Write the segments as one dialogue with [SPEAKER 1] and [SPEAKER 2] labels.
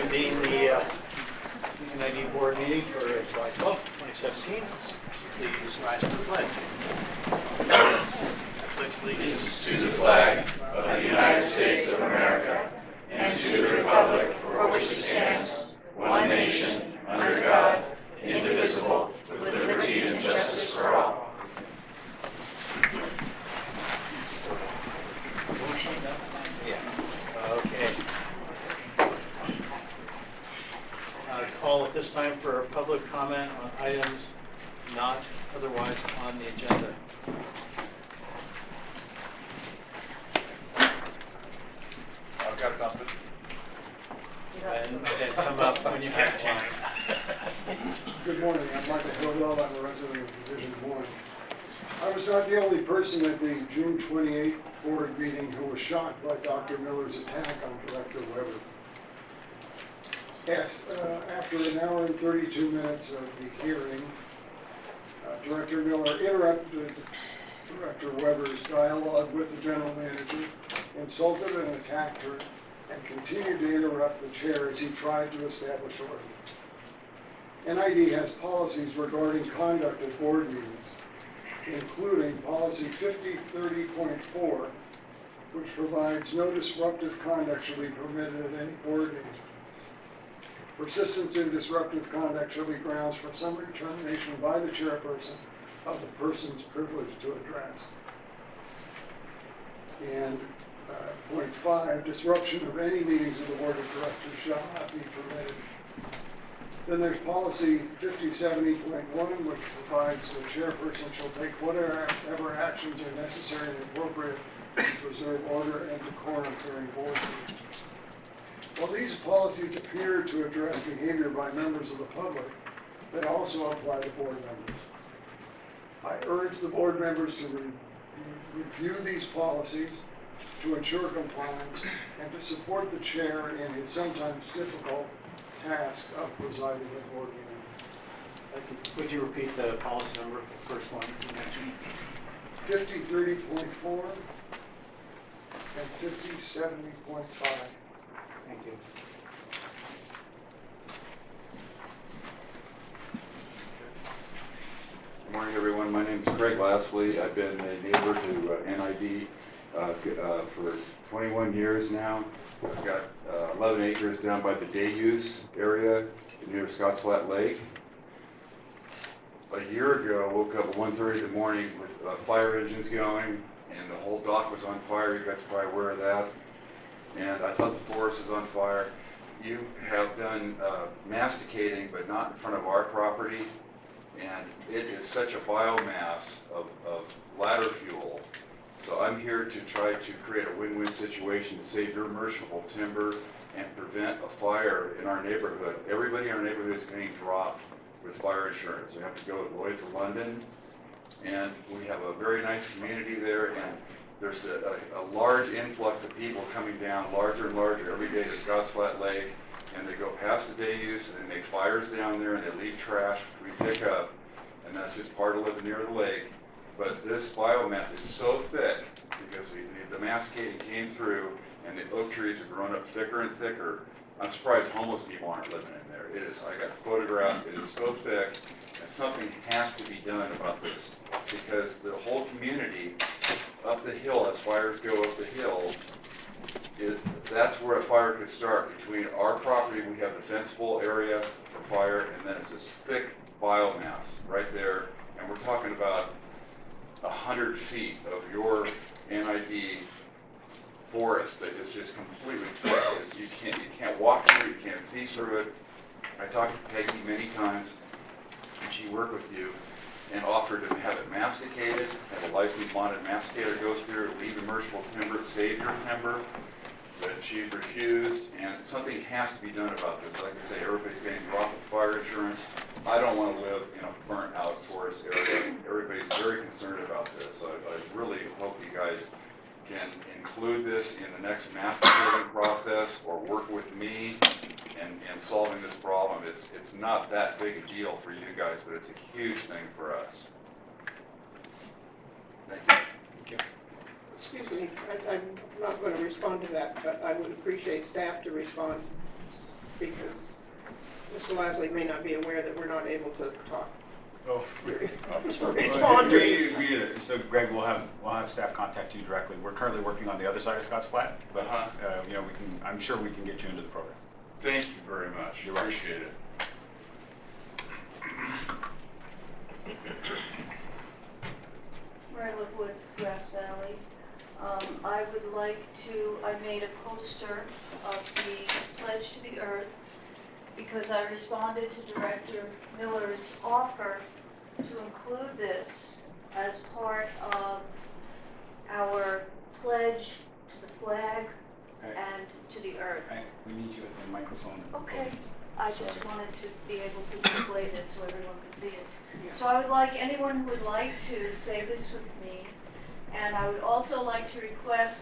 [SPEAKER 1] Convene the NID board meeting for July 12th, 2017. Please rise for the pledge. I pledge allegiance
[SPEAKER 2] to the flag of the United States of America and to the republic for which it stands, one nation, under God, indivisible, with liberty and justice for all.
[SPEAKER 1] Okay. Call at this time for public comment on items not otherwise on the agenda.
[SPEAKER 3] I've got something.
[SPEAKER 1] And come up when you get a chance.
[SPEAKER 4] Good morning, I'm Michael Hillwell, I'm a resident of Division 1. I was not the only person at the June 28th board meeting who was shocked by Dr. Miller's attack on Director Weber. After an hour and 32 minutes of the hearing, Director Miller interrupted Director Weber's dialogue with the general manager, insulted and attacked her, and continued to interrupt the chair as he tried to establish order. NID has policies regarding conduct at board meetings, including policy 5030.4, which provides no disruptive conduct shall be permitted at any board meeting. Persistence in disruptive conduct shall be grounds for summary termination by the chairperson of the person's privilege to address. And point 5, disruption of any meetings of the board of directors shall not be permitted. Then there's policy 5070.1, which provides the chairperson shall take whatever actions are necessary and appropriate to preserve order and decorum during board meetings. While these policies appear to address behavior by members of the public, they also apply to board members. I urge the board members to review these policies to ensure compliance and to support the chair in his sometimes difficult task of presiding at board meetings.
[SPEAKER 1] Would you repeat the policy number, the first one you mentioned?
[SPEAKER 4] 5030.4 and 5070.5.
[SPEAKER 1] Thank you.
[SPEAKER 3] Good morning, everyone. My name is Craig Lassley. I've been a neighbor to NID for 21 years now. I've got 11 acres down by the day use area near Scotts Flat Lake. A year ago, I woke up at 1:30 in the morning with fire engines going, and the whole dock was on fire. You guys are probably aware of that. And I thought the forest is on fire. You have done masticating, but not in front of our property. And it is such a biomass of ladder fuel. So I'm here to try to create a win-win situation to save your merchantable timber and prevent a fire in our neighborhood. Everybody in our neighborhood is getting dropped with fire insurance. They have to go to Lloyd's of London. And we have a very nice community there. And there's a large influx of people coming down, larger and larger, every day to Scotts Flat Lake, and they go past the day use, and they make fires down there, and they leave trash we pick up, and that's just part of living near the lake. But this biomass is so thick, because the masticating came through, and the oak trees have grown up thicker and thicker. I'm surprised homeless people aren't living in there. It is, I got photographed, it is so thick, and something has to be done about this, because the whole community up the hill, as fires go up the hill, that's where a fire could start. Between our property, we have the fenceable area for fire, and then it's this thick biomass right there, and we're talking about 100 feet of your NID forest that is just completely thick. You can't walk through it, you can't see through it. I talked to Peggy many times, and she worked with you and offered to have it masticated, have a licensed bonded masticator go through, leave the merchantable timber, save your timber, but she's refused, and something has to be done about this. Like I say, everybody's getting dropped with fire insurance. I don't want to live in a burnt out forest area. Everybody's very concerned about this. So I really hope you guys can include this in the next masticating process or work with me in solving this problem. It's not that big a deal for you guys, but it's a huge thing for us. Thank you.
[SPEAKER 1] Thank you.
[SPEAKER 5] Excuse me, I'm not going to respond to that, but I would appreciate staff to respond. because Mr. Lasley may not be aware that we're not able to talk.
[SPEAKER 6] Oh.
[SPEAKER 5] Respond to this.
[SPEAKER 6] So Greg, we'll have staff contact you directly. We're currently working on the other side of Scott's Flat, but you know, I'm sure we can get you into the program.
[SPEAKER 3] Thank you very much.
[SPEAKER 6] You're welcome.
[SPEAKER 3] Appreciate it.
[SPEAKER 7] Maryland Woods, Grass Valley. I made a poster of the Pledge to the Earth because I responded to Director Miller's offer to include this as part of our pledge to the flag and to the earth.
[SPEAKER 6] We need you at the microphone.
[SPEAKER 7] Okay, I just wanted to be able to display this so everyone could see it. So I would like anyone who would like to say this with me, and I would also like to request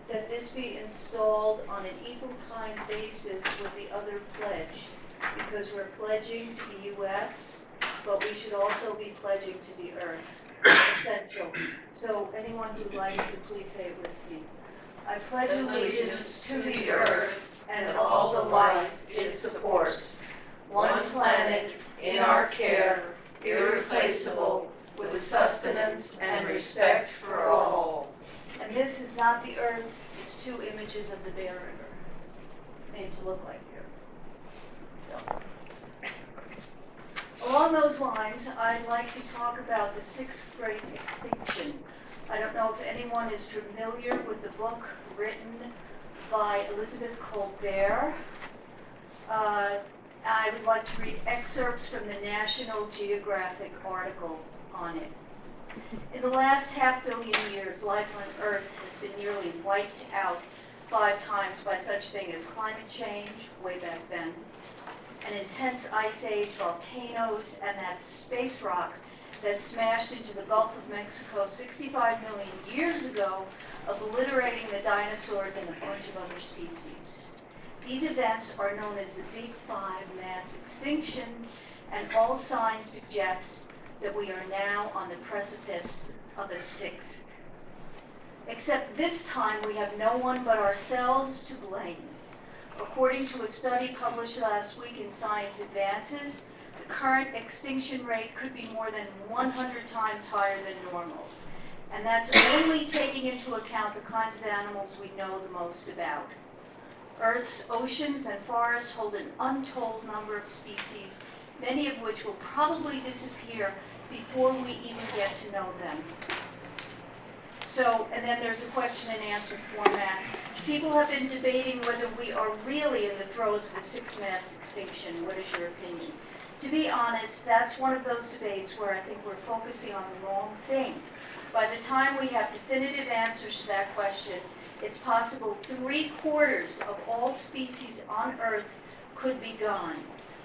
[SPEAKER 7] that this be installed on an equal time basis with the other pledge, because we're pledging to the U.S., but we should also be pledging to the earth. Essential. So anyone who'd like to, please say it with me. I pledge allegiance to the earth and all the life it supports. One planet in our care, irreplaceable, with sustenance and respect for all. And this is not the earth, it's two images of the Bear River, made to look like the earth. So. Along those lines, I'd like to talk about the sixth great extinction. I don't know if anyone is familiar with the book written by Elizabeth Colbert. I would like to read excerpts from the National Geographic article on it. In the last 500 million years, life on Earth has been nearly wiped out 5 times by such thing as climate change, way back then, an intense ice age, volcanoes, and that space rock that smashed into the Gulf of Mexico 65 million years ago, obliterating the dinosaurs and a bunch of other species. These events are known as the Big Five mass extinctions, and all signs suggest that we are now on the precipice of a sixth. Except this time we have no one but ourselves to blame. According to a study published last week in Science Advances, the current extinction rate could be more than 100 times higher than normal. And that's only taking into account the kinds of animals we know the most about. Earth's oceans and forests hold an untold number of species, many of which will probably disappear before we even get to know them. So, and then there's a question and answer format. People have been debating whether we are really in the throes of a sixth mass extinction. What is your opinion? To be honest, that's one of those debates where I think we're focusing on the wrong thing. By the time we have definitive answers to that question, it's possible 3/4 of all species on Earth could be gone.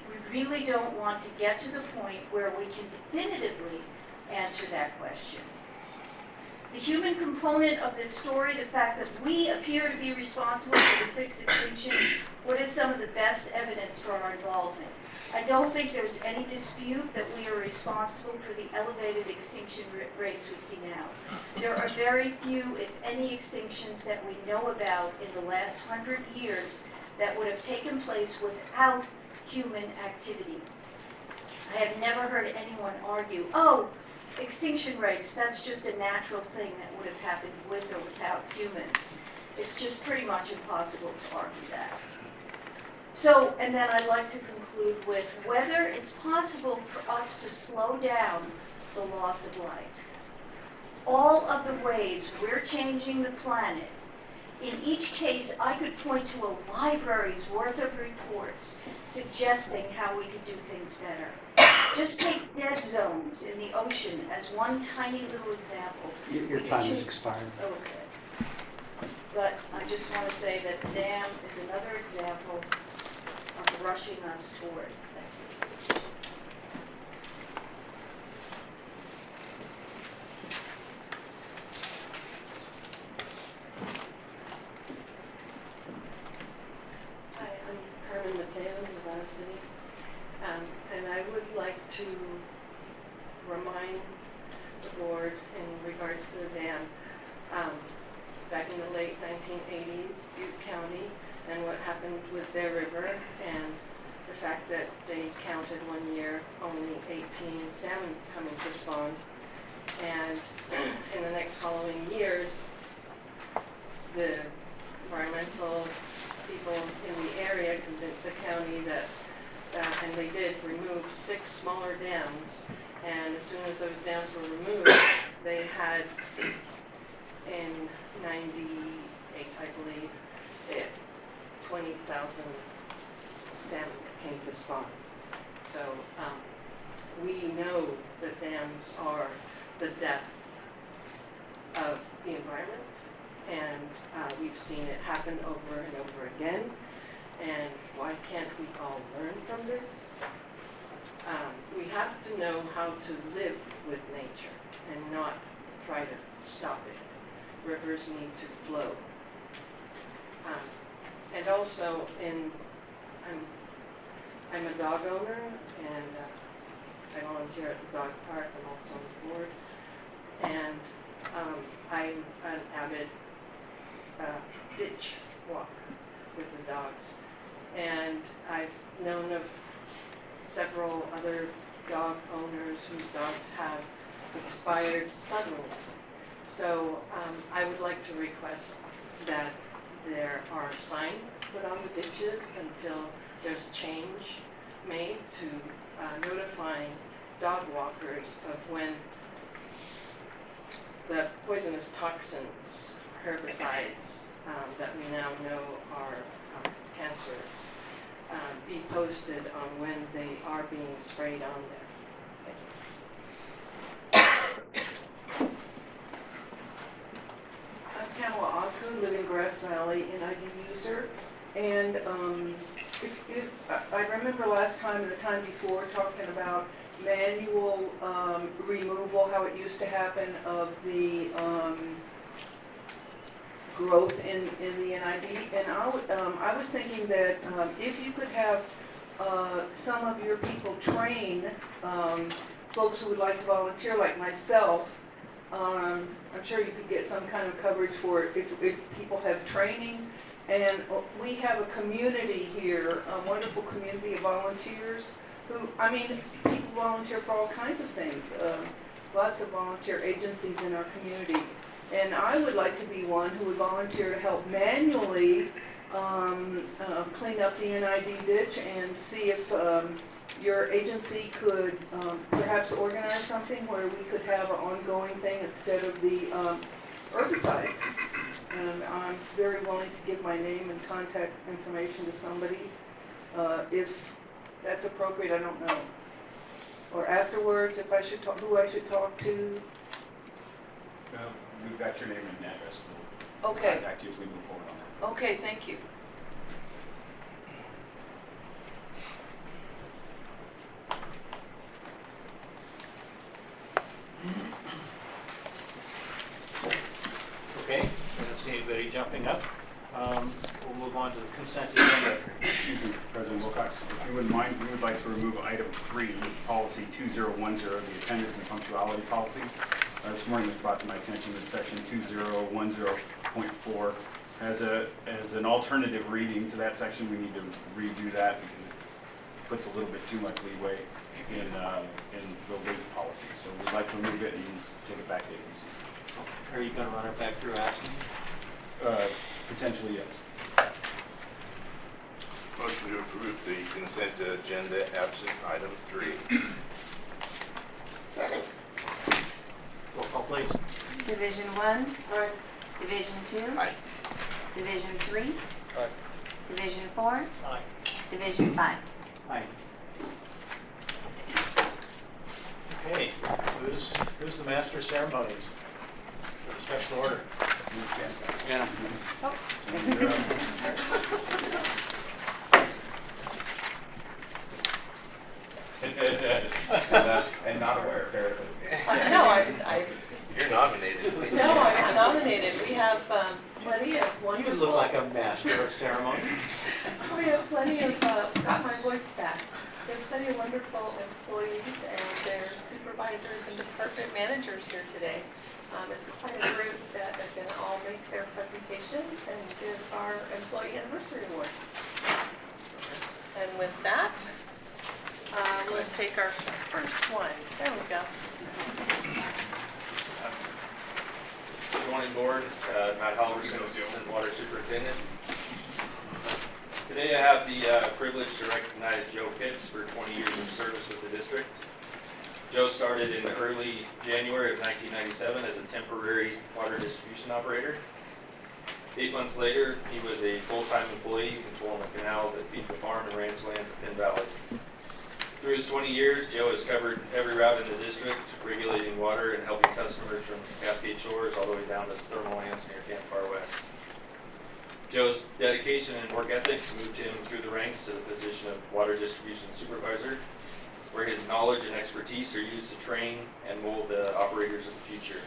[SPEAKER 7] We really don't want to get to the point where we can definitively answer that question. The human component of this story, the fact that we appear to be responsible for the sixth extinction, what is some of the best evidence for our involvement? I don't think there's any dispute that we are responsible for the elevated extinction rates we see now. There are very few, if any, extinctions that we know about in the last 100 years that would have taken place without human activity. I have never heard anyone argue, oh, extinction rates, that's just a natural thing that would have happened with or without humans. It's just pretty much impossible to argue that. So, and then I'd like to conclude with whether it's possible for us to slow down the loss of life. All of the ways we're changing the planet, in each case I could point to a library's worth of reports suggesting how we could do things better. Just take dead zones in the ocean as one tiny little example.
[SPEAKER 8] Your time has expired.
[SPEAKER 7] Okay. But I just want to say that the dam is another example of rushing us toward that.
[SPEAKER 5] Hi, I'm Carmen Mateo, Nevada City, and I would like to remind the board in regards to the dam. Back in the late 1980s, Butte County and what happened with their river, and the fact that they counted one year only 18 salmon coming to spawn, and in the next following years, the environmental people in the area convinced the county that, and they did, remove 6 smaller dams, and as soon as those dams were removed, they had, in 98, I believe, 20,000 salmon that came to spawn. So we know that dams are the death of the environment, and we've seen it happen over and over again. And why can't we all learn from this? We have to know how to live with nature and not try to stop it. Rivers need to flow. And also, I'm a dog owner, and I volunteer at the dog park. I'm also on the board, and I'm an avid ditch walker with the dogs. And I've known of several other dog owners whose dogs have expired suddenly. So I would like to request that there are signs put on the ditches until there's change made to notifying dog walkers of when the poisonous toxins, herbicides that we now know are cancerous, be posted on when they are being sprayed on there.
[SPEAKER 8] I'm Pamela Osgood, live in Grass Valley, NID user, and if I remember last time and the time before talking about manual removal, how it used to happen of the growth in the NID, and I was thinking that if you could have some of your people train folks who would like to volunteer, like myself, I'm sure you could get some kind of coverage for it if people have training. And we have a community here, a wonderful community of volunteers who, I mean, people volunteer for all kinds of things. Lots of volunteer agencies in our community. And I would like to be one who would volunteer to help manually clean up the NID ditch and see if your agency could perhaps organize something where we could have an ongoing thing instead of the herbicides. And I'm very willing to give my name and contact information to somebody if that's appropriate. I don't know. Or afterwards, if I should talk, who I should talk to.
[SPEAKER 6] We've got your name and address. We'll
[SPEAKER 8] Okay.
[SPEAKER 6] contact you as we move forward on that.
[SPEAKER 8] Okay, thank you.
[SPEAKER 1] Okay, I don't see anybody jumping up. We'll move on to the consent agenda.
[SPEAKER 6] Excuse me, President Wilcox, if you wouldn't mind, we would like to remove item 3, policy 2010, the attendance and punctuality policy. This morning it was brought to my attention that section 2010.4 has an alternative reading to that section. We need to redo that because it puts a little bit too much leeway in the weight policy. So we'd like to remove it and take it back to ABC.
[SPEAKER 1] Are you going to run it back through asking?
[SPEAKER 6] Potentially, yes.
[SPEAKER 2] Motion to approve the consent agenda absent item 3.
[SPEAKER 5] Second.
[SPEAKER 1] Roll call, please.
[SPEAKER 9] Division 1,
[SPEAKER 5] Aye.
[SPEAKER 9] Division 2,
[SPEAKER 2] Aye.
[SPEAKER 9] Division 3,
[SPEAKER 1] Aye.
[SPEAKER 9] Division 4,
[SPEAKER 1] Aye.
[SPEAKER 9] Division 5.
[SPEAKER 1] Aye. Okay, who's the master of ceremonies for the special order? Yeah.
[SPEAKER 6] And not aware, apparently.
[SPEAKER 5] No,
[SPEAKER 2] You're nominated.
[SPEAKER 5] No, I'm not nominated. We have plenty of wonderful.
[SPEAKER 1] You look like a master of ceremonies.
[SPEAKER 5] We have plenty of, got my voice back. We have plenty of wonderful employees and their supervisors and department managers here today.
[SPEAKER 10] It's quite a group that is going to all make their presentations and give our employee anniversary award. And with that, we'll take our first one. There we go.
[SPEAKER 11] Good morning, Board. Matt Halverson, Assistant Water Superintendent. Today I have the privilege to recognize Joe Pitts for 20 years of service with the district. Joe started in early January of 1997 as a temporary water distribution operator. 8 months later, he was a full-time employee controlling the canals that feed the farm and ranch lands of Penn Valley. Through his 20 years, Joe has covered every route in the district, regulating water and helping customers from Cascade Shores all the way down to thermal lands near Camp Far West. Joe's dedication and work ethic moved him through the ranks to the position of water distribution supervisor, where his knowledge and expertise are used to train and mold the operators of the future.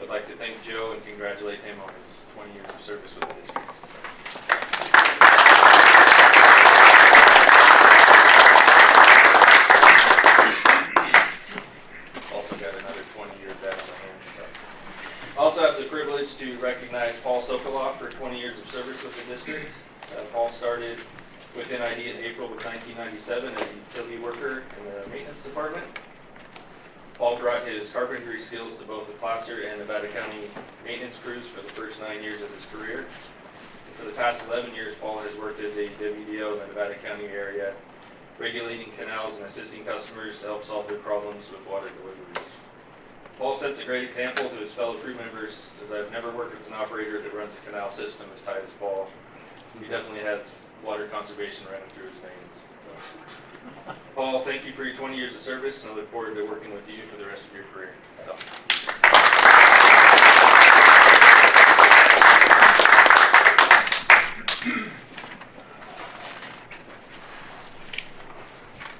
[SPEAKER 11] I'd like to thank Joe and congratulate him on his 20 years of service with the district. Also got another 20-year vet on my hands. So. Also have the privilege to recognize Paul Sokoloff for 20 years of service with the district. Paul started with NID in April of 1997 as a utility worker in the maintenance department. Paul brought his carpentry skills to both the Placer and Nevada County maintenance crews for the first 9 years of his career. And for the past 11 years, Paul has worked as a WDO in the Nevada County area, regulating canals and assisting customers to help solve their problems with water deliveries. Paul sets a great example to his fellow crew members, as I've never worked with an operator that runs a canal system as tight as Paul. He definitely has water conservation running through his veins. So. Paul, thank you for your 20 years of service, and I look forward to working with you for the rest of your career. So.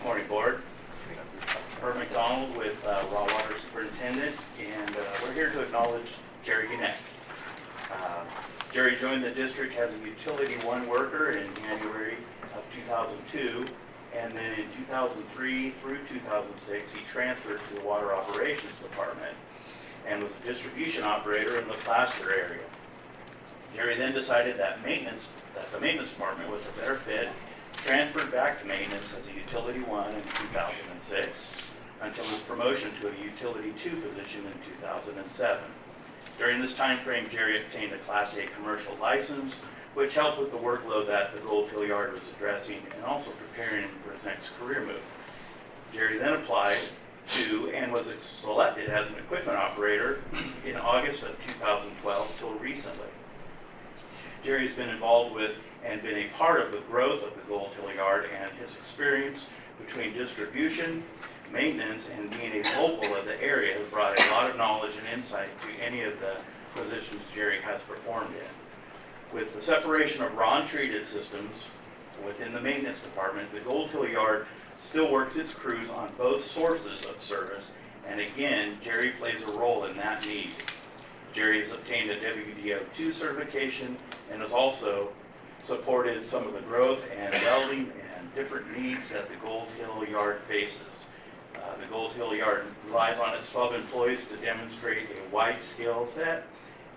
[SPEAKER 12] Morning, Board. Herb McDonald with Raw Water Superintendent, and we're here to acknowledge Jerry Gannett. Jerry joined the district as a Utility 1 worker in January of 2002, and then in 2003 through 2006 he transferred to the Water Operations Department and was a distribution operator in the Placer area. Jerry then decided that the maintenance department was a better fit, transferred back to maintenance as a Utility 1 in 2006 until his promotion to a Utility 2 position in 2007. During this time frame, Jerry obtained a Class A commercial license, which helped with the workload that the Gold Hill Yard was addressing and also preparing him for his next career move. Jerry then applied to and was selected as an equipment operator in August of 2012 till recently. Jerry's been involved with and been a part of the growth of the Gold Hill Yard, and his experience between distribution, maintenance, and being a local of the area has brought a lot of knowledge and insight to any of the positions Jerry has performed in. With the separation of raw and treated systems within the maintenance department, the Gold Hill Yard still works its crews on both sources of service, and again, Jerry plays a role in that need. Jerry has obtained a WDO2 certification and has also supported some of the growth and welding and different needs that the Gold Hill Yard faces. The Gold Hill Yard relies on its 12 employees to demonstrate a wide skill set,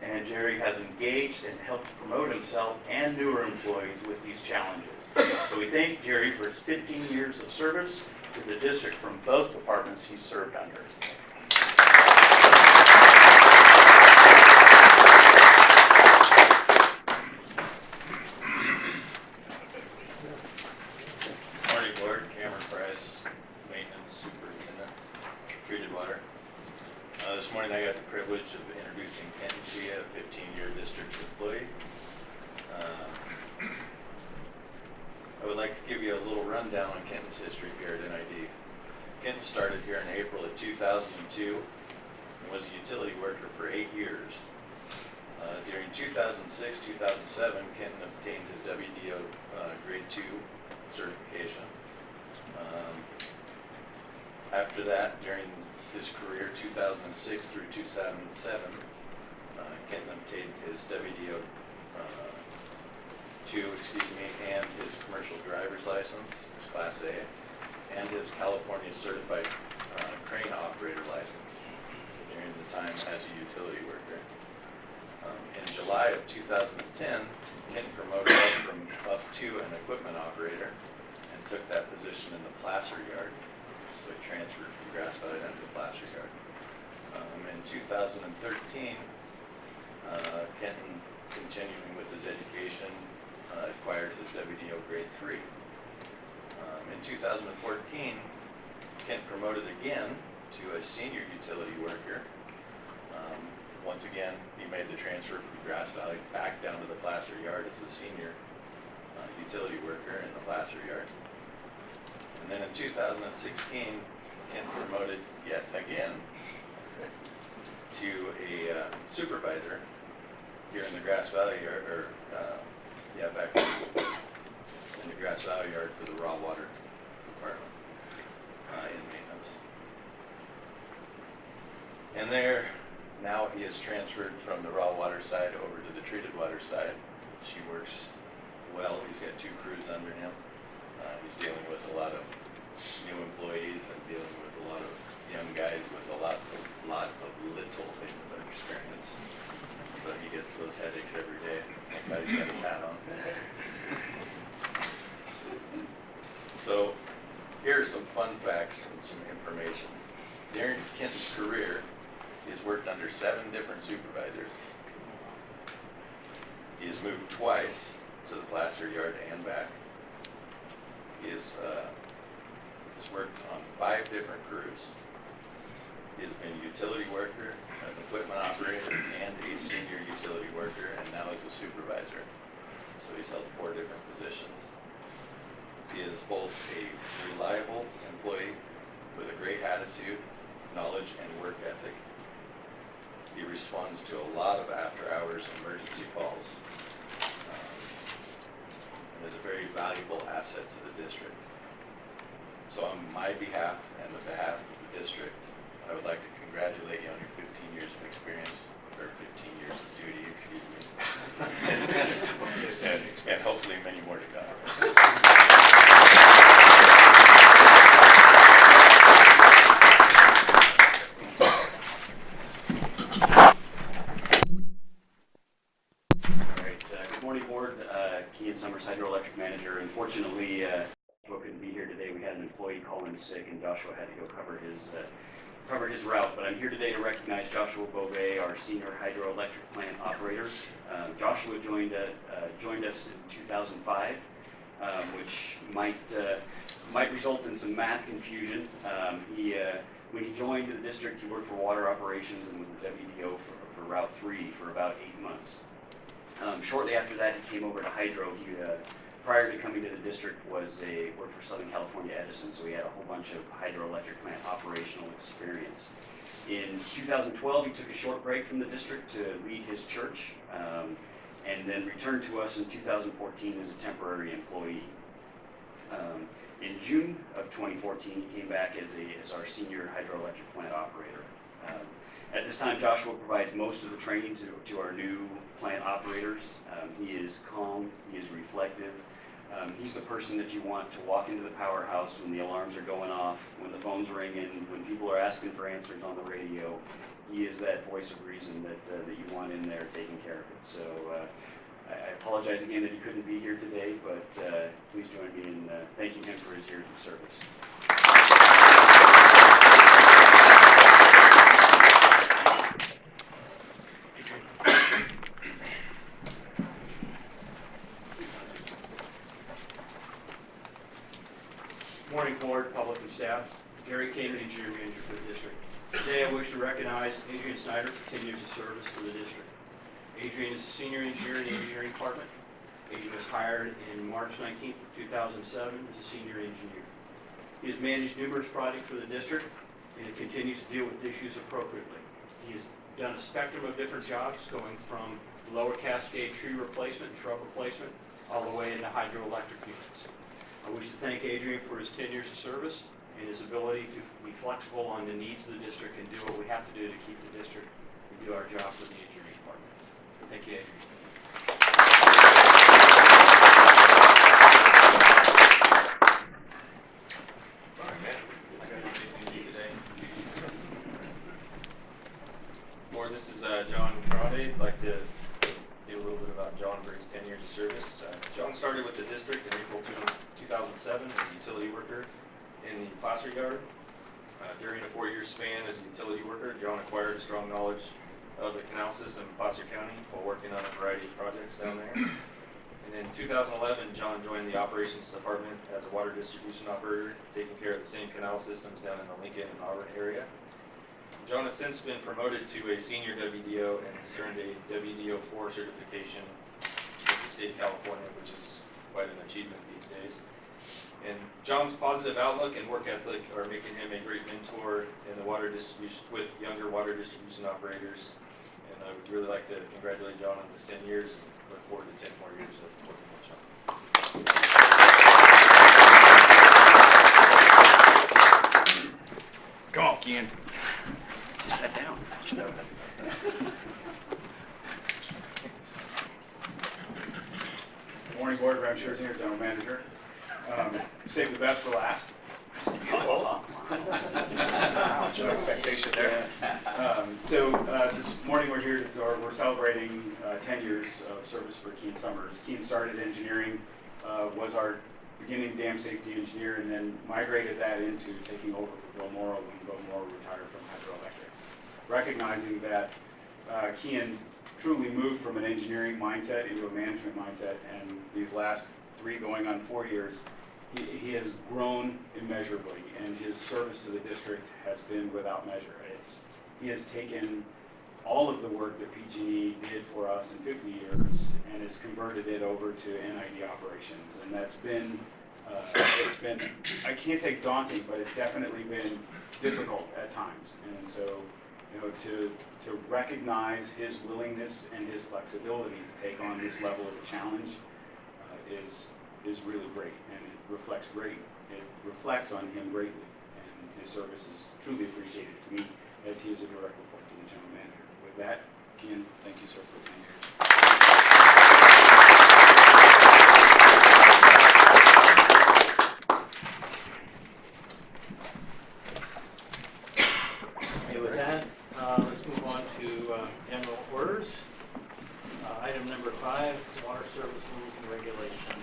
[SPEAKER 12] and Jerry has engaged and helped promote himself and newer employees with these challenges. So we thank Jerry for his 15 years of service to the district from both departments he's served under.
[SPEAKER 11] Morning, Board. Cameron Price, Maintenance Superintendent, Treated Water. This morning I got the privilege of introducing Kenton to you, a 15-year district employee. I would like to give you a little rundown on Kenton's history here at NID. Kenton started here in April of 2002 and was a utility worker for 8 years. During 2006-2007, Kenton obtained his WDO Grade 2 certification. After that, during his career, 2006 through 2007, Kenton obtained his WDO 2, and his commercial driver's license, his Class A, and his California Certified Crane Operator license. During the
[SPEAKER 2] time as a utility worker. In July of 2010, Kent promoted up to an equipment operator and took that position in the placer yard. So he transferred from Grass Valley down to the placer yard. In 2013, Kenton, continuing with his education, acquired his WDO grade 3. In 2014, Kent promoted again to a senior utility worker. Once again, he made the transfer from Grass Valley back down to the placer yard as a senior utility worker in the placer yard. And then in 2016, Kent promoted yet again to a supervisor here in the Grass Valley yard, back in the Grass Valley yard for the raw water department in maintenance. And there, now he has transferred from the raw water side over to the treated water side. She works well. He's got 2 crews under him. He's dealing with a lot of new employees and dealing with a lot of young guys with a lot of little experience. So he gets those headaches every day. Thank God he's got his hat on. So here are some fun facts and some information. During Kenton's career, he has worked under 7 different supervisors. He has moved twice to the placer yard and back. He has worked on 5 different crews. He has been a utility worker, an equipment operator, and a senior utility worker, and now is a supervisor. So he's held 4 different positions. He is both a reliable employee with a great attitude, knowledge, and work ethic. He responds to a lot of after-hours emergency calls and is a very valuable asset to the district. So on my behalf and the behalf of the district, I would like to congratulate you on your 15 years of experience, or 15 years of duty, excuse me, and hopefully many more to come.
[SPEAKER 13] Good morning, board. Kean Summers, hydroelectric manager. Unfortunately, Joshua couldn't be here today. We had an employee call in sick, and Joshua had to go cover his route. But I'm here today to recognize Joshua Beauvais, our senior hydroelectric plant operator. Joshua joined us in 2005, which might result in some math confusion. When he joined the district, he worked for water operations and was the WDO for Route 3 for about 8 months. Shortly after that, he came over to Hydro. He, prior to coming to the district, worked for Southern California Edison, so he had a whole bunch of hydroelectric plant operational experience. In 2012, he took a short break from the district to lead his church, and then returned to us in 2014 as a temporary employee. In June of 2014, he came back as our senior hydroelectric plant operator. At this time, Joshua provides most of the training to our new plant operators. He is calm, he is reflective. He's the person that you want to walk into the powerhouse when the alarms are going off, when the phone's ringing, when people are asking for answers on the radio. He is that voice of reason that you want in there taking care of it. So I apologize again that he couldn't be here today, but please join me in thanking him for his years of service.
[SPEAKER 14] Morning, board, public, and staff. Gary Kamen, engineer manager for the district. Today, I wish to recognize Adrian Snyder for 10 years of service for the district. Adrian is a senior engineer in the engineering department. Adrian was hired in March 19th, 2007 as a senior engineer. He has managed numerous projects for the district and he continues to deal with issues appropriately. He has done a spectrum of different jobs, going from lower cascade tree replacement and shrub replacement all the way into hydroelectric units. I wish to thank Adrian for his 10 years of service and his ability to be flexible on the needs of the district and do what we have to do to keep the district and do our job for the engineering department. Thank you, Adrian.
[SPEAKER 11] 2007 as a utility worker in the placer yard. During a 4-year span as a utility worker, John acquired a strong knowledge of the canal system in Placer County while working on a variety of projects down there. And in 2011, John joined the operations department as a water distribution operator, taking care of the same canal systems down in the Lincoln and Auburn area. John has since been promoted to a senior WDO and has earned a WDO 4 certification with the state of California, which is quite an achievement these days. And John's positive outlook and work ethic are making him a great mentor in the water distribution with younger water distribution operators. And I would really like to congratulate John on his 10 years and look forward to 10 more years of working with John.
[SPEAKER 6] Come on, Ken.
[SPEAKER 13] Just sit down.
[SPEAKER 6] Good morning, Board. Rob Scherzinger, General Manager. Save the best for last.
[SPEAKER 2] No expectation there.
[SPEAKER 6] This morning we're here we're celebrating 10 years of service for Keen Summers. Keen started engineering, was our beginning dam safety engineer, and then migrated that into taking over for Bill Morrow when Bill Morrow retired from Hydroelectric. Recognizing that Keen truly moved from an engineering mindset into a management mindset, and these last 3 going on 4 years, he has grown immeasurably, and his service to the district has been without measure. He has taken all of the work that PG&E did for us in 50 years and has converted it over to NID operations, and that's been, it's been, I can't say daunting, but it's definitely been difficult at times. And so, to recognize his willingness and his flexibility to take on this level of a challenge is really great, and it reflects on him greatly, and his service is truly appreciated to me as he is a direct report to the general manager. With that, Ken, thank you, sir, for 10 years.
[SPEAKER 1] Okay, with that, let's move on to general orders. Item number 5, water service rules and regulations.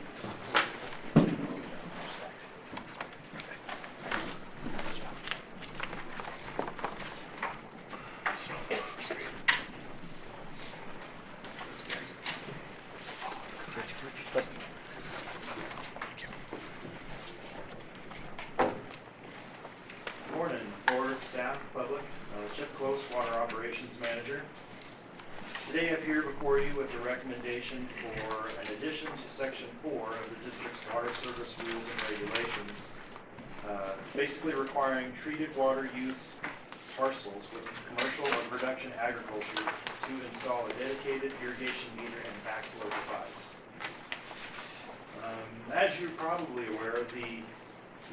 [SPEAKER 1] Morning, board, staff, public. Chip Close, Water Operations Manager. Today I'm here before you with a recommendation for an addition to Section 4 of the district's water service rules and regulations, basically requiring treated water use parcels with commercial or production agriculture to install a dedicated irrigation meter and backflow device. As you're probably aware, the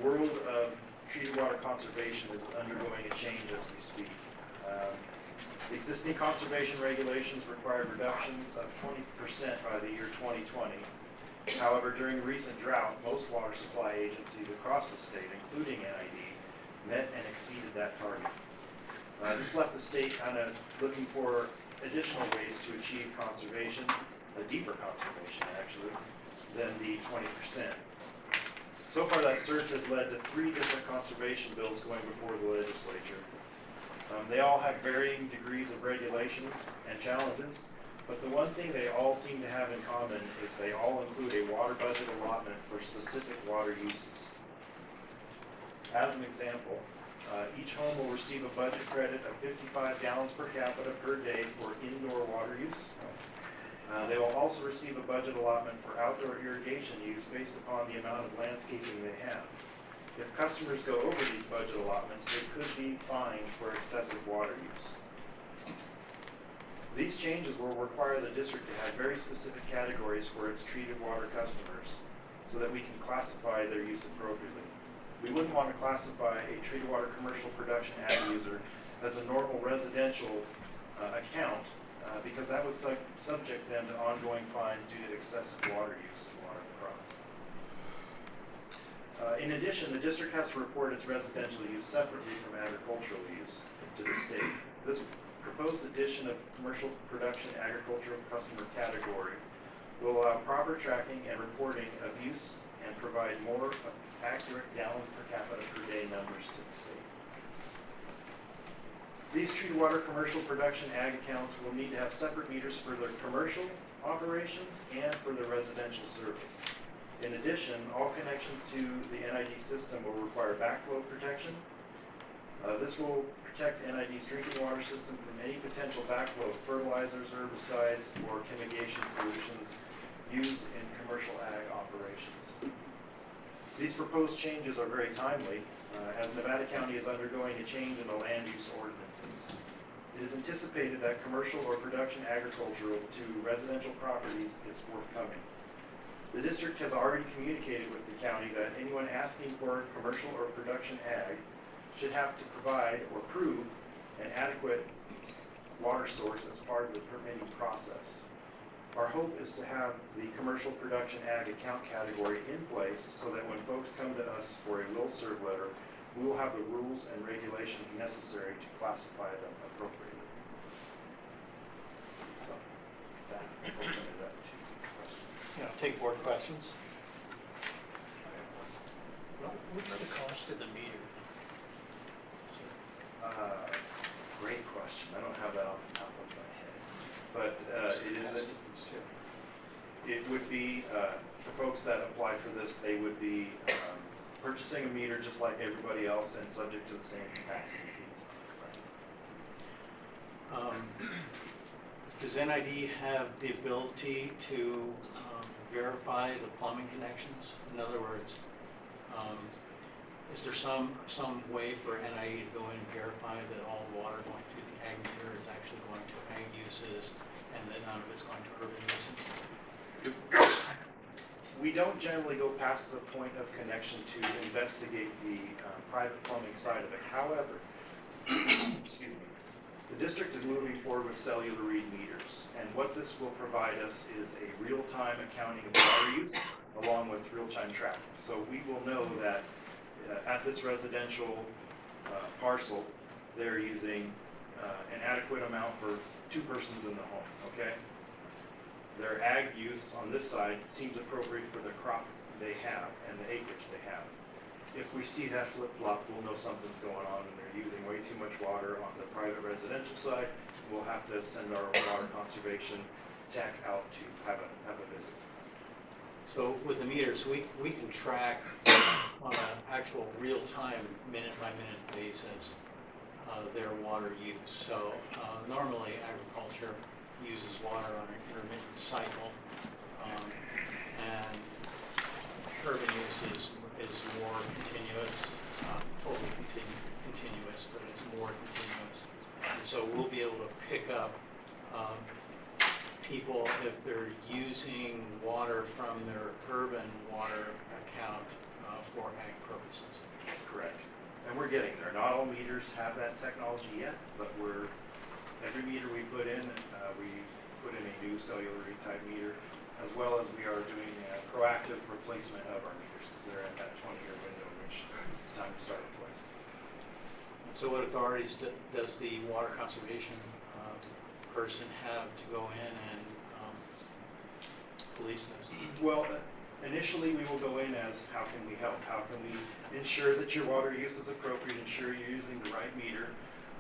[SPEAKER 1] world of treated water conservation is undergoing a change as we speak. The existing conservation regulations required reductions of 20% by the year 2020. However, during a recent drought, most water supply agencies across the state, including NID, met and exceeded that target. This left the state kind of looking for additional ways to achieve conservation, a deeper conservation actually, than the 20%. So far, that search has led to 3 different conservation bills going before the legislature. They all have varying degrees of regulations and challenges, but the one thing they all seem to have in common is they all include a water budget allotment for specific water uses. As an example, each home will receive a budget credit of 55 gallons per capita per day for indoor water use. They will also receive a budget allotment for outdoor irrigation use based upon the amount of landscaping they have. If customers go over these budget allotments, they could be fined for excessive water use. These changes will require the district to have very specific categories for its treated water customers so that we can classify their use appropriately. We wouldn't want to classify a treated water commercial production ag user as a normal residential account because that would subject them to ongoing fines due to excessive water use to water the crop. In addition, the district has to report its residential use separately from agricultural use to the state. This proposed addition of commercial production agricultural customer category will allow proper tracking and reporting of use and provide more accurate gallon per capita per day numbers to the state. These treated water commercial production ag accounts will need to have separate meters for their commercial operations and for their residential service. In addition, all connections to the NID system will require backflow protection. This will protect NID's drinking water system from any potential backflow of fertilizers, herbicides, or chemigation solutions used in commercial ag operations. These proposed changes are very timely, as Nevada County is undergoing a change in the land use ordinances. It is anticipated that commercial or production agricultural to residential properties is forthcoming. The district has already communicated with the county that anyone asking for commercial or production ag should have to provide or prove an adequate water source as part of the permitting process. Our hope is to have the commercial production ag account category in place so that when folks come to us for a will serve letter, we will have the rules and regulations necessary to classify them appropriately. So, that open it up to questions.
[SPEAKER 15] Yeah, take board questions. What's the cost of the meter?
[SPEAKER 1] Great question. I don't have that off the top of my head, but it would be for folks that apply for this. They would be purchasing a meter just like everybody else and subject to the same capacity fees.
[SPEAKER 15] Does NID have the ability to verify the plumbing connections? In other words, is there some way for NID to go in and verify that all the water going through the ag meter is actually going to ag uses and that none of it's going to urban uses?
[SPEAKER 1] We don't generally go past the point of connection to investigate the private plumbing side of it. However, excuse me, the district is moving forward with cellular read meters, and what this will provide us is a real-time accounting of water use along with real-time tracking. So we will know that at this residential parcel, they're using an adequate amount for 2 persons in the home, okay? Their ag use on this side seems appropriate for the crop they have and the acreage they have. If we see that flip-flop, we'll know something's going on and they're using way too much water on the private residential side. We'll have to send our water conservation tech out to have a visit.
[SPEAKER 15] So with the meters, we can track on an actual real-time, minute-by-minute basis their water use. So normally agriculture uses water on an intermittent cycle, and urban use is more continuous. It's not totally continuous, but it's more continuous. And so we'll be able to pick up people if they're using water from their urban water account for ag purposes.
[SPEAKER 1] Correct. And we're getting there. Not all meters have that technology yet, but every meter we put in a new cellular read type meter, as well as we are doing a proactive replacement of our meters because they're in that 20-year window, which it's time to start replacing.
[SPEAKER 15] So what authorities does the water conservation person have to go in and police this?
[SPEAKER 1] Well, initially we will go in as how can we help? How can we ensure that your water use is appropriate, ensure you're using the right meter?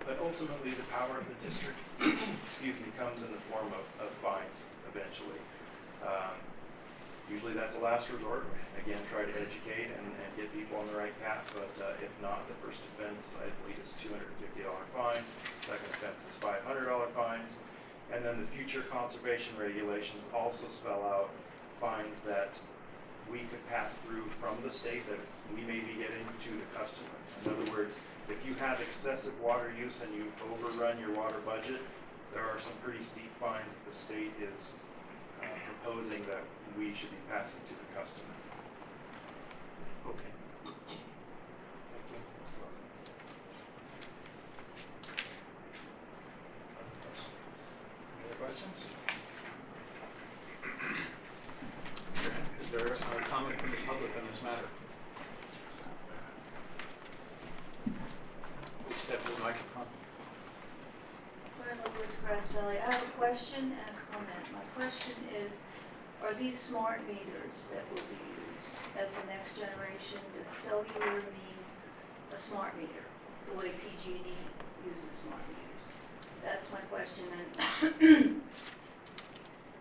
[SPEAKER 1] But ultimately the power of the district excuse me, comes in the form of fines eventually. Usually that's a last resort. Again, try to educate and get people on the right path, but if not, the first offense, I believe, is $250 fine. The second offense is $500 fines. And then the future conservation regulations also spell out fines that we could pass through from the state that we may be getting to the customer. In other words, if you have excessive water use and you've overrun your water budget, there are some pretty steep fines that the state is proposing that we should be passing to the customer.
[SPEAKER 15] Okay.
[SPEAKER 1] Any other questions?
[SPEAKER 15] Is there a comment from the public on this matter? Please step to the microphone.
[SPEAKER 7] Glenn Lewis, Grass Valley. I have a question and a comment. My question is, are these smart meters that will be used as the next generation? Does cellular mean a smart meter, the way PG&E uses smart meters? That's my question. And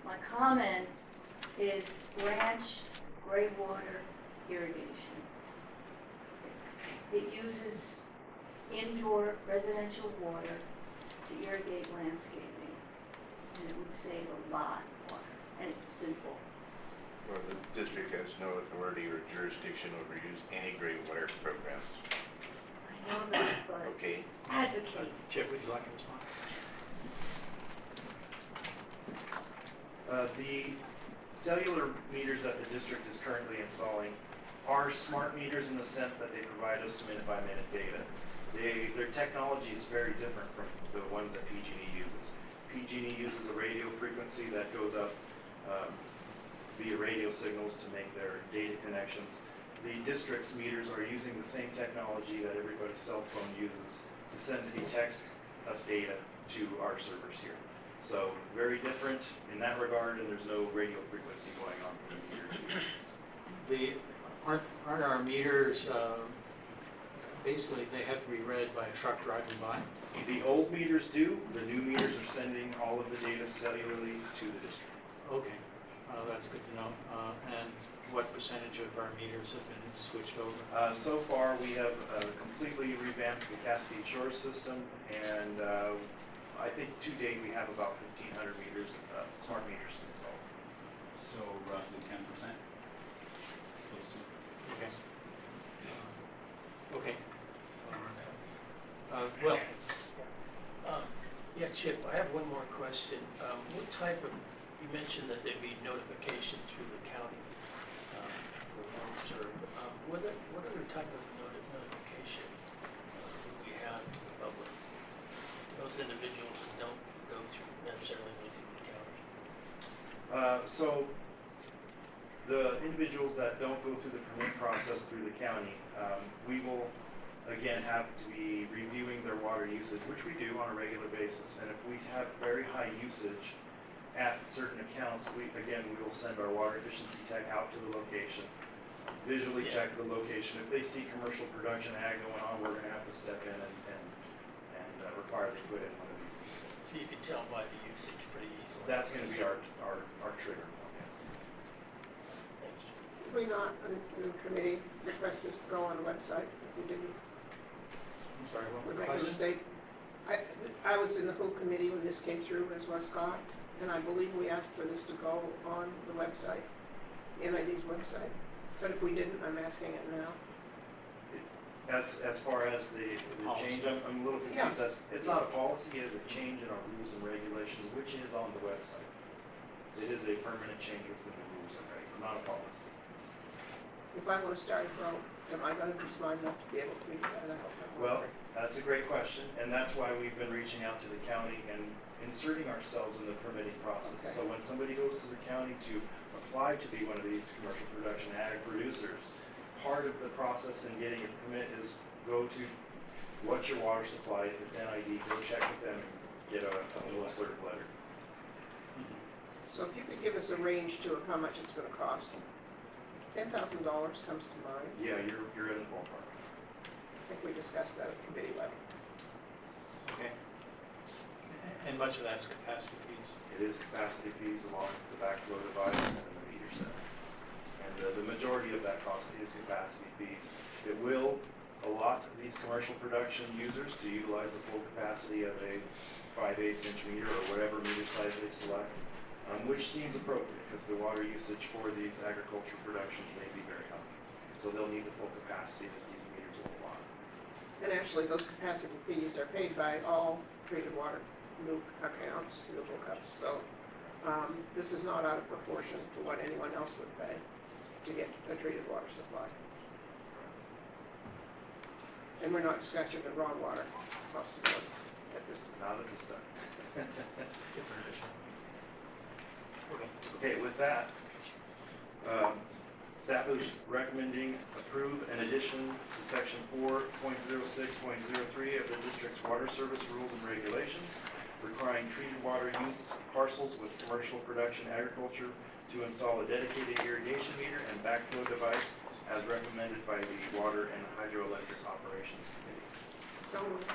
[SPEAKER 7] my comment is branch gray water irrigation. It uses indoor residential water to irrigate landscaping, and it would save a lot of water, and it's simple.
[SPEAKER 2] Well, the district has no authority or jurisdiction over use any gray water programs.
[SPEAKER 7] I know that, but
[SPEAKER 2] Okay.
[SPEAKER 7] advocate.
[SPEAKER 15] Chip, would you like to respond?
[SPEAKER 1] The cellular meters that the district is currently installing are smart meters in the sense that they provide us minute-by-minute data. Their technology is very different from the ones that PG&E uses. PG&E uses a radio frequency that goes up via radio signals to make their data connections. The district's meters are using the same technology that everybody's cell phone uses to send a text of data to our servers here. So very different in that regard, and there's no radio frequency going on in the meters.
[SPEAKER 15] Aren't our meters, basically they have to be read by a truck driving by?
[SPEAKER 1] The old meters do. The new meters are sending all of the data cellularly to the district.
[SPEAKER 15] Okay, that's good to know. And what percentage of our meters have been switched over?
[SPEAKER 1] So far, we have completely revamped the Cascade Shores system, and I think to date we have about 1,500 meters, smart meters installed.
[SPEAKER 6] So roughly 10%. Close to.
[SPEAKER 15] Okay. Okay. Well,
[SPEAKER 16] Yeah, Chip, I have one more question. What type of, you mentioned that there'd be notification through the county for OneServe. What other type of notification would we have to the public? Those individuals that don't go through, necessarily go through the county?
[SPEAKER 1] So the individuals that don't go through the permit process through the county, we will again have to be reviewing their water usage, which we do on a regular basis. And if we have very high usage at certain accounts, we will send our water efficiency tech out to the location, visually check the location. If they see commercial production ag going on, we're going to have to step in and require they put in one of these meters.
[SPEAKER 16] So you can tell by the usage pretty easily.
[SPEAKER 1] That's going to be our trigger point, yes.
[SPEAKER 16] Thank you.
[SPEAKER 8] Did we not, in the committee, request this to go on the website? If we didn't,
[SPEAKER 15] I'm sorry, what was
[SPEAKER 8] we're
[SPEAKER 15] the
[SPEAKER 8] making a
[SPEAKER 15] question?
[SPEAKER 8] mistake. I was in the whole committee when this came through, as was Scott, and I believe we asked for this to go on the website, NID's website. But if we didn't, I'm asking it now.
[SPEAKER 1] As far as the change, I'm a little confused. It's not a policy, it is a change in our rules and regulations, which is on the website. It is a permanent change within the rules and regs, it's not a policy.
[SPEAKER 8] If I want to start a grow, am I going to be smart enough to be able to do that? I hope I'm
[SPEAKER 1] Well,
[SPEAKER 8] not.
[SPEAKER 1] that's a great question, and that's why we've been reaching out to the county and inserting ourselves in the permitting process.
[SPEAKER 8] Okay.
[SPEAKER 1] So when somebody goes to the county to apply to be one of these commercial production ag producers, part of the process in getting a permit is go to what's your water supply, if it's NID, go check with them and get a little cert letter.
[SPEAKER 8] So if you could give us a range too of how much it's going to cost. $10,000 comes to mind.
[SPEAKER 1] Yeah, you're in the ballpark.
[SPEAKER 8] I think we discussed that at committee level.
[SPEAKER 15] Okay. And much of that's capacity fees.
[SPEAKER 1] It is capacity fees along with the backflow device and the meter set. And the majority of that cost is capacity fees. It will allot these commercial production users to utilize the full capacity of a 5/8 inch meter or whatever meter size they select, which seems appropriate because the water usage for these agricultural productions may be very high. So they'll need the full capacity that these meters will allot.
[SPEAKER 8] And actually, those capacity fees are paid by all treated water Luke accounts, Luke cups. So this is not out of proportion to what anyone else would pay to get a treated water supply. And we're not discussing the raw water cost of goods at this time.
[SPEAKER 1] Not at this time.
[SPEAKER 15] Different issue. Okay.
[SPEAKER 1] Okay, with that, staff is recommending approve an addition to section 4.06.03 of the district's water service rules and regulations, requiring treated water use parcels with commercial production agriculture to
[SPEAKER 6] to install a dedicated irrigation meter and backflow device as recommended by the Water and Hydroelectric Operations Committee.
[SPEAKER 8] So moved.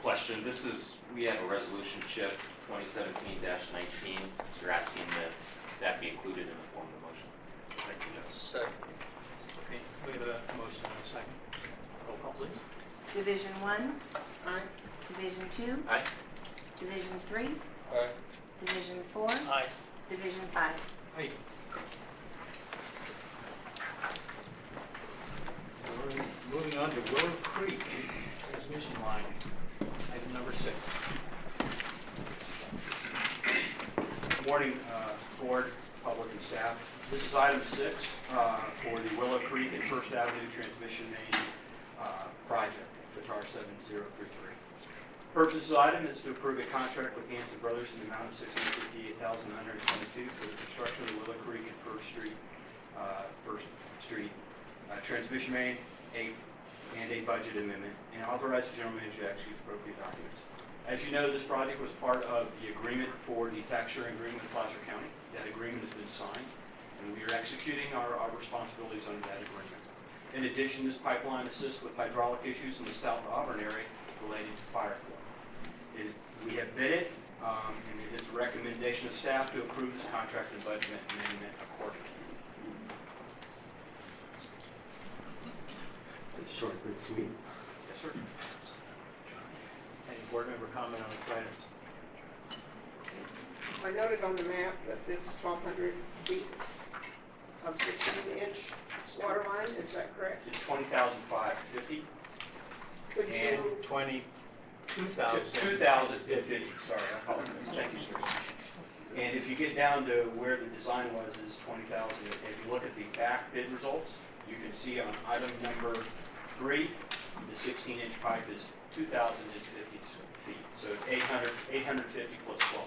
[SPEAKER 2] Question, we have a resolution, Chip, 2017-19. You're asking that be included in the form of the motion. Thank you, Justice.
[SPEAKER 15] Second. Okay, we have a motion and a second. Roll call, please.
[SPEAKER 9] Division 1,
[SPEAKER 8] Aye.
[SPEAKER 9] Division 2,
[SPEAKER 2] Aye.
[SPEAKER 9] Division 3,
[SPEAKER 11] Aye.
[SPEAKER 9] Division 4,
[SPEAKER 15] Aye.
[SPEAKER 9] Division 5.
[SPEAKER 15] Aye. Moving on to Willow Creek transmission line, item number 6.
[SPEAKER 6] Good morning, Board, public, and staff. This is item 6 for the Willow Creek and First Avenue transmission main project, the TAR 7033. Purpose of this item is to approve a contract with Hanson Brothers in the amount of $658,922 for the construction of the Willow Creek and First Street transmission main, and a budget amendment, and authorize the general manager to execute appropriate documents. As you know, this project was part of the agreement for the tax sharing agreement with Placer County. That agreement has been signed, and we are executing our responsibilities under that agreement. In addition, this pipeline assists with hydraulic issues in the South Auburn area relating to fire flow. We have bid it, and it is a recommendation of staff to approve this contract and budget amendment accordingly.
[SPEAKER 15] It's short but sweet.
[SPEAKER 6] Yes, sir.
[SPEAKER 15] Any board member comment on this item?
[SPEAKER 8] I noted on the map that it's 1,200 feet of 16-inch water line, is that correct?
[SPEAKER 6] It's 20,550.
[SPEAKER 8] Could
[SPEAKER 6] And
[SPEAKER 8] you,
[SPEAKER 15] 22,000.
[SPEAKER 6] 2,050, sorry, I apologize. Thank you, sir. And if you get down to where the design was is 20,000, if you look at the back bid results, you can see on item number 3, the 16-inch pipe is 2,050 feet. So it's 850 plus 12.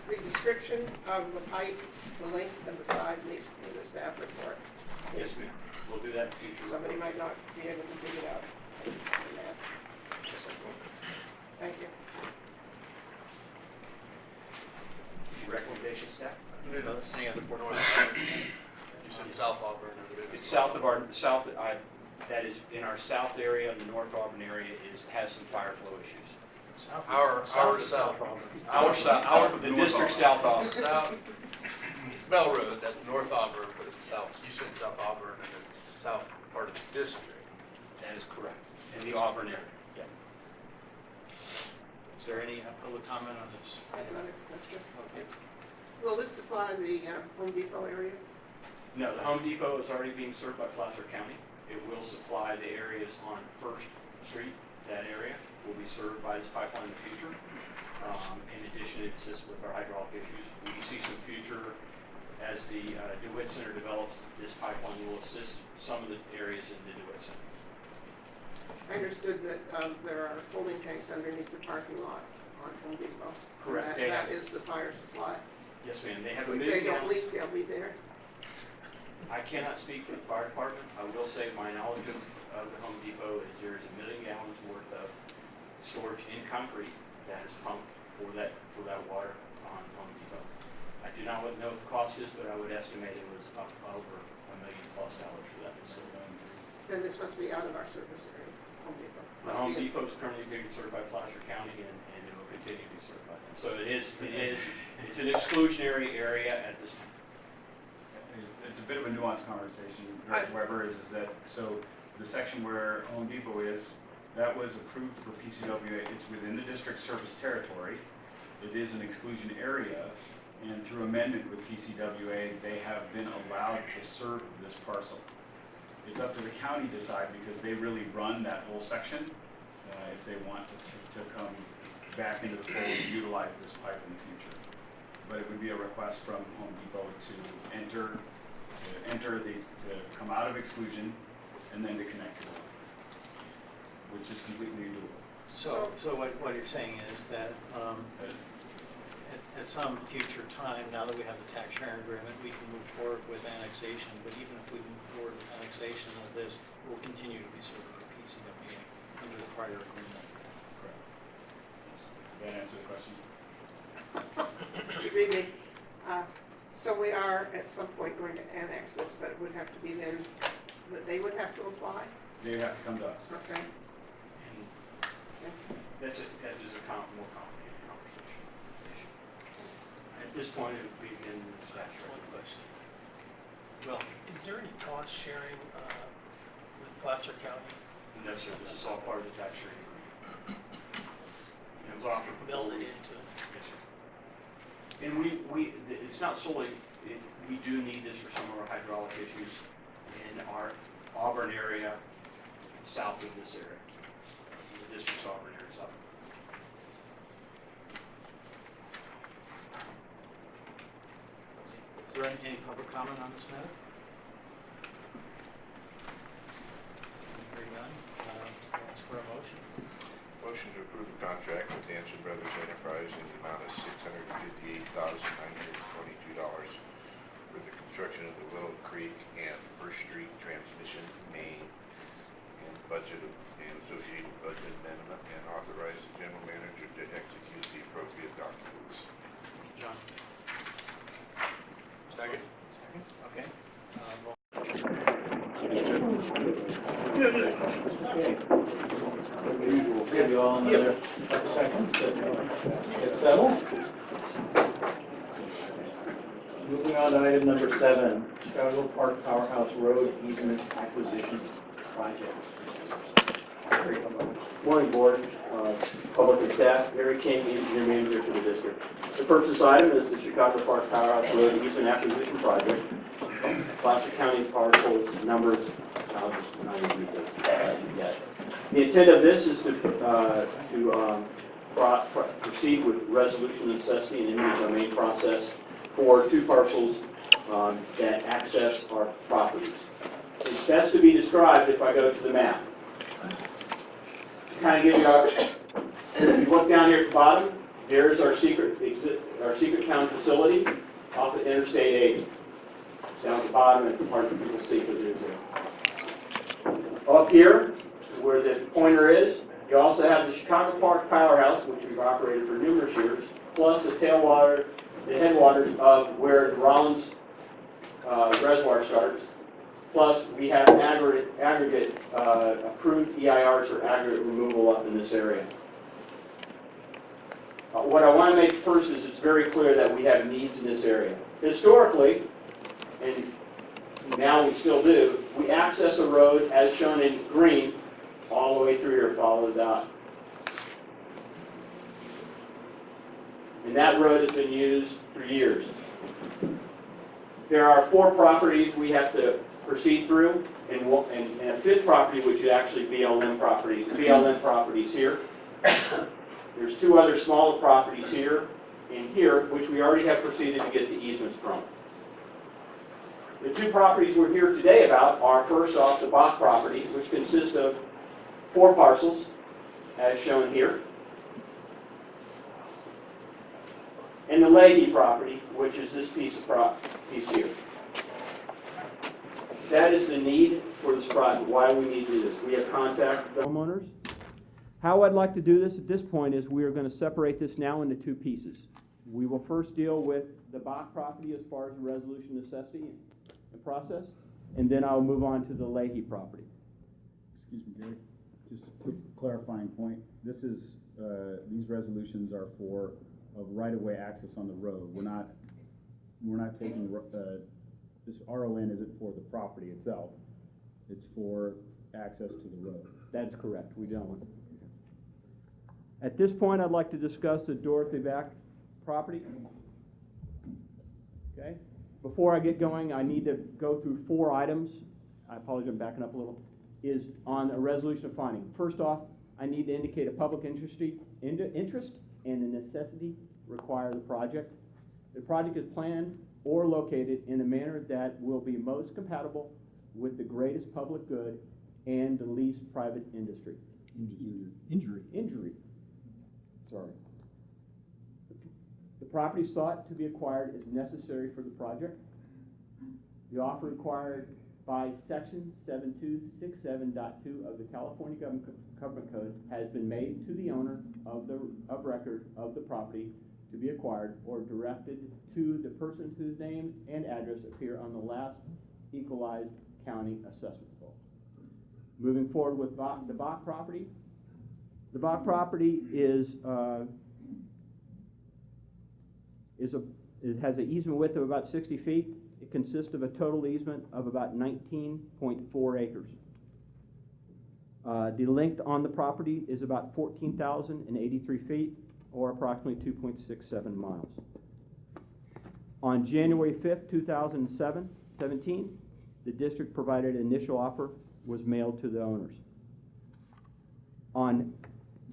[SPEAKER 8] the description of the pipe, the length and the size needs to be in the staff report?
[SPEAKER 6] Yes, ma'am. We'll do that in future.
[SPEAKER 8] Somebody might not be able to dig it out on the map. Thank you.
[SPEAKER 6] Any recommendations, staff?
[SPEAKER 15] Any other board members?
[SPEAKER 11] You said South Auburn.
[SPEAKER 6] It's south of that is in our south area, and the North Auburn area has some fire flow issues.
[SPEAKER 11] Our south.
[SPEAKER 6] The district south Auburn.
[SPEAKER 11] South. It's Bell Road, that's North Auburn, but it's south. You said South Auburn, and it's south part of the district.
[SPEAKER 6] That is correct. In the Auburn area. Yeah.
[SPEAKER 15] Is there any public comment on this?
[SPEAKER 8] I have another question.
[SPEAKER 15] Okay.
[SPEAKER 8] Will this supply the Home Depot area?
[SPEAKER 6] No, the Home Depot is already being served by Placer County. It will supply the areas on First Street. That area will be served by this pipeline in the future. In addition, it assists with our hydraulic issues. We see some future as the DeWitt Center develops. This pipeline will assist some of the areas in the DeWitt Center.
[SPEAKER 8] I understood that there are holding tanks underneath the parking lot on Home Depot.
[SPEAKER 6] Correct.
[SPEAKER 8] That is the fire supply.
[SPEAKER 6] Yes, ma'am. They have a
[SPEAKER 8] If
[SPEAKER 6] million
[SPEAKER 8] they don't
[SPEAKER 6] gallons.
[SPEAKER 8] leak, they'll be there.
[SPEAKER 6] I cannot speak for the fire department. I will say my knowledge of the Home Depot is there's 1 million gallons worth of storage in concrete that is pumped for that water on Home Depot. I do not know what the cost is, but I would estimate it was up over $1 million+ for that facility.
[SPEAKER 8] Then this must be out of our service area, Home Depot.
[SPEAKER 6] The Home Depot is currently being served by Placer County, and it will continue to be served by them. So it's an exclusionary area at this time.
[SPEAKER 17] It's a bit of a nuanced conversation, Weber, is that, so the section where Home Depot is, that was approved for PCWA. It's within the district service territory. It is an exclusion area, and through amendment with PCWA, they have been allowed to serve this parcel. It's up to the county to decide, because they really run that whole section, if they want to come back into the fold and utilize this pipe in the future. But it would be a request from Home Depot to come out of exclusion and then to connect to the line, which is completely doable.
[SPEAKER 15] So what you're saying is that at some future time, now that we have the tax sharing agreement, we can move forward with annexation, but even if we move forward with annexation of this, we'll continue to be served by PCWA under the prior agreement.
[SPEAKER 17] Correct. Does that answer the question?
[SPEAKER 18] Read me. So we are at some point going to annex this, but it would have to be them, that they would have to apply?
[SPEAKER 6] They have to come to us.
[SPEAKER 18] Okay.
[SPEAKER 14] That is a more complicated conversation. At this point, it would be in the statutory question.
[SPEAKER 16] Well, is there any cost sharing with Placer County?
[SPEAKER 14] No, sir, this is all part of the tax sharing agreement. It was offered.
[SPEAKER 16] Melded into it?
[SPEAKER 14] Yes, sir. And it's not solely, we do need this for some of our hydraulic issues in our Auburn area, south of this area. The district's Auburn area south. Is there any public comment on this matter?
[SPEAKER 16] Hearing none, ask for a motion.
[SPEAKER 2] Motion to approve the contract with Hanson Brothers Enterprise in the amount of $658,922 for the construction of the Willow Creek and First Street transmission main and budget and associated budget amendment, and authorize the general manager to execute the appropriate documents.
[SPEAKER 14] John?
[SPEAKER 2] Second.
[SPEAKER 14] Okay. Roll.
[SPEAKER 19] Give you all another second to get settled. Moving on to item number 7, Chicago Park Powerhouse Road Easement Acquisition Project.
[SPEAKER 20] Morning, Board, public and staff. Gary King, Engineer Manager for the district. The purchase item is the Chicago Park Powerhouse Road Easement Acquisition Project. Placer County parcels numbers. I'll just not even read this yet. The intent of this is to proceed with resolution necessity and eminent domain process for 2 parcels that access our properties. It's best to be described if I go to the map. Kind of give you if you look down here at the bottom, there's our secret town facility off of Interstate 80. It's down at the bottom, and it's hard for people to see because it is there. Up here, where the pointer is, you also have the Chicago Park Powerhouse, which we've operated for numerous years, plus the headwaters of where the Rollins Reservoir starts. Plus, we have aggregate approved EIRs for aggregate removal up in this area. What I want to make first is it's very clear that we have needs in this area. Historically, and now we still do, we access a road as shown in green all the way through here, follow the dot. And that road has been used for years. There are 4 properties we have to proceed through, and a 5th property, which is actually BLM properties here. There's 2 other smaller properties here and here, which we already have proceeded to get the easements from. The 2 properties we're here today about are, first off, the Bach property, which consists of 4 parcels, as shown here, and the Leahy property, which is this piece here. That is the need for this project, why we need to do this. We have contacted the homeowners. How I'd like to do this at this point is we are going to separate this now into 2 pieces. We will first deal with the Bach property as far as the resolution necessity and process, and then I'll move on to the Leahy property.
[SPEAKER 6] Excuse me, Gary. Just a quick clarifying point. This is, these resolutions are for right-of-way access on the road. We're not taking, this RON isn't for the property itself. It's for access to the road.
[SPEAKER 20] That's correct. We don't. At this point, I'd like to discuss the Dorothy Bach property. Okay. Before I get going, I need to go through 4 items. I apologize, I'm backing up a little. Is on a resolution of finding. First off, I need to indicate a public interest and the necessity require the project. The project is planned or located in a manner that will be most compatible with the greatest public good and the least private industry. Injury. Sorry. The property sought to be acquired is necessary for the project. The offer required by Section 7267.2 of the California Government Code has been made to the owner of record of the property to be acquired or directed to the person whose name and address appear on the last equalized county assessment roll. Moving forward with the Bach property. The Bach property it has an easement width of about 60 feet. It consists of a total easement of about 19.4 acres. The length on the property is about 14,083 feet, or approximately 2.67 miles. On January 5th, 2017, the district provided an initial offer was mailed to the owners. On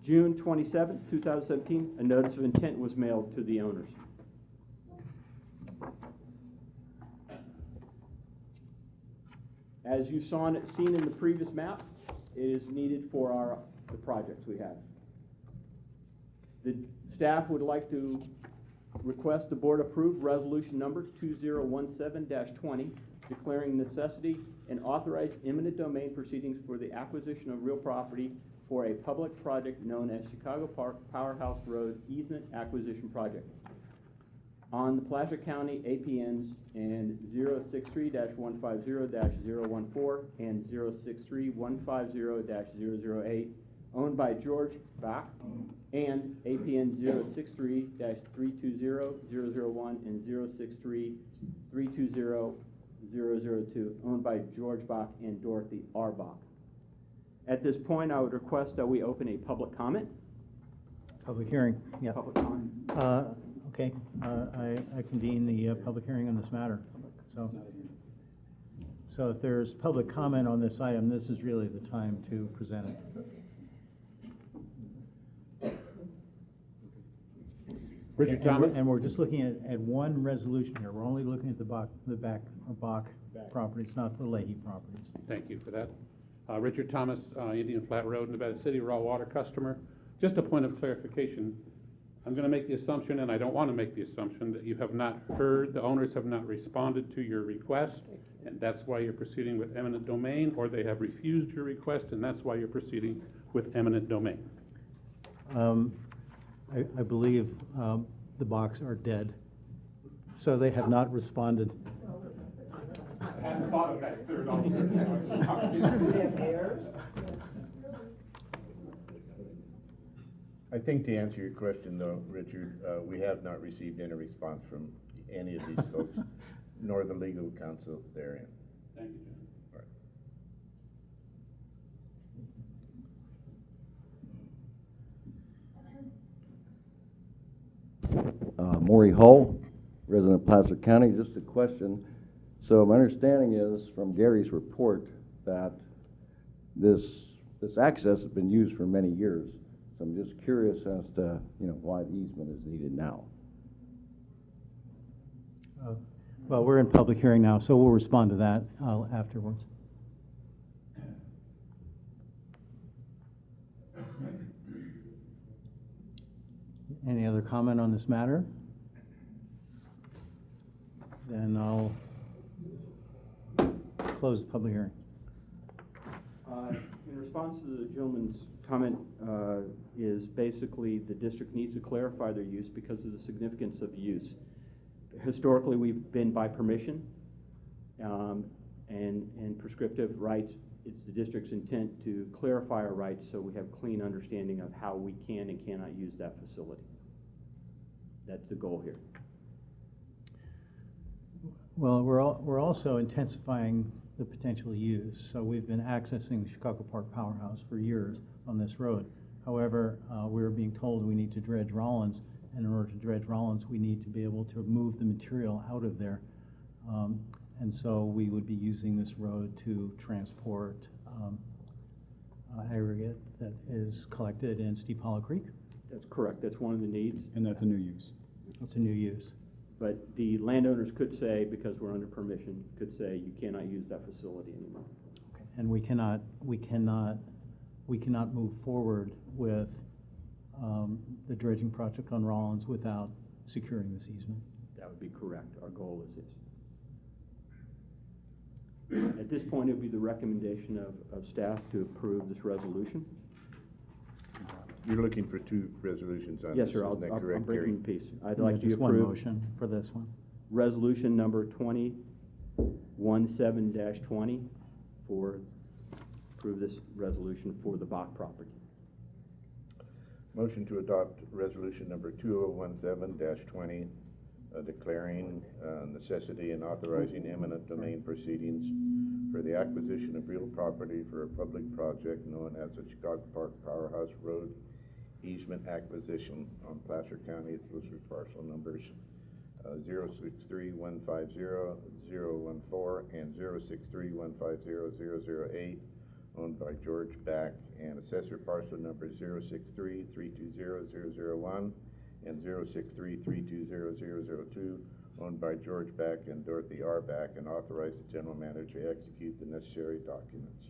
[SPEAKER 20] June 27th, 2017, a notice of intent was mailed to the owners. As you seen in the previous map, it is needed for the projects we have. The staff would like to request the board approve resolution number 2017-20, declaring necessity and authorize eminent domain proceedings for the acquisition of real property for a public project known as Chicago Park Powerhouse Road Easement Acquisition Project on the Placer County APNs and 063-150-014 and 063-150-008, owned by George Bach, and APN 063-320-001 and 063-320-002, owned by George Bach and Dorothy R. Bach. At this point, I would request that we open a public comment.
[SPEAKER 19] Public hearing, yeah.
[SPEAKER 20] Public comment.
[SPEAKER 19] Okay, I convene the public hearing on this matter. So if there's public comment on this item, this is really the time to present it.
[SPEAKER 21] Richard Thomas.
[SPEAKER 19] And we're just looking at one resolution here. We're only looking at the Bach properties, not the Leahy properties.
[SPEAKER 21] Thank you for that. Richard Thomas, Indian Flat Road, Nevada City, raw water customer. Just a point of clarification. I'm going to make the assumption, and I don't want to make the assumption, that you have not heard, the owners have not responded to your request, and that's why you're proceeding with eminent domain, or they have refused your request, and that's why you're proceeding with eminent domain.
[SPEAKER 19] I believe the Bachs are dead, so they have not responded.
[SPEAKER 21] I hadn't thought of that third alternative.
[SPEAKER 18] Do they have heirs?
[SPEAKER 22] I think to answer your question, though, Richard, we have not received any response from any of these folks, nor the legal counsel therein.
[SPEAKER 21] Thank you, Jim.
[SPEAKER 22] All right.
[SPEAKER 23] Maury Hull, resident of Placer County. Just a question. So my understanding is from Gary's report that this access has been used for many years. So I'm just curious as to, why the easement is needed now.
[SPEAKER 19] Well, we're in public hearing now, so we'll respond to that afterwards. Any other comment on this matter? Then I'll close the public hearing.
[SPEAKER 20] In response to the gentleman's comment, is basically the district needs to clarify their use because of the significance of the use. Historically, we've been by permission and prescriptive rights. It's the district's intent to clarify our rights so we have clean understanding of how we can and cannot use that facility. That's the goal here.
[SPEAKER 19] Well, we're also intensifying the potential use. So we've been accessing the Chicago Park Powerhouse for years on this road. However, we're being told we need to dredge Rollins, and in order to dredge Rollins, we need to be able to move the material out of there. And so we would be using this road to transport aggregate that is collected in Steep Hollow Creek.
[SPEAKER 20] That's correct. That's one of the needs.
[SPEAKER 6] And that's a new use.
[SPEAKER 19] It's a new use.
[SPEAKER 20] But the landowners could say, because we're under permission, could say you cannot use that facility anymore.
[SPEAKER 19] Okay. And we cannot move forward with the dredging project on Rollins without securing this easement.
[SPEAKER 20] That would be correct. Our goal is this. At this point, it would be the recommendation of staff to approve this resolution.
[SPEAKER 22] You're looking for two resolutions on this?
[SPEAKER 3] Yes, sir,
[SPEAKER 22] isn't that
[SPEAKER 3] I'm
[SPEAKER 22] correct,
[SPEAKER 3] breaking
[SPEAKER 22] Gary?
[SPEAKER 3] the piece. I'd
[SPEAKER 19] Yeah,
[SPEAKER 3] like to
[SPEAKER 19] just one
[SPEAKER 3] approve
[SPEAKER 19] motion for this one.
[SPEAKER 3] resolution number 2017-20 for, approve this resolution for the Bach property.
[SPEAKER 22] Motion to adopt resolution number 2017-20, declaring necessity and authorizing eminent domain proceedings for the acquisition of real property for a public project known as the Chicago Park Powerhouse Road easement acquisition on Placer County. Those are parcel numbers 063150014 and 063150008, owned by George Back, and assessor parcel number 063320001 and 063320002, owned by George Back and Dorothy R. Back, and authorize the general manager to execute the necessary documents.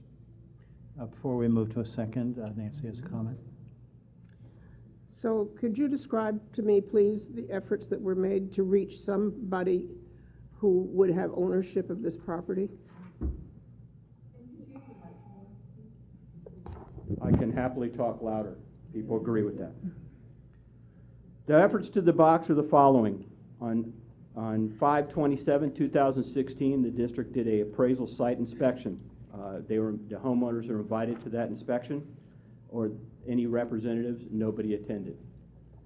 [SPEAKER 19] Before we move to a second, Nancy has a comment.
[SPEAKER 18] So could you describe to me, please, the efforts that were made to reach somebody who would have ownership of this property?
[SPEAKER 3] I can happily talk louder. People agree with that. The efforts to the box are the following. On 5/27/2016, the district did a appraisal site inspection. The homeowners are invited to that inspection, or any representatives. Nobody attended.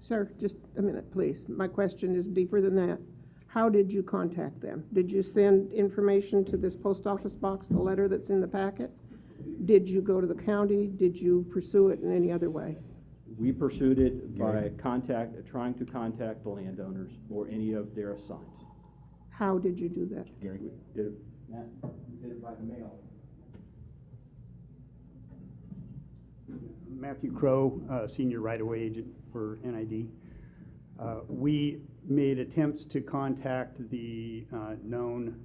[SPEAKER 18] Sir, just a minute, please. My question is deeper than that. How did you contact them? Did you send information to this post office box, the letter that's in the packet? Did you go to the county? Did you pursue it in any other way?
[SPEAKER 3] We pursued it by trying to contact the landowners or any of their assigns.
[SPEAKER 18] How did you do that?
[SPEAKER 3] Gary, we did it, Matt, we did it by the mail.
[SPEAKER 4] Matthew Crow, Senior Right-of-Way Agent for NID. We made attempts to contact the known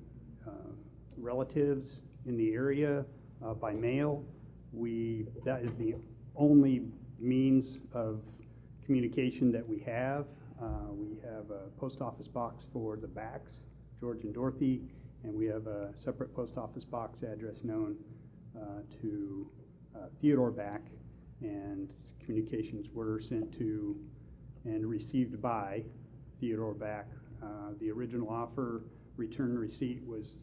[SPEAKER 4] relatives in the area by mail. That is the only means of communication that we have. We have a post office box for the Backs, George and Dorothy, and we have a separate post office box address known to Theodore Back, and communications were sent to and received by Theodore Back. The original offer return receipt was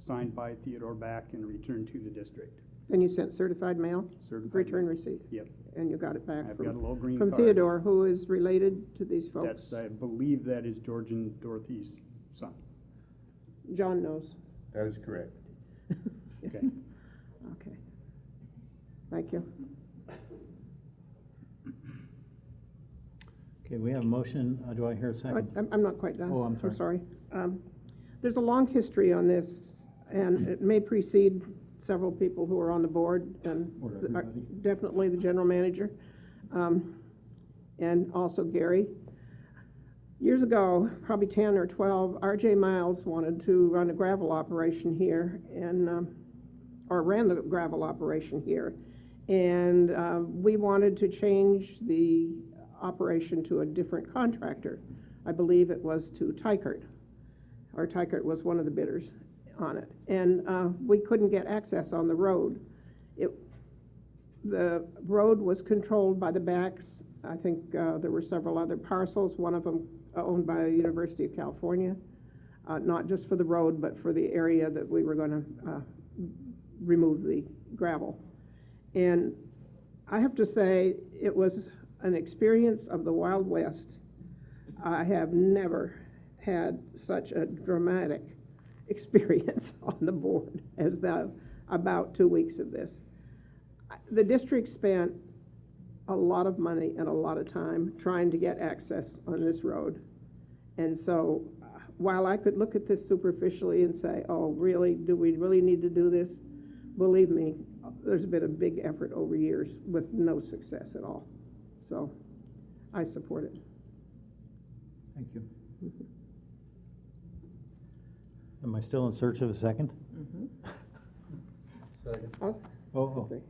[SPEAKER 4] signed by Theodore Back and returned to the district.
[SPEAKER 18] And you sent certified mail?
[SPEAKER 4] Certified
[SPEAKER 18] return
[SPEAKER 4] mail.
[SPEAKER 18] receipt?
[SPEAKER 4] Yep.
[SPEAKER 18] And you got it back
[SPEAKER 4] I've got a little green
[SPEAKER 18] from
[SPEAKER 4] card.
[SPEAKER 18] Theodore, who is related to these folks?
[SPEAKER 4] I believe that is George and Dorothy's son.
[SPEAKER 18] John knows.
[SPEAKER 22] That is correct.
[SPEAKER 4] Okay.
[SPEAKER 18] Okay. Thank you.
[SPEAKER 19] Okay, we have a motion. Do I hear a second?
[SPEAKER 18] I'm not quite done.
[SPEAKER 19] Oh, I'm sorry.
[SPEAKER 18] There's a long history on this, and it may precede several people who are on the board, and definitely the general manager, and also Gary. Years ago, probably 10 or 12, R.J. Miles wanted to run a gravel operation here, and or ran the gravel operation here, and we wanted to change the operation to a different contractor. I believe it was to Tykert, or Tykert was one of the bidders on it, and we couldn't get access on the road. The road was controlled by the Backs. I think there were several other parcels, one of them owned by the University of California, not just for the road, but for the area that we were going to remove the gravel. And I have to say, it was an experience of the Wild West. I have never had such a dramatic experience on the board as about 2 weeks of this. The district spent a lot of money and a lot of time trying to get access on this road. And so while I could look at this superficially and say, oh, really, do we really need to do this? Believe me, there's been a big effort over years with no success at all. So I support it.
[SPEAKER 19] Thank you. Am I still in search of a second?
[SPEAKER 18] Second.
[SPEAKER 19] Okay.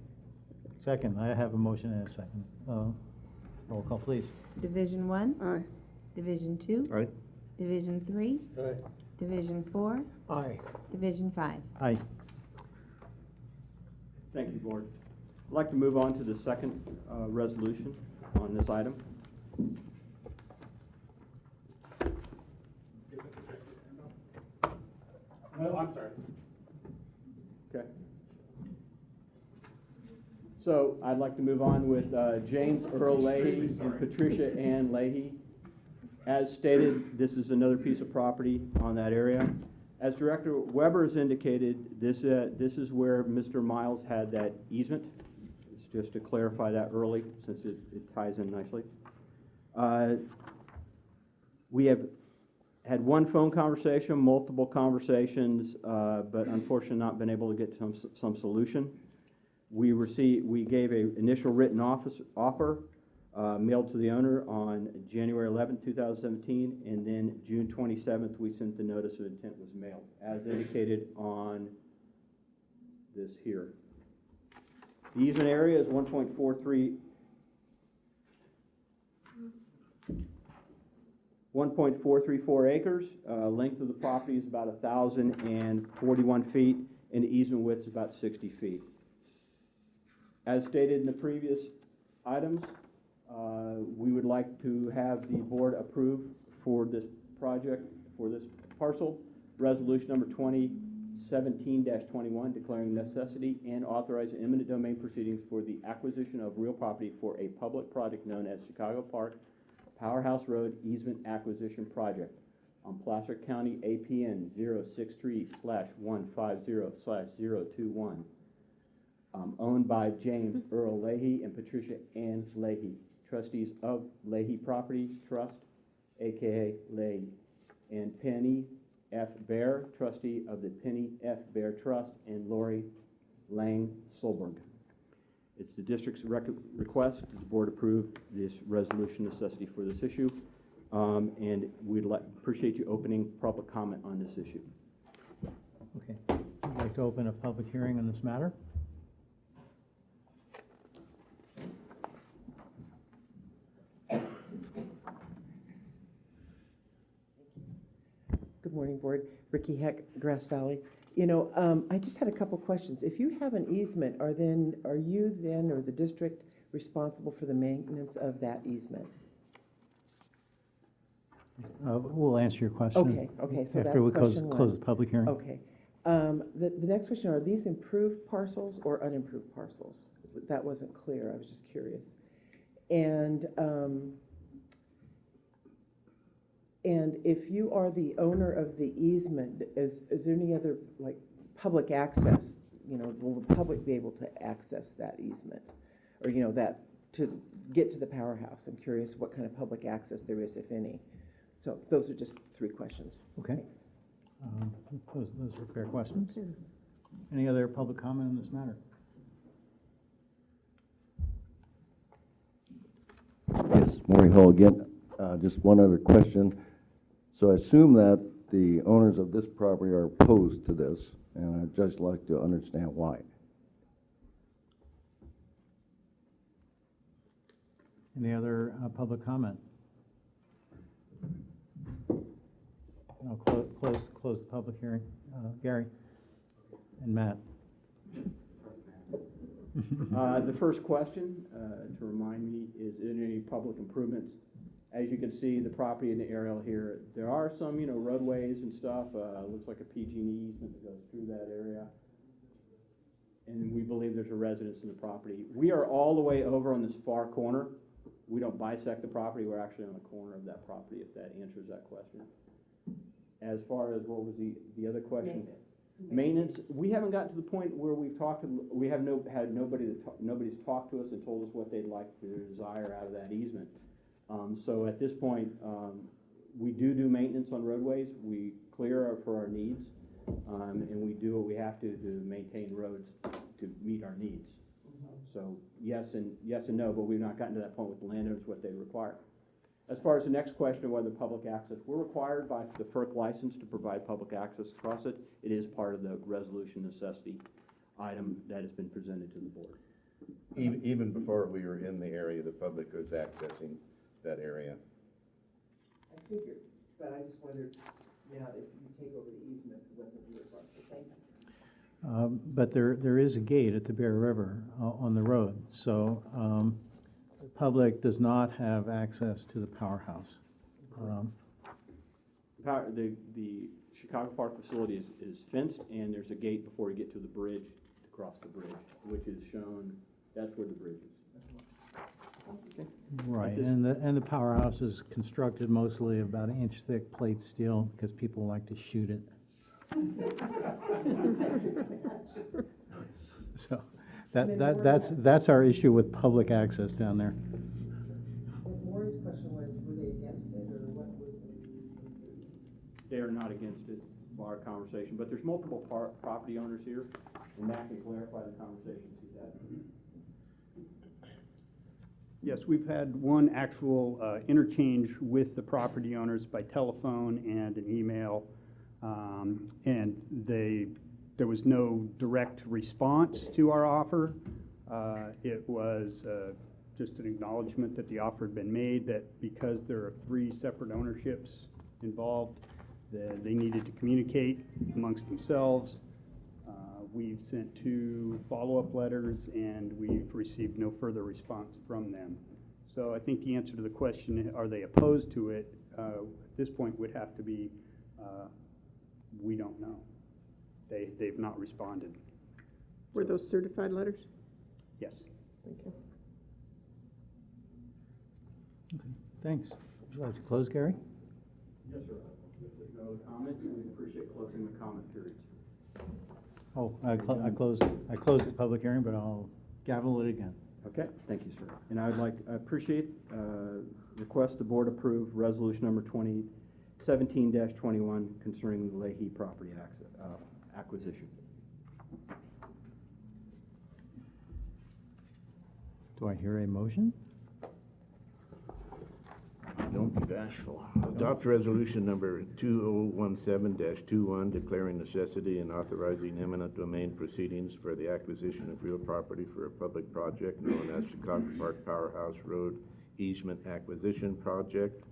[SPEAKER 19] Second, I have a motion and a second. Roll call, please.
[SPEAKER 9] Division 1?
[SPEAKER 18] Aye.
[SPEAKER 9] Division 2?
[SPEAKER 22] Aye.
[SPEAKER 9] Division 3?
[SPEAKER 22] Aye.
[SPEAKER 9] Division 4?
[SPEAKER 16] Aye.
[SPEAKER 9] Division 5?
[SPEAKER 19] Aye.
[SPEAKER 3] Thank you, Board. I'd like to move on to the second resolution on this item.
[SPEAKER 21] No, I'm sorry.
[SPEAKER 3] Okay. So I'd like to move on with James Earl Leahy and Patricia Ann Leahy. As stated, this is another piece of property on that area. As Director Weber has indicated, this is where Mr. Miles had that easement. It's just to clarify that early, since it ties in nicely. We have had one phone conversation, multiple conversations, but unfortunately not been able to get some solution. We gave an initial written offer mailed to the owner on January 11th, 2017, and then June 27th, we sent the notice of intent was mailed, as indicated on this here. The easement area is 1.434 acres. Length of the property is about 1,041 feet, and the easement width is about 60 feet. As stated in the previous items, we would like to have the board approve for this project, for this parcel, resolution number 2017-21, declaring necessity and authorizing eminent domain proceedings for the acquisition of real property for a public project known as Chicago Park Powerhouse Road Easement Acquisition Project on Placer County APN 063/150/021. Owned by James Earl Leahy and Patricia Ann Leahy, trustees of Leahy Property Trust, aka Leahy, and Penny F. Bear, trustee of the Penny F. Bear Trust, and Lori Lang Solberg. It's the district's request that the board approve this resolution necessity for this issue, and we'd appreciate you opening public comment on this issue.
[SPEAKER 19] Okay. I'd like to open a public hearing on this matter.
[SPEAKER 5] Good morning, Board. Ricky Heck, Grass Valley. You know, I just had a couple questions. If you have an easement, are you then, or the district, responsible for the maintenance of that easement?
[SPEAKER 19] We'll answer your question.
[SPEAKER 5] Okay, so that's
[SPEAKER 19] after we
[SPEAKER 5] question one.
[SPEAKER 19] close the public hearing.
[SPEAKER 5] Okay. The next question, are these improved parcels or unimproved parcels? That wasn't clear. I was just curious. And if you are the owner of the easement, is there any other, like, public access? You know, will the public be able to access that easement? Or, you know, that, to get to the powerhouse? I'm curious what kind of public access there is, if any. So those are just 3 questions.
[SPEAKER 19] Okay. Those are fair questions. Okay. Any other public comment on this matter?
[SPEAKER 23] Yes, Maury Hall again. Just one other question. So I assume that the owners of this property are opposed to this, and I'd just like to understand why.
[SPEAKER 19] Any other public comment? I'll close the public hearing. Gary and Matt.
[SPEAKER 3] The first question, to remind me, is any public improvements? As you can see, the property in the aerial here, there are some, you know, roadways and stuff. Looks like a PG&E easement that goes through that area. And we believe there's a residence in the property. We are all the way over on this far corner. We don't bisect the property. We're actually on the corner of that property, if that answers that question. As far as, what was the other question? Maintenance. We haven't gotten to the point where we've talked to, we have nobody's talked to us and told us what they'd like to desire out of that easement. So at this point, we do maintenance on roadways. We clear for our needs, and we do what we have to maintain roads to meet our needs. So yes and no, but we've not gotten to that point with the landowners what they require. As far as the next question, whether public access, we're required by the FERC license to provide public access across it. It is part of the resolution necessity item that has been presented to the board.
[SPEAKER 22] Even before we were in the area, the public was accessing that area.
[SPEAKER 5] I figured, but I just wondered now that you take over the easement, whether you're responsible. Thank you.
[SPEAKER 19] But there is a gate at the Bear River on the road, so the public does not have access to the powerhouse.
[SPEAKER 3] The Chicago Park facility is fenced, and there's a gate before you get to the bridge, to cross the bridge, which is shown, that's where the bridge is. Okay.
[SPEAKER 19] Right, and the powerhouse is constructed mostly of about an inch thick plate steel because people like to shoot it. So that's our issue with public access down there.
[SPEAKER 5] Maureen's question was, were they against it, or what was
[SPEAKER 3] They are not against it, bar conversation, but there's multiple property owners here, and Matt can clarify the conversation, see that?
[SPEAKER 4] Yes, we've had one actual interchange with the property owners by telephone and an email, and there was no direct response to our offer. It was just an acknowledgement that the offer had been made, that because there are 3 separate ownerships involved, that they needed to communicate amongst themselves. We've sent 2 follow-up letters, and we've received no further response from them. So I think the answer to the question, are they opposed to it, at this point would have to be, we don't know. They've not responded.
[SPEAKER 18] Were those certified letters?
[SPEAKER 4] Yes.
[SPEAKER 18] Thank you.
[SPEAKER 19] Okay, thanks. Would you like to close, Gary?
[SPEAKER 3] Yes, sir. No comment, we appreciate closing the comment periods.
[SPEAKER 19] Oh, I closed the public hearing, but I'll gavel it again.
[SPEAKER 3] Okay, thank you, sir. And I appreciate, request the board approve resolution number 2017-21 concerning the Leahy property acquisition.
[SPEAKER 19] Do I hear a motion?
[SPEAKER 22] Don't be bashful. Adopt resolution number 2017-21 declaring necessity and authorizing eminent domain proceedings for the acquisition of real property for a public project known as Chicago Park Powerhouse Road Easement Acquisition Project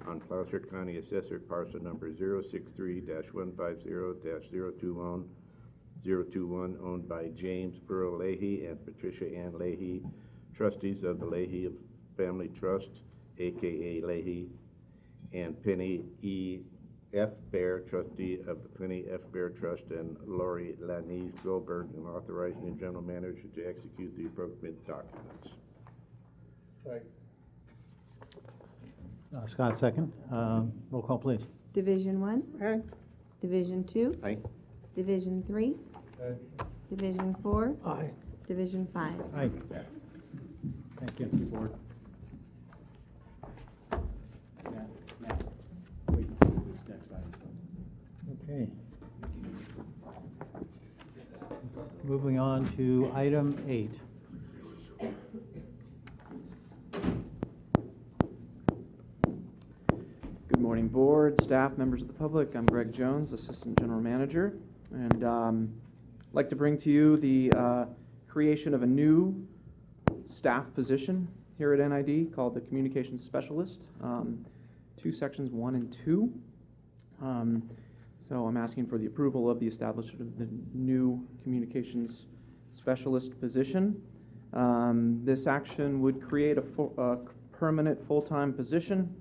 [SPEAKER 22] on Placer County Assessor parcel number 063-150-021 owned by James Burrow Leahy and Patricia Ann Leahy, trustees of the Leahy Family Trust, a.k.a. Leahy, and Penny E. F. Bear, trustee of the Penny F. Bear Trust, and Lori Lanise Goldberg, and authorizing the general manager to execute the appropriate documents.
[SPEAKER 19] Scott, second. Roll call, please.
[SPEAKER 9] Division 1.
[SPEAKER 18] Aye.
[SPEAKER 9] Division 2.
[SPEAKER 22] Aye.
[SPEAKER 9] Division 3.
[SPEAKER 21] Aye.
[SPEAKER 9] Division 4.
[SPEAKER 21] Aye.
[SPEAKER 9] Division 5.
[SPEAKER 19] Aye. Thank you.
[SPEAKER 3] Board. Matt, wait until this next item.
[SPEAKER 19] Okay. Moving on to item 8.
[SPEAKER 10] Good morning, board, staff, members of the public. I'm Greg Jones, Assistant General Manager, and I'd like to bring to you the creation of a new staff position here at NID called the Communications Specialist, 2 sections 1 and 2. So I'm asking for the approval of the establishment of the new Communications Specialist position. This action would create a permanent full-time position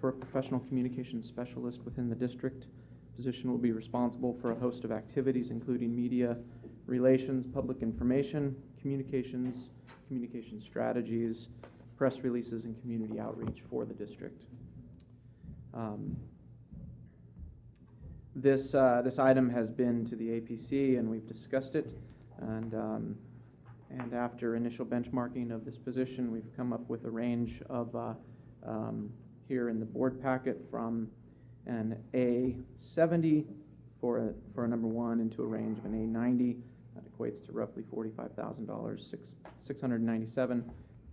[SPEAKER 10] for a professional communications specialist within the district. Position will be responsible for a host of activities, including media relations, public information, communications, communication strategies, press releases, and community outreach for the district. This item has been to the APC, and we've discussed it. And after initial benchmarking of this position, we've come up with a range of here in the board packet from an A70 for a number 1 into a range of an A90. That equates to roughly $45,000, $697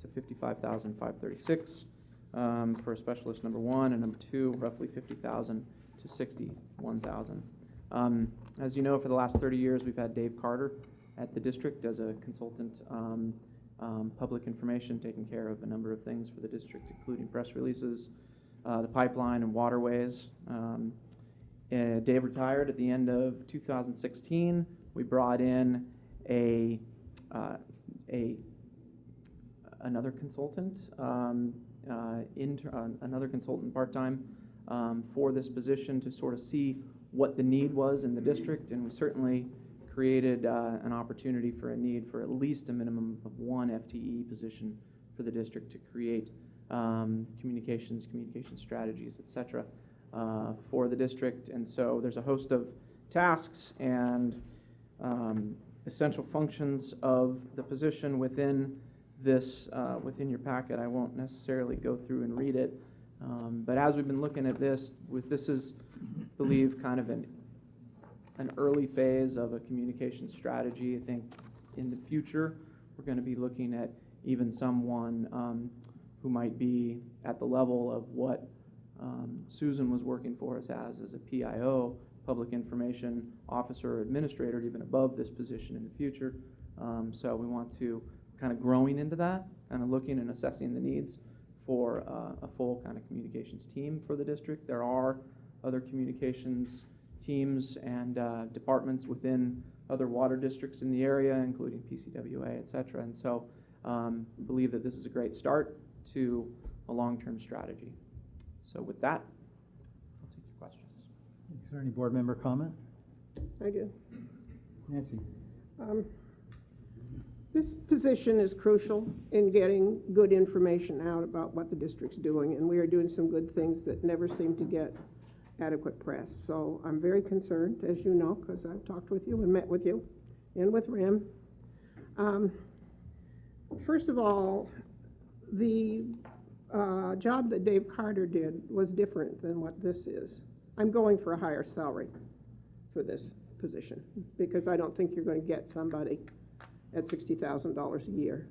[SPEAKER 10] to $55,536 for a specialist number 1, and number 2 roughly $50,000 to $61,000. As you know, for the last 30 years, we've had Dave Carter at the district as a consultant, public information, taking care of a number of things for the district, including press releases, the pipeline and waterways. Dave retired at the end of 2016 We brought in another consultant, another consultant part-time for this position to sort of see what the need was in the district, and we certainly created an opportunity for a need for at least a minimum of one FTE position for the district to create communication strategies, etc., for the district. And so there's a host of tasks and essential functions of the position within this, within your packet. I won't necessarily go through and read it, but as we've been looking at this, this is, I believe, kind of an early phase of a communication strategy. I think in the future we're going to be looking at even someone who might be at the level of what Susan was working for us as a PIO, public information officer or administrator, even above this position in the future. So we want to kind of growing into that, kind of looking and assessing the needs for a full kind of communications team for the district. There are other communications teams and departments within other water districts in the area, including PCWA, et cetera. And so we believe that this is a great start to a long-term strategy. So with that, I'll take your questions.
[SPEAKER 19] Is there any board member comment?
[SPEAKER 18] I do.
[SPEAKER 19] Nancy.
[SPEAKER 18] This position is crucial in getting good information out about what the district's doing, and we are doing some good things that never seem to get adequate press. So I'm very concerned, as you know, because I've talked with you and met with you and with Ram. First of all, the job that Dave Carter did was different than what this is. I'm going for a higher salary for this position because I don't think you're going to get somebody at $60,000 a year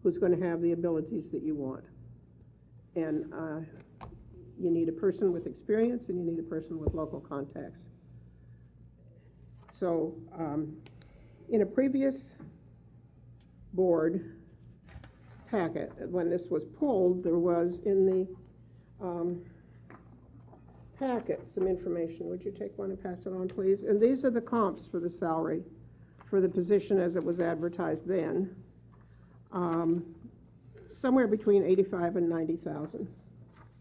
[SPEAKER 18] who's going to have the abilities that you want. And you need a person with experience and you need a person with local contacts. So in a previous board packet, when this was pulled, there was in the packet some information. Would you take one and pass it on, please? And these are the comps for the salary for the position as it was advertised then. Somewhere between 85 and 90,000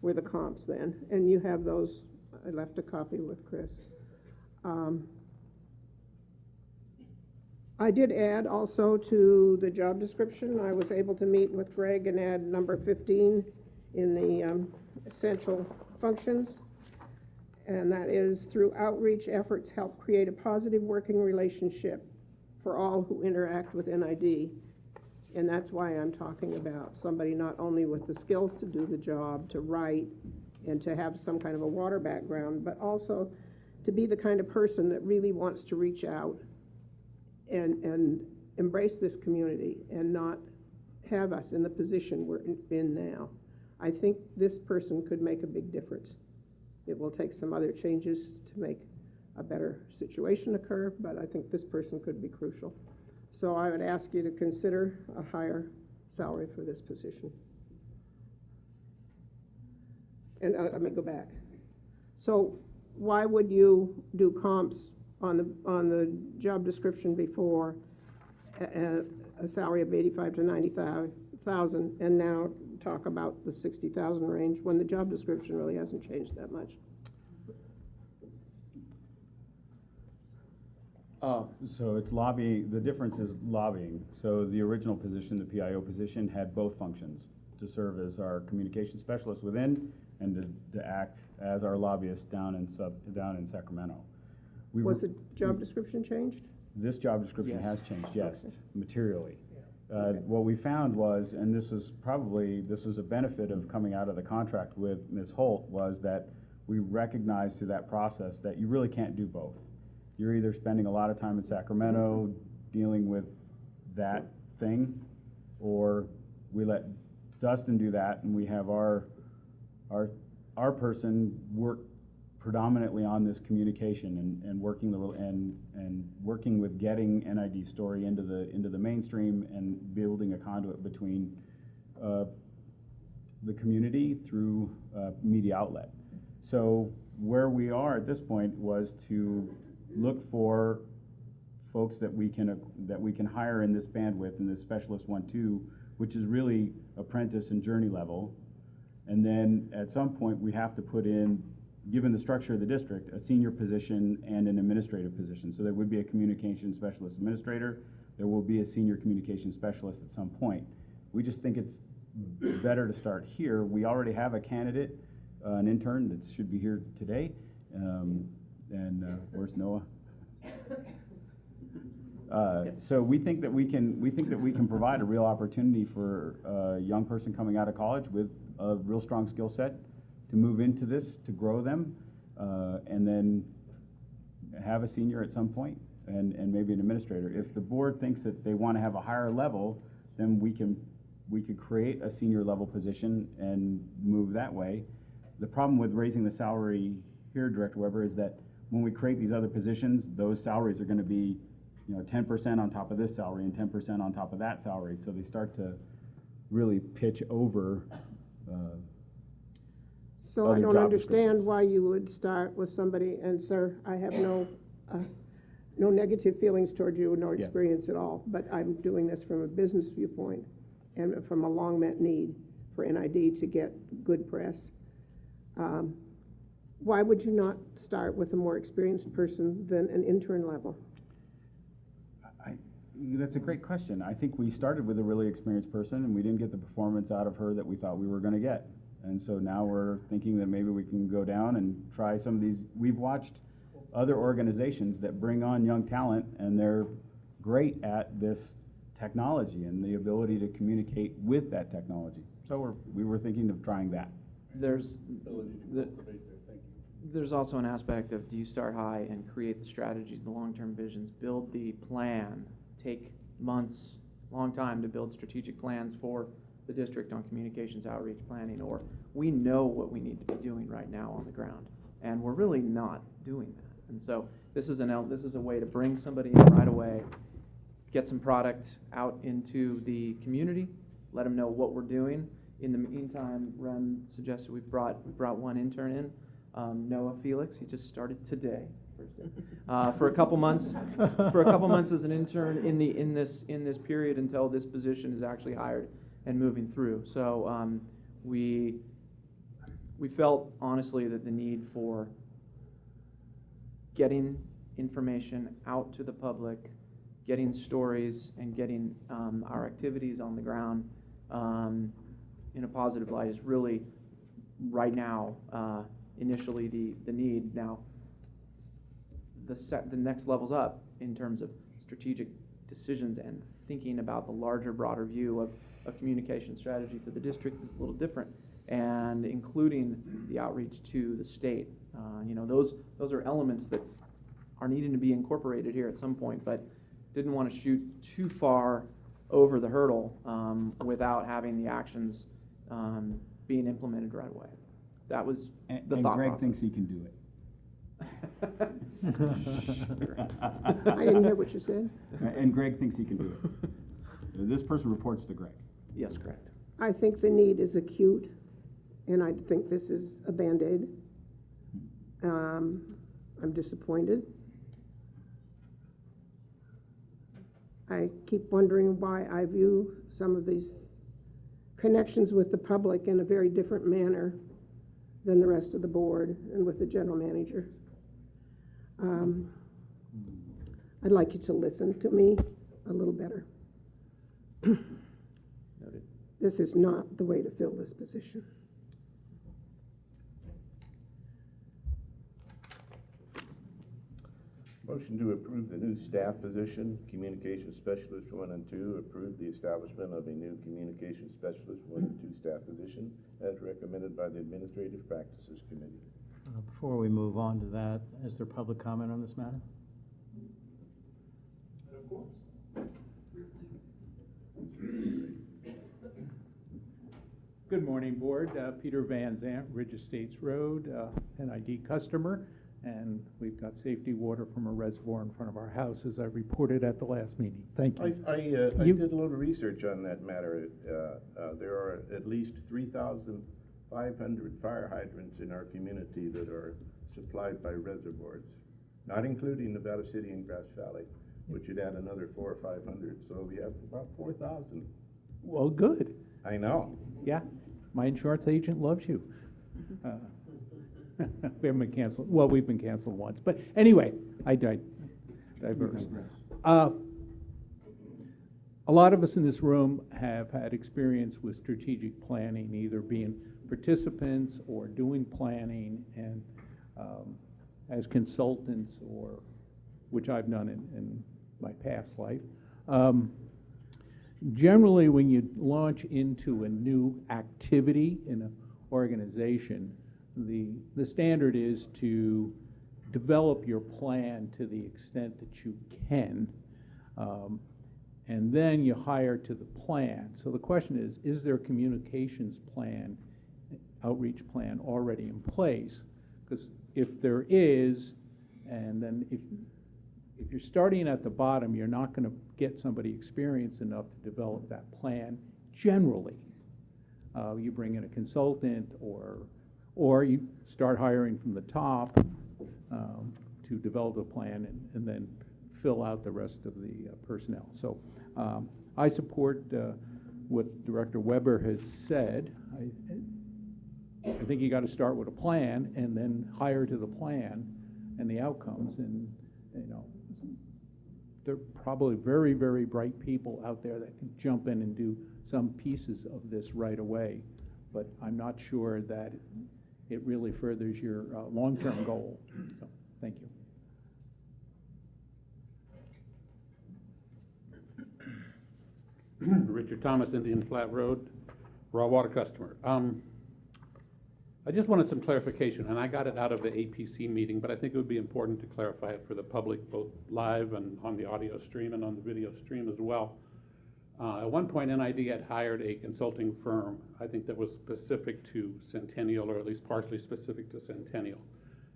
[SPEAKER 18] were the comps then, and you have those. I left a copy with Chris. I did add also to the job description. I was able to meet with Greg and add number 15 in the essential functions, and that is through outreach efforts help create a positive working relationship for all who interact with NID. And that's why I'm talking about somebody not only with the skills to do the job, to write, and to have some kind of a water background, but also to be the kind of person that really wants to reach out and embrace this community and not have us in the position we're in now. I think this person could make a big difference. It will take some other changes to make a better situation occur, but I think this person could be crucial. So I would ask you to consider a higher salary for this position. And let me go back. So why would you do comps on the job description before a salary of 85 to 90,000 and now talk about the 60,000 range when the job description really hasn't changed that much?
[SPEAKER 7] So it's lobbying. The difference is lobbying. So the original position, the PIO position, had both functions: to serve as our communication specialist within and to act as our lobbyist down in Sacramento.
[SPEAKER 18] Was the job description changed?
[SPEAKER 7] This job description
[SPEAKER 18] Yes.
[SPEAKER 7] has changed, yes,
[SPEAKER 18] Okay.
[SPEAKER 7] materially.
[SPEAKER 18] Okay.
[SPEAKER 7] What we found was, and this was a benefit of coming out of the contract with Ms. Holt, was that we recognized through that process that you really can't do both. You're either spending a lot of time in Sacramento dealing with that thing, or we let Dustin do that, and we have our person work predominantly on this communication and working working with getting NID story into the mainstream and building a conduit between the community through media outlet. So where we are at this point was to look for folks that we can hire in this bandwidth, in this specialist 1-2, which is really apprentice and journey level. And then at some point, we have to put in, given the structure of the district, a senior position and an administrative position. So there would be a communication specialist administrator. There will be a senior communication specialist at some point. We just think it's better to start here. We already have a candidate, an intern that should be here today. Where's Noah? So we think that we can provide a real opportunity for a young person coming out of college with a real strong skill set to move into this, to grow them, and then have a senior at some point, and maybe an administrator. If the board thinks that they want to have a higher level, then we could create a senior level position and move that way. The problem with raising the salary here, Director Weber, is that when we create these other positions, those salaries are going to be 10% on top of this salary and 10% on top of that salary. So they start to really pitch over.
[SPEAKER 18] So I don't understand why you would start with somebody, and sir, I have no negative feelings toward you, no experience at all, but I'm doing this from a business viewpoint and from a long met need for NID to get good press. Why would you not start with a more experienced person than an intern level?
[SPEAKER 7] That's a great question. I think we started with a really experienced person and we didn't get the performance out of her that we thought we were going to get. And so now we're thinking that maybe we can go down and try some of these. We've watched other organizations that bring on young talent and they're great at this technology and the ability to communicate with that technology. So we were thinking of trying that.
[SPEAKER 10] There's also an aspect of, do you start high and create the strategies, the long-term visions, build the plan, take months, long time to build strategic plans for the district on communications outreach planning, or we know what we need to be doing right now on the ground, and we're really not doing that. And so this is a way to bring somebody in right away, get some product out into the community, let them know what we're doing. In the meantime, Rem suggested we brought one intern in, Noah Felix. He just started today, for a couple months. For a couple months as an intern in this period until this position is actually hired and moving through. So we felt honestly that the need for getting information out to the public, getting stories, and getting our activities on the ground in a positive light is really right now initially the need. Now the next level's up in terms of strategic decisions and thinking about the larger, broader view of communication strategy for the district is a little different, and including the outreach to the state. Those are elements that are needing to be incorporated here at some point, but didn't want to shoot too far over the hurdle without having the actions being implemented right away. That was the thought
[SPEAKER 7] Greg
[SPEAKER 10] process.
[SPEAKER 7] thinks he can do it.
[SPEAKER 18] I didn't hear what you said.
[SPEAKER 7] And Greg thinks he can do it. This person reports to Greg.
[SPEAKER 10] Yes, correct.
[SPEAKER 18] I think the need is acute, and I think this is a Band-Aid. I'm disappointed. I keep wondering why I view some of these connections with the public in a very different manner than the rest of the board and with the general manager. I'd like you to listen to me a little better.
[SPEAKER 10] Noted.
[SPEAKER 18] This is not the way to fill this position.
[SPEAKER 22] Motion to approve the new staff position, Communications Specialist 1 and 2. Approve the establishment of a new Communications Specialist 1 and 2 staff position as recommended by the Administrative Practices Committee.
[SPEAKER 19] Before we move on to that, is there public comment on this matter?
[SPEAKER 21] Of course. Good morning, Board. Peter Van Zant, Ridge Estates Road, NID customer, and we've got safety water from a reservoir in front of our house, as I reported at the last meeting. Thank you.
[SPEAKER 22] I did a little research on that matter. There are at least 3,500 fire hydrants in our community that are supplied by reservoirs, not including Nevada City and Grass Valley. which would add another 400 or 500, so we have about 4,000.
[SPEAKER 1] Well, good.
[SPEAKER 22] I know.
[SPEAKER 1] Yeah, my insurance agent loves you. We haven't been canceled, well, we've been canceled once, but anyway, I digress. A lot of us in this room have had experience with strategic planning, either being participants or doing planning and as consultants, or which I've done in my past life. Generally, when you launch into a new activity in an organization, the standard is to develop your plan to the extent that you can, and then you hire to the plan. So the question is there a communications plan, outreach plan already in place? Because if there is, and then if you're starting at the bottom, you're not going to get somebody experienced enough to develop that plan generally. You bring in a consultant, or you start hiring from the top to develop a plan and then fill out the rest of the personnel. So I support what Director Weber has said. I think you got to start with a plan and then hire to the plan and the outcomes. And there are probably very, very bright people out there that can jump in and do some pieces of this right away. But I'm not sure that it really furthers your long-term goal. So, thank you.
[SPEAKER 21] Richard Thomas, Indian Flat Road, raw water customer. I just wanted some clarification, and I got it out of the APC meeting, but I think it would be important to clarify it for the public, both live and on the audio stream and on the video stream as well. At one point, NID had hired a consulting firm, I think that was specific to Centennial, or at least partially specific to Centennial.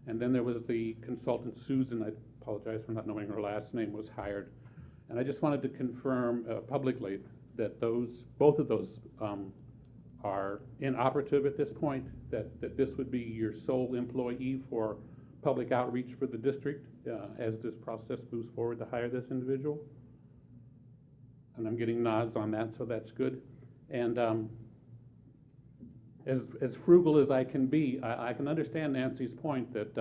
[SPEAKER 21] And then there was the consultant, Susan, I apologize for not knowing her last name, was hired. And I just wanted to confirm publicly that both of those are inoperative at this point, that this would be your sole employee for public outreach for the district as this process moves forward to hire this individual. And I'm getting nods on that, so that's good. And as frugal as I can be, I can understand Nancy's point that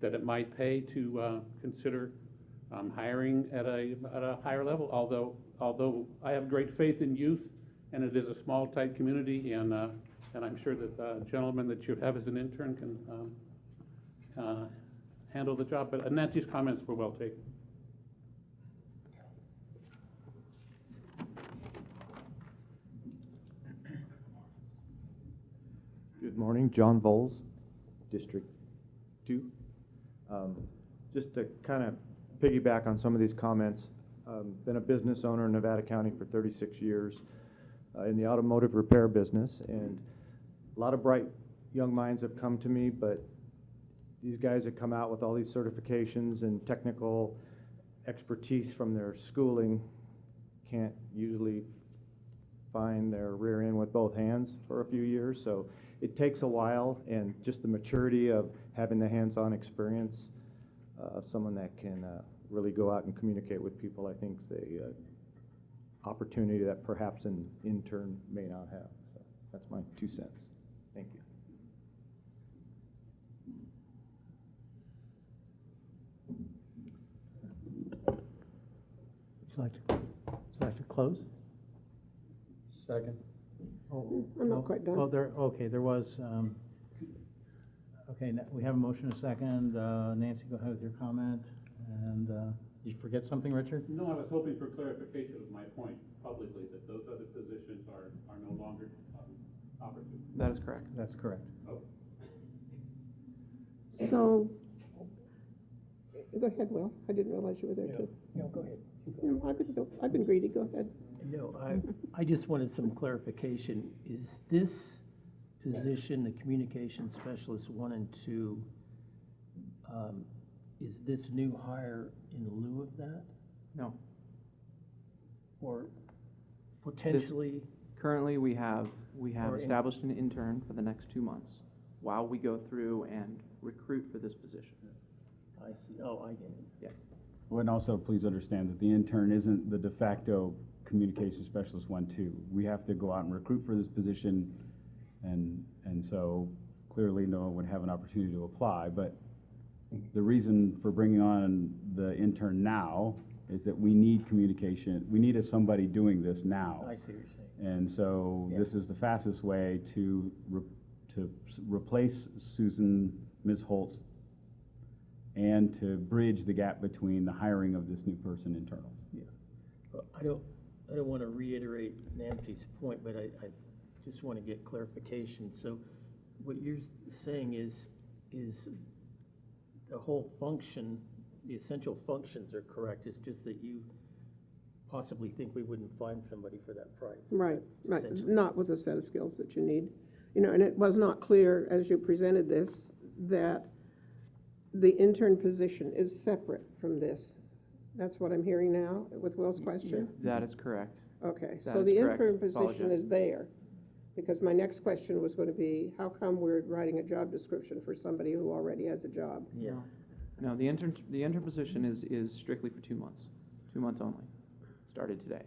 [SPEAKER 21] it might pay to consider hiring at a higher level. Although I have great faith in youth, and it is a small, tight community, and I'm sure that the gentleman that you have as an intern can handle the job. But Nancy's comments were well taken.
[SPEAKER 12] Good morning, John Voles, District 2. Just to kind of piggyback on some of these comments, been a business owner in Nevada County for 36 years in the automotive repair business, and a lot of bright young minds have come to me, but these guys that come out with all these certifications and technical expertise from their schooling can't usually find their rear end with both hands for a few years. So it takes a while, and just the maturity of having the hands-on experience of someone that can really go out and communicate with people, I think, is a opportunity that perhaps an intern may not have. So that's my 2 cents. Thank you.
[SPEAKER 19] Would you like to close?
[SPEAKER 12] Second.
[SPEAKER 19] Oh,
[SPEAKER 18] I'm not quite done.
[SPEAKER 19] Oh, there was, okay, we have a motion and a second. Nancy, go ahead with your comment. And did you forget something, Richard?
[SPEAKER 21] No, I was hoping for clarification of my point publicly, that those other positions are no longer operative.
[SPEAKER 10] That is correct.
[SPEAKER 19] That's correct.
[SPEAKER 21] Oh.
[SPEAKER 18] So, go ahead, Will. I didn't realize you were there too.
[SPEAKER 16] No, go ahead.
[SPEAKER 18] No, I've been greedy. Go ahead.
[SPEAKER 16] No, I just wanted some clarification. Is this position, the communication specialist 1 and 2, is this new hire in lieu of that?
[SPEAKER 10] No.
[SPEAKER 16] Or potentially?
[SPEAKER 10] Currently, we have
[SPEAKER 16] Or
[SPEAKER 10] established an intern for the next 2 months while we go through and recruit for this position.
[SPEAKER 16] I see. Oh, I get it.
[SPEAKER 10] Yes.
[SPEAKER 7] Well, and also, please understand that the intern isn't the de facto communication specialist 1-2. We have to go out and recruit for this position, and so clearly no one would have an opportunity to apply. But the reason for bringing on the intern now is that we need communication. We need somebody doing this now.
[SPEAKER 16] I see what you're saying.
[SPEAKER 7] And so
[SPEAKER 16] Yeah.
[SPEAKER 7] this is the fastest way to replace Susan, Ms. Holtz, and to bridge the gap between the hiring of this new person internal.
[SPEAKER 16] Yeah. Well, I don't want to reiterate Nancy's point, but I just want to get clarification. So what you're saying is the whole function, the essential functions are correct. It's just that you possibly think we wouldn't find somebody for that price.
[SPEAKER 18] Right, right,
[SPEAKER 16] Essentially.
[SPEAKER 18] not with the set of skills that you need. You know, and it was not clear as you presented this that the intern position is separate from this. That's what I'm hearing now with Will's question?
[SPEAKER 10] That is correct.
[SPEAKER 18] Okay,
[SPEAKER 10] That
[SPEAKER 18] so
[SPEAKER 10] is
[SPEAKER 18] the
[SPEAKER 10] correct.
[SPEAKER 18] intern position
[SPEAKER 10] Apologize.
[SPEAKER 18] is there. Because my next question was going to be, how come we're writing a job description for somebody who already has a job?
[SPEAKER 16] Yeah.
[SPEAKER 10] No, the intern position is strictly for 2 months, 2 months only, started today.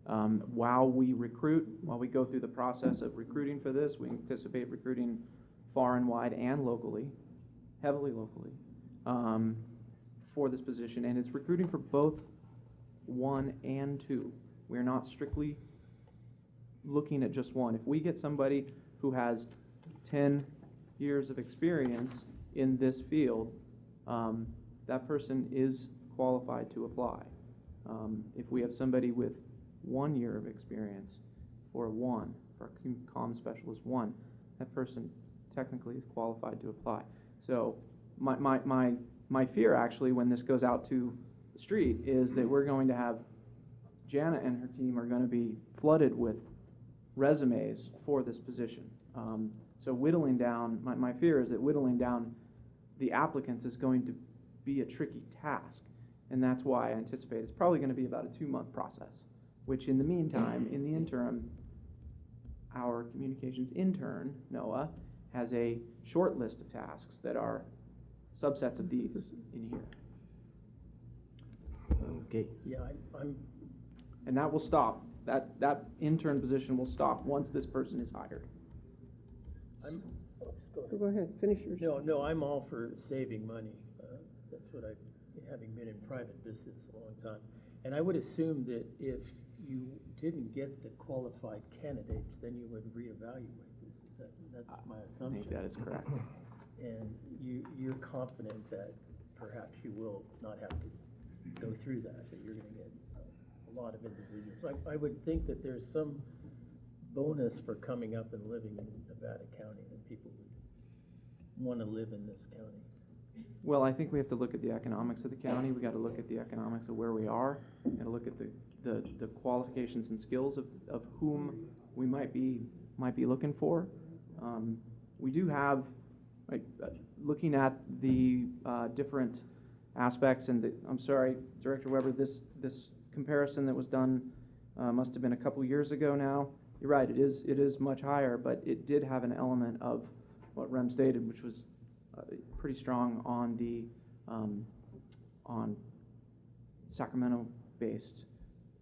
[SPEAKER 10] While we go through the process of recruiting for this, we anticipate recruiting far and wide and locally, heavily locally, for this position, and it's recruiting for both 1 and 2. We're not strictly looking at just 1. If we get somebody who has 10 years of experience in this field, that person is qualified to apply. If we have somebody with 1 year of experience for comm specialist 1, that person technically is qualified to apply. So my fear actually when this goes out to the street is that we're going to have Jana and her team are going to be flooded with resumes for this position. So whittling down, my fear is that whittling down the applicants is going to be a tricky task. And that's why I anticipate it's probably going to be about a 2-month process, which in the meantime, in the interim, our communications intern, Noah, has a short list of tasks that are subsets of these in here.
[SPEAKER 16] Okay. Yeah, I'm.
[SPEAKER 10] And that will stop. That intern position will stop once this person is hired.
[SPEAKER 18] Go ahead, finish yours.
[SPEAKER 16] No, I'm all for saving money. That's what having been in private business a long time. And I would assume that if you didn't get the qualified candidates, then you would reevaluate this. That's my assumption.
[SPEAKER 10] I think that is correct.
[SPEAKER 16] And you're confident that perhaps you will not have to go through that you're going to get a lot of individuals. I would think that there's some bonus for coming up and living in Nevada County, that people would want to live in this county.
[SPEAKER 10] Well, I think we have to look at the economics of the county. We got to look at the economics of where we are. We got to look at the qualifications and skills of whom we might be looking for. We do have, looking at the different aspects, and I'm sorry, Director Weber, this comparison that was done must have been a couple years ago now. You're right, it is much higher, but it did have an element of what Rem stated, which was pretty strong on the on Sacramento-based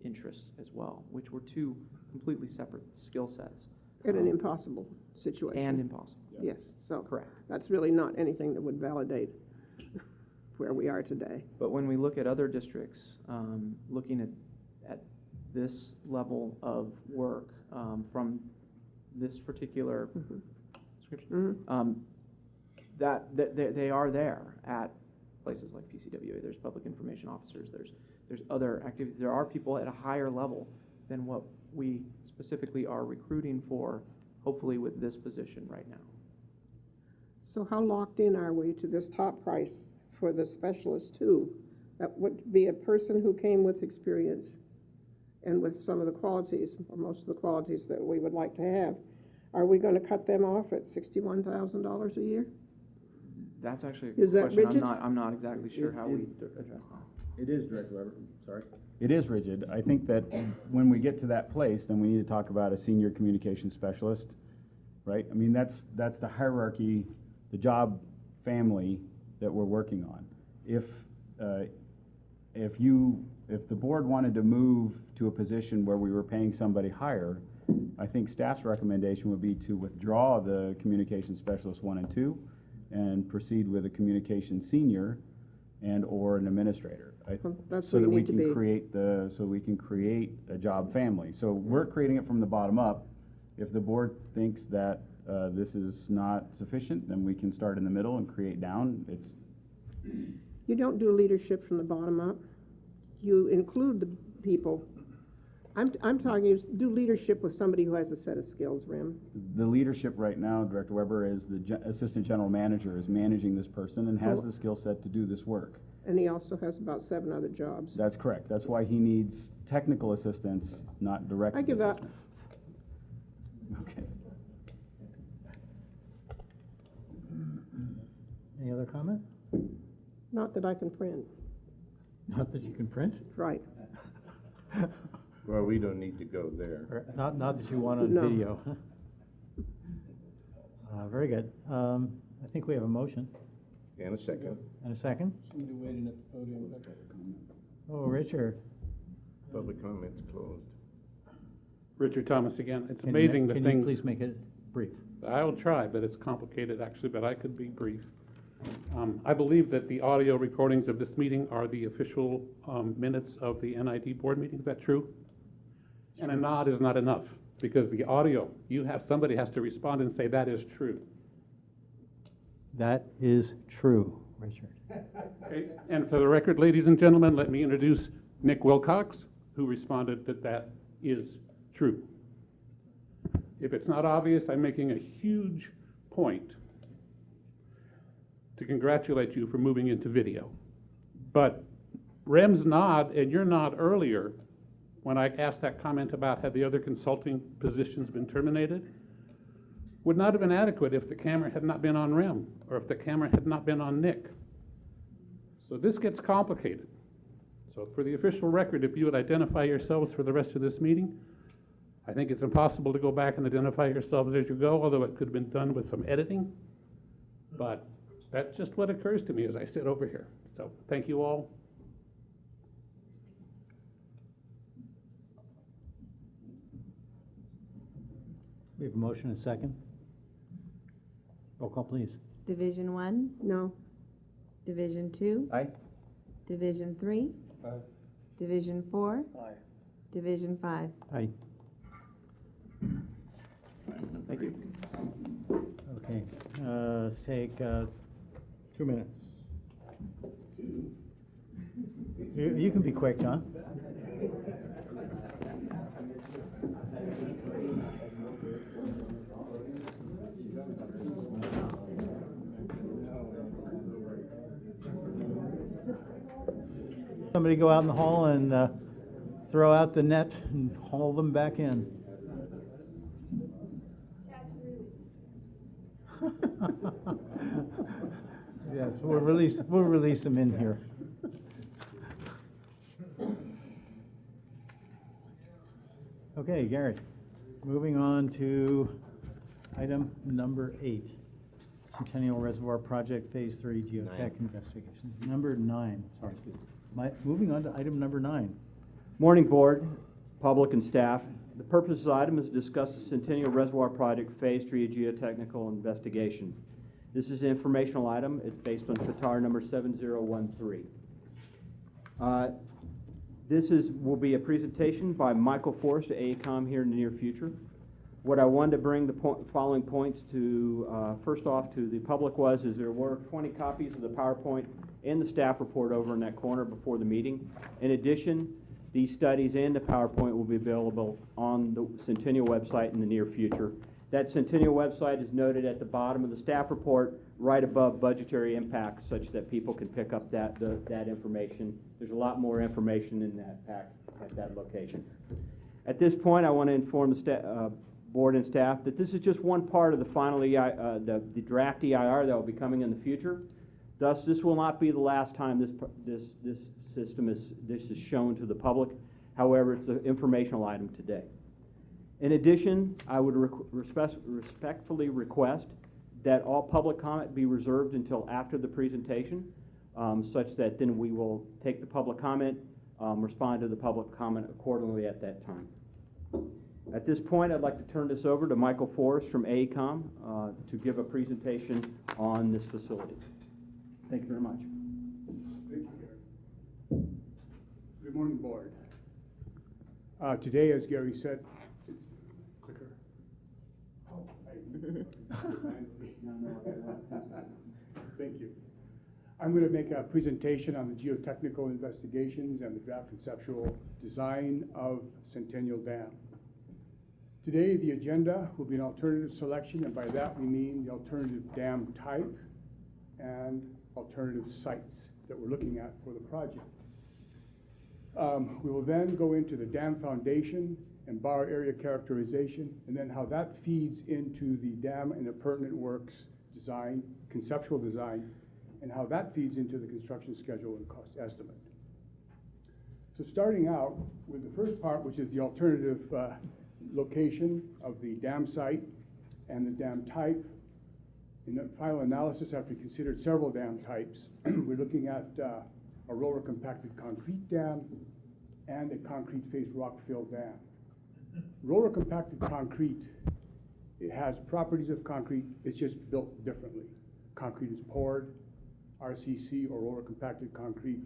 [SPEAKER 10] interests as well, which were 2 completely separate skill sets.
[SPEAKER 18] In an impossible situation.
[SPEAKER 10] And impossible.
[SPEAKER 18] Yes, so.
[SPEAKER 10] Correct.
[SPEAKER 18] That's really not anything that would validate where we are today.
[SPEAKER 10] But when we look at other districts, looking at this level of work from this particular description, that they are there at places like PCWA. There's public information officers. There's other activities. There are people at a higher level than what we specifically are recruiting for, hopefully with this position right now.
[SPEAKER 18] So how locked in are we to this top price for the specialist 2? That would be a person who came with experience and with some of the qualities, or most of the qualities that we would like to have. Are we going to cut them off at $61,000 a year?
[SPEAKER 10] That's actually a
[SPEAKER 18] Is that
[SPEAKER 10] question
[SPEAKER 18] rigid?
[SPEAKER 10] I'm not exactly sure how we address that.
[SPEAKER 7] It is, Director Weber, sorry. It is rigid. I think that when we get to that place, then we need to talk about a senior communication specialist, right? I mean, that's the hierarchy, the job family that we're working on. If if the board wanted to move to a position where we were paying somebody higher, I think staff's recommendation would be to withdraw the communication specialist 1 and 2 and proceed with a communication senior and or an administrator.
[SPEAKER 18] That's
[SPEAKER 7] So
[SPEAKER 18] where
[SPEAKER 7] that
[SPEAKER 18] you
[SPEAKER 7] we
[SPEAKER 18] need to
[SPEAKER 7] can
[SPEAKER 18] be.
[SPEAKER 7] create a job family. So we're creating it from the bottom up. If the board thinks that this is not sufficient, then we can start in the middle and create down.
[SPEAKER 18] You don't do leadership from the bottom up. You include the people. I'm talking, you do leadership with somebody who has a set of skills, Rim.
[SPEAKER 7] The leadership right now, Director Weber, is the assistant general manager is managing this person and has
[SPEAKER 18] Oh.
[SPEAKER 7] the skill set to do this work.
[SPEAKER 18] And he also has about 7 other jobs.
[SPEAKER 7] That's correct. That's why he needs technical assistance, not direct
[SPEAKER 18] I give up.
[SPEAKER 7] assistance. Okay.
[SPEAKER 19] Any other comment?
[SPEAKER 18] Not that I can print.
[SPEAKER 19] Not that you can print?
[SPEAKER 18] Right.
[SPEAKER 22] Well, we don't need to go there.
[SPEAKER 19] Or not that you want on
[SPEAKER 18] No.
[SPEAKER 19] video. Very good. I think we have a motion.
[SPEAKER 22] And a second.
[SPEAKER 19] And a second?
[SPEAKER 21] Somebody waiting at the podium.
[SPEAKER 19] Oh, Richard.
[SPEAKER 22] Public comments closed.
[SPEAKER 21] Richard Thomas again. It's
[SPEAKER 19] Can you
[SPEAKER 21] amazing
[SPEAKER 19] ma-
[SPEAKER 21] the
[SPEAKER 19] Can
[SPEAKER 21] things.
[SPEAKER 19] you please make it brief?
[SPEAKER 21] I will try, but it's complicated actually, but I could be brief. I believe that the audio recordings of this meeting are the official minutes of the NID board meeting. Is that true? And a nod is not enough, because the audio, somebody has to respond and say that is true.
[SPEAKER 19] That is true, Richard.
[SPEAKER 21] Okay, and for the record, ladies and gentlemen, let me introduce Nick Wilcox, who responded that that is true. If it's not obvious, I'm making a huge point to congratulate you for moving into video. But Rem's nod and your nod earlier, when I asked that comment about had the other consulting positions been terminated, would not have been adequate if the camera had not been on Rem, or if the camera had not been on Nick. So this gets complicated. So for the official record, if you would identify yourselves for the rest of this meeting, I think it's impossible to go back and identify yourselves as you go, although it could have been done with some editing. But that's just what occurs to me as I sit over here. So thank you all.
[SPEAKER 19] We have a motion and a second. Roll call, please.
[SPEAKER 9] Division 1,
[SPEAKER 18] No.
[SPEAKER 9] Division 2,
[SPEAKER 12] Aye.
[SPEAKER 9] Division 3,
[SPEAKER 21] Aye.
[SPEAKER 9] Division 4,
[SPEAKER 21] Aye.
[SPEAKER 9] Division 5.
[SPEAKER 19] Aye.
[SPEAKER 3] Thank you.
[SPEAKER 19] Okay, let's take 2 minutes. You can be quick, John. Somebody go out in the hall and throw out the net and haul them back in. Yes, we'll release them in here. Okay, Gary, moving on to item number 8, Centennial Reservoir Project Phase 3 Geotech Investigation. Number 9, sorry. Moving on to item number 9.
[SPEAKER 3] Morning, Board, public, and staff. The purpose of this item is to discuss the Centennial Reservoir Project Phase 3 Geotechnical Investigation. This is an informational item. It's based on FTAR number 7013. Will be a presentation by Michael Forrest at AECOM here in the near future. What I wanted to bring the following points to, first off, to the public is there were 20 copies of the PowerPoint and the staff report over in that corner before the meeting. In addition, these studies and the PowerPoint will be available on the Centennial website in the near future. That Centennial website is noted at the bottom of the staff report, right above budgetary impacts, such that people can pick up that information. There's a lot more information in that pack at that location. At this point, I want to inform the board and staff that this is just one part of the final the draft EIR that will be coming in the future. Thus, this will not be the last time this system is shown to the public. However, it's an informational item today. In addition, I would respectfully request that all public comment be reserved until after the presentation. such that then we will take the public comment, respond to the public comment accordingly at that time. At this point, I'd like to turn this over to Michael Forrest from AECOM to give a presentation on this facility. Thank you very much.
[SPEAKER 8] Thank you, Gary. Good morning, board. Today, as Gary said, clicker. Oh, thank you. I'm going to make a presentation on the geotechnical investigations and the draft conceptual design of Centennial Dam. Today, the agenda will be an alternative selection, and by that we mean the alternative dam type and alternative sites that we're looking at for the project. We will then go into the dam foundation and borrow area characterization, and then how that feeds into the dam and appurtenant works design, conceptual design, and how that feeds into the construction schedule and cost estimate. So starting out with the first part, which is the alternative location of the dam site and the dam type. In the final analysis, after we considered several dam types, we're looking at a roller compacted concrete dam and a concrete face rock fill dam. Roller compacted concrete, it has properties of concrete, it's just built differently. Concrete is poured, RCC or roller compacted concrete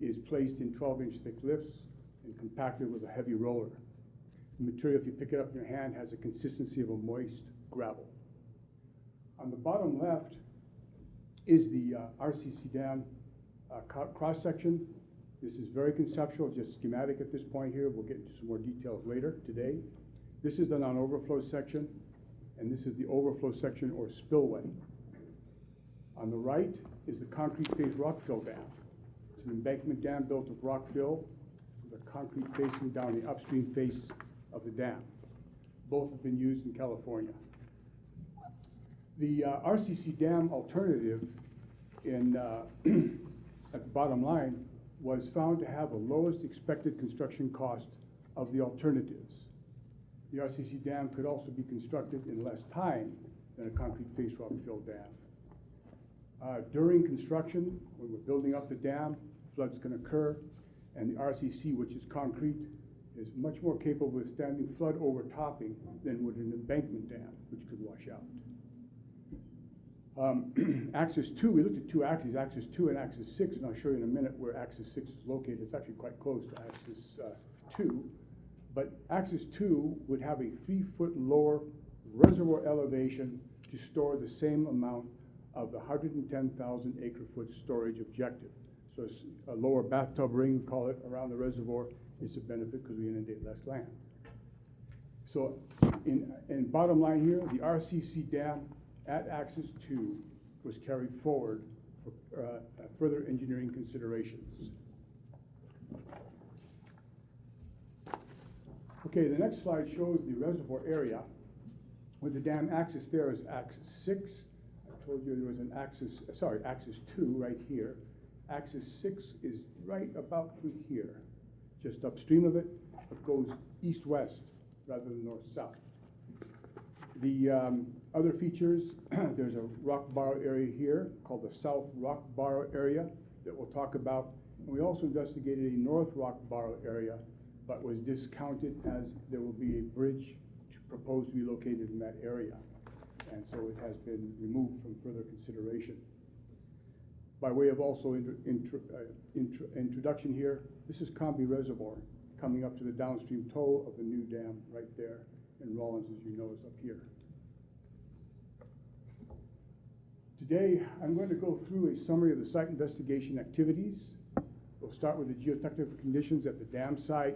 [SPEAKER 8] is placed in 12-inch thick lifts and compacted with a heavy roller. The material, if you pick it up in your hand, has a consistency of a moist gravel. On the bottom left is the RCC dam cross-section. This is very conceptual, just schematic at this point here. We'll get into some more details later today. This is the non-overflow section, and this is the overflow section or spillway. On the right is the concrete face rock fill dam. It's an embankment dam built of rock fill with a concrete facing down the upstream face of the dam. Both have been used in California. The RCC dam alternative in, at the bottom line was found to have the lowest expected construction cost of the alternatives. The RCC dam could also be constructed in less time than a concrete face rock fill dam. During construction, when we're building up the dam, floods can occur, and the RCC, which is concrete, is much more capable of withstanding flood overtopping than would an embankment dam, which could wash out. Axis 2, we looked at two axes, Axis 2 and Axis 6, and I'll show you in a minute where Axis 6 is located. It's actually quite close to Axis 2. But Axis 2 would have a 3-foot lower reservoir elevation to store the same amount of the 110,000 acre-foot storage objective. So a lower bathtub ring, call it, around the reservoir is a benefit because we inundate less land. So in bottom line here, the RCC dam at Axis 2 was carried forward for further engineering considerations. Okay, the next slide shows the reservoir area. With the dam axis there is Axis 6. I told you there was an axis, sorry, Axis 2 right here. Axis 6 is right about through here. Just upstream of it, it goes east-west rather than north-south. The other features, there's a rock borrow area here called the South Rock Borrow area that we'll talk about. And we also investigated a North Rock Borrow area, but was discounted as there will be a bridge proposed to be located in that area. And so it has been removed from further consideration. By way of also introduction here, this is Combi Reservoir coming up to the downstream toe of the new dam right there. And Rollins, as you know, is up here. Today, I'm going to go through a summary of the site investigation activities. We'll start with the geotechnical conditions at the dam site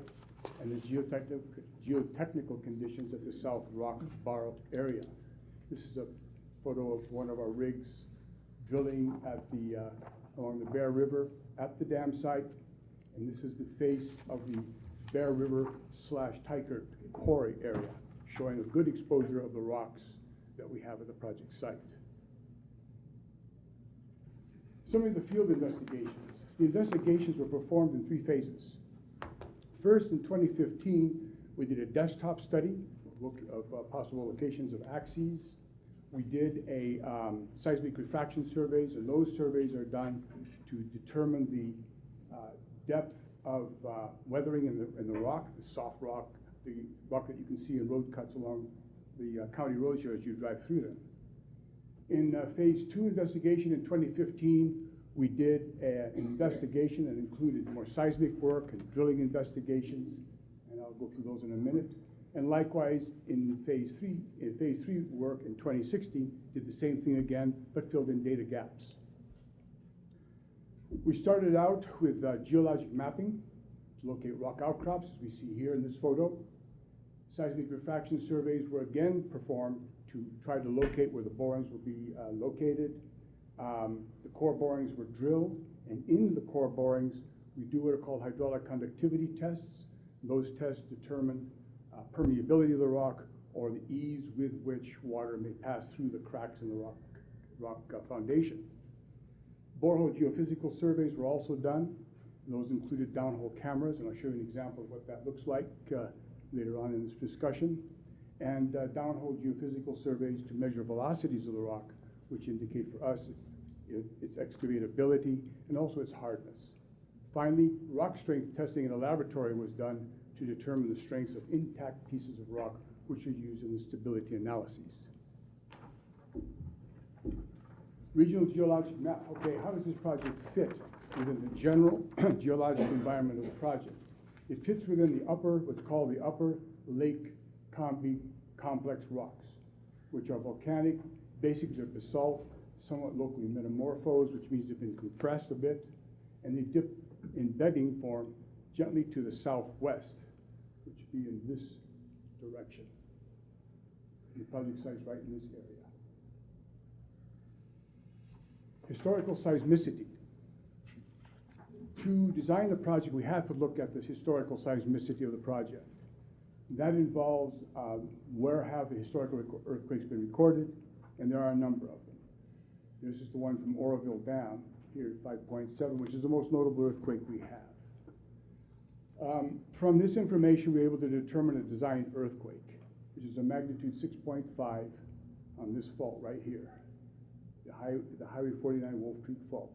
[SPEAKER 8] and the geotechnical conditions at the South Rock Borrow area. This is a photo of one of our rigs drilling at the, along the Bear River at the dam site. And this is the face of the Bear River / Tykert quarry area, showing a good exposure of the rocks that we have at the project site. Some of the field investigations. The investigations were performed in 3 phases. First, in 2015, we did a desktop study of possible locations of axes. We did a seismic refraction surveys, and those surveys are done to determine the depth of weathering in the rock, the soft rock, the rock that you can see in road cuts along the county roads here as you drive through them. In phase 2 investigation in 2015, we did an investigation that included more seismic work and drilling investigations, and I'll go through those in a minute. And likewise, in phase 3 work in 2016, did the same thing again, but filled in data gaps. We started out with geologic mapping to locate rock outcrops, as we see here in this photo. Seismic refraction surveys were again performed to try to locate where the borings will be located. The core borings were drilled, and in the core borings, we do what are called hydraulic conductivity tests. Those tests determine permeability of the rock or the ease with which water may pass through the cracks in the rock foundation. Borehole geophysical surveys were also done. Those included downhole cameras, and I'll show you an example of what that looks like later on in this discussion. And downhole geophysical surveys to measure velocities of the rock, which indicate for us its excavatability and also its hardness. Finally, rock strength testing in a laboratory was done to determine the strengths of intact pieces of rock, which are used in the stability analyses. Regional geologic map. Okay, how does this project fit within the general geologic environment of the project? It fits within the what's called the upper Lake Combi complex rocks, which are volcanic. Basically, they're basalt, somewhat locally metamorphosed, which means they've been compressed a bit, and they dip in bedding form gently to the southwest, which would be in this direction. The project site's right in this area. Historical seismicity. To design the project, we had to look at the historical seismicity of the project. That involves where have the historical earthquakes been recorded, and there are a number of them. This is the one from Oroville Dam here at 5.7, which is the most notable earthquake we have. From this information, we were able to determine a design earthquake, which is a magnitude 6.5 on this fault right here, the Highway 49 Wolf Creek Fault.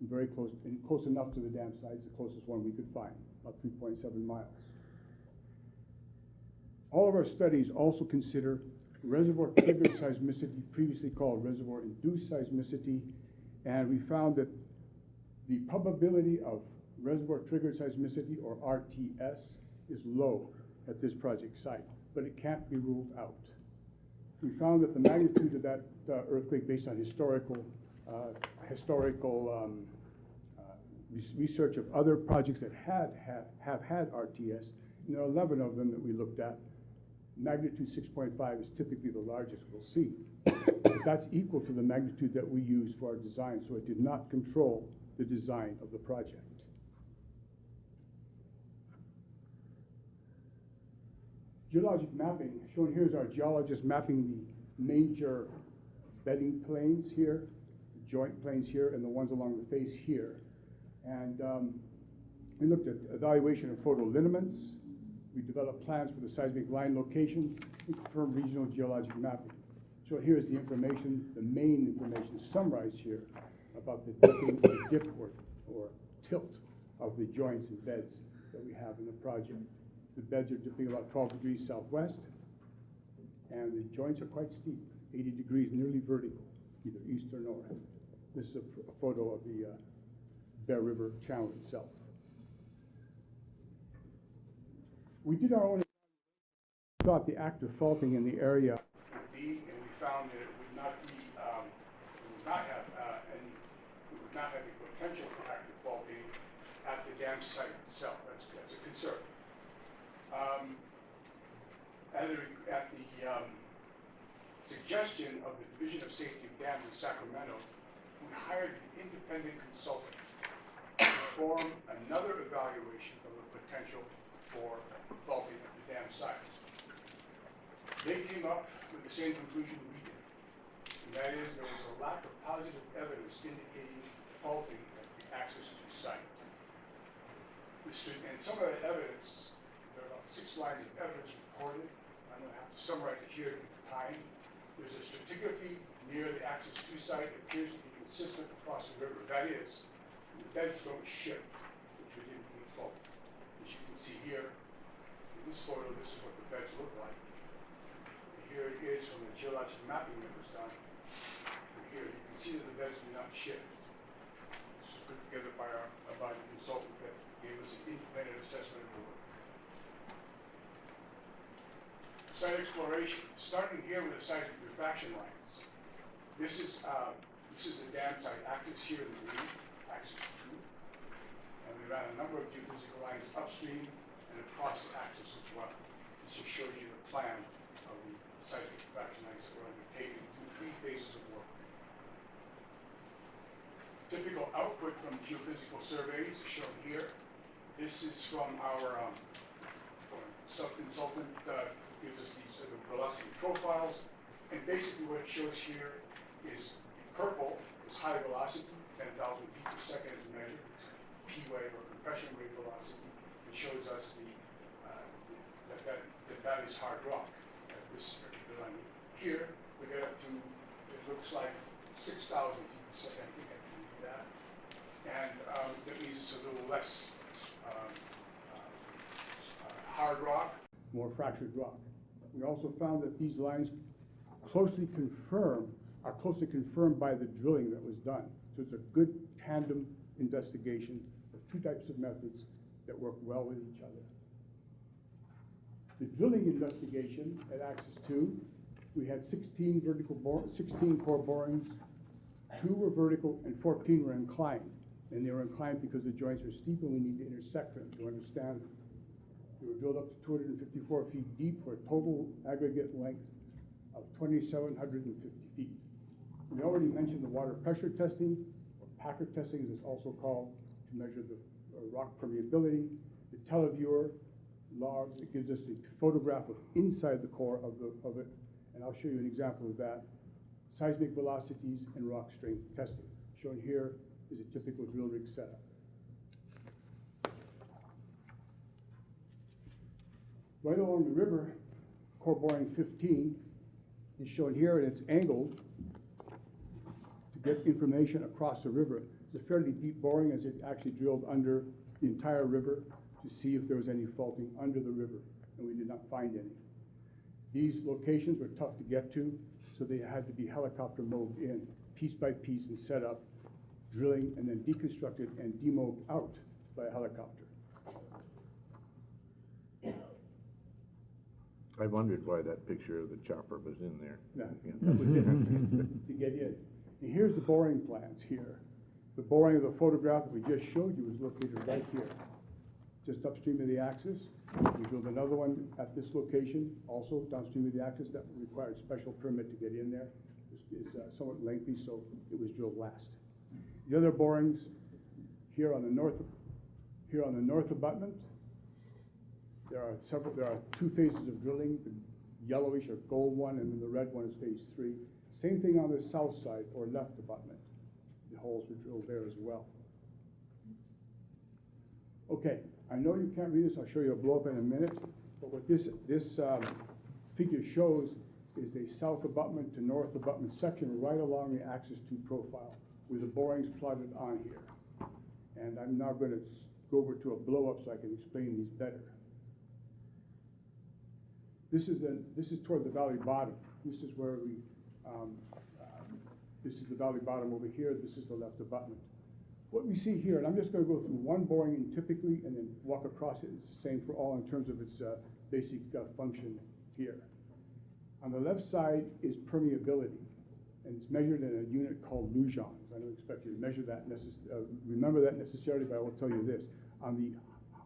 [SPEAKER 8] Very close, and close enough to the dam site, the closest one we could find, about 3.7 miles. All of our studies also consider reservoir-triggered seismicity, previously called reservoir-induced seismicity, and we found that the probability of reservoir-triggered seismicity, or RTS, is low at this project site, but it can't be ruled out. We found that the magnitude of that earthquake, based on historical research of other projects that have had RTS, and there are 11 of them that we looked at. Magnitude 6.5 is typically the largest we'll see. But that's equal to the magnitude that we use for our design, so it did not control the design of the project. Geologic mapping, shown here is our geologist mapping the major bedding planes here, the joint planes here, and the ones along the face here. And we looked at evaluation of photo lineaments. We developed plans for the seismic line locations. We confirmed regional geologic mapping. So here is the information, the main information summarized here about the dip or tilt of the joints and beds that we have in the project. The beds are dipping about 12 degrees southwest, and the joints are quite steep, 80 degrees, nearly vertical, either east or north. This is a photo of the Bear River Channel itself. We did our own thought the active faulting in the area would be, and we found that it would not be, it would not have the potential for active faulting at the dam site itself. That's a concern. At the suggestion of the Division of Safety of Dams in Sacramento, we hired an independent consultant to perform another evaluation of the potential for faulting at the dam site. They came up with the same conclusion we did, and that is there was a lack of positive evidence indicating faulting at the access to site. And some of that evidence, there are about 6 lines of evidence reported. I'm going to have to summarize it here at the time. There's a stratigraphy near the access to site. It appears to be consistent across the river. That is, The beds don't shift, which we didn't both. As you can see here, in this photo, this is what the beds look like. And here it is from the geologic mapping that was done. And here you can see that the beds do not shift. This was put together by a consultant that gave us an independent assessment of the work. Site exploration, starting here with the seismic refraction lines. This is the dam site, axis here in the green, axis 2. And we ran a number of geophysical lines upstream and across the axis as well. This just shows you the plan of the seismic refraction lines that were undertaken through 3 phases of work. Typical output from geophysical surveys is shown here. This is from our sub-consultant, gives us these the velocity profiles. And basically what it shows here is purple is high velocity, 10,000 feet per second is measured. It's P wave or compression wave velocity. It shows us that is hard rock at this particular line. Here, we get up to, it looks like 6,000 feet per second. I think I can do that. And that means it's a little less hard rock, more fractured rock. We also found that these lines are closely confirmed by the drilling that was done. So it's a good tandem investigation of 2 types of methods that work well with each other. The drilling investigation at axis 2, we had 16 core borings, 2 were vertical and 14 were inclined. And they were inclined because the joints are steep and we need to intersect them to understand them. They were drilled up to 254 feet deep for a total aggregate length of 2,750 feet. We already mentioned the water pressure testing, or packer testing as it's also called, to measure the rock permeability. The televiewer logs, it gives us a photograph of inside the core of it, and I'll show you an example of that. Seismic velocities and rock strength testing. Shown here is a typical drill rig setup. Right along the river, core boring 15 is shown here, and it's angled to get information across the river. It's a fairly deep boring as it actually drilled under the entire river to see if there was any faulting under the river, and we did not find any. These locations were tough to get to, so they had to be helicopter moved in piece by piece and set up, drilling, and then deconstructed and demoved out by a helicopter.
[SPEAKER 22] I wondered why that picture of the chopper was in there.
[SPEAKER 8] Yeah, that was it, to get in. And here's the boring plans here. The boring of the photograph that we just showed you is located right here, just upstream of the axis. We drilled another one at this location, also downstream of the axis, that required special permit to get in there. It's somewhat lengthy, so it was drilled last. The other borings here on the north abutment. There are 2 phases of drilling, the yellowish or gold one, and then the red one is phase 3. Same thing on the south side or left abutment. The holes were drilled there as well. Okay, I know you can't read this. I'll show you a blow-up in a minute. But what this figure shows is a south abutment to north abutment section right along the axis 2 profile with the borings plotted on here. And I'm now going to go over to a blow-up so I can explain these better. This is toward the valley bottom. This is where this is the valley bottom over here. This is the left abutment. What we see here, and I'm just going to go through one boring in typically and then walk across it. It's the same for all in terms of its basic function here. On the left side is permeability, and it's measured in a unit called lujons. I don't expect you to measure that remember that necessarily, but I will tell you this. On the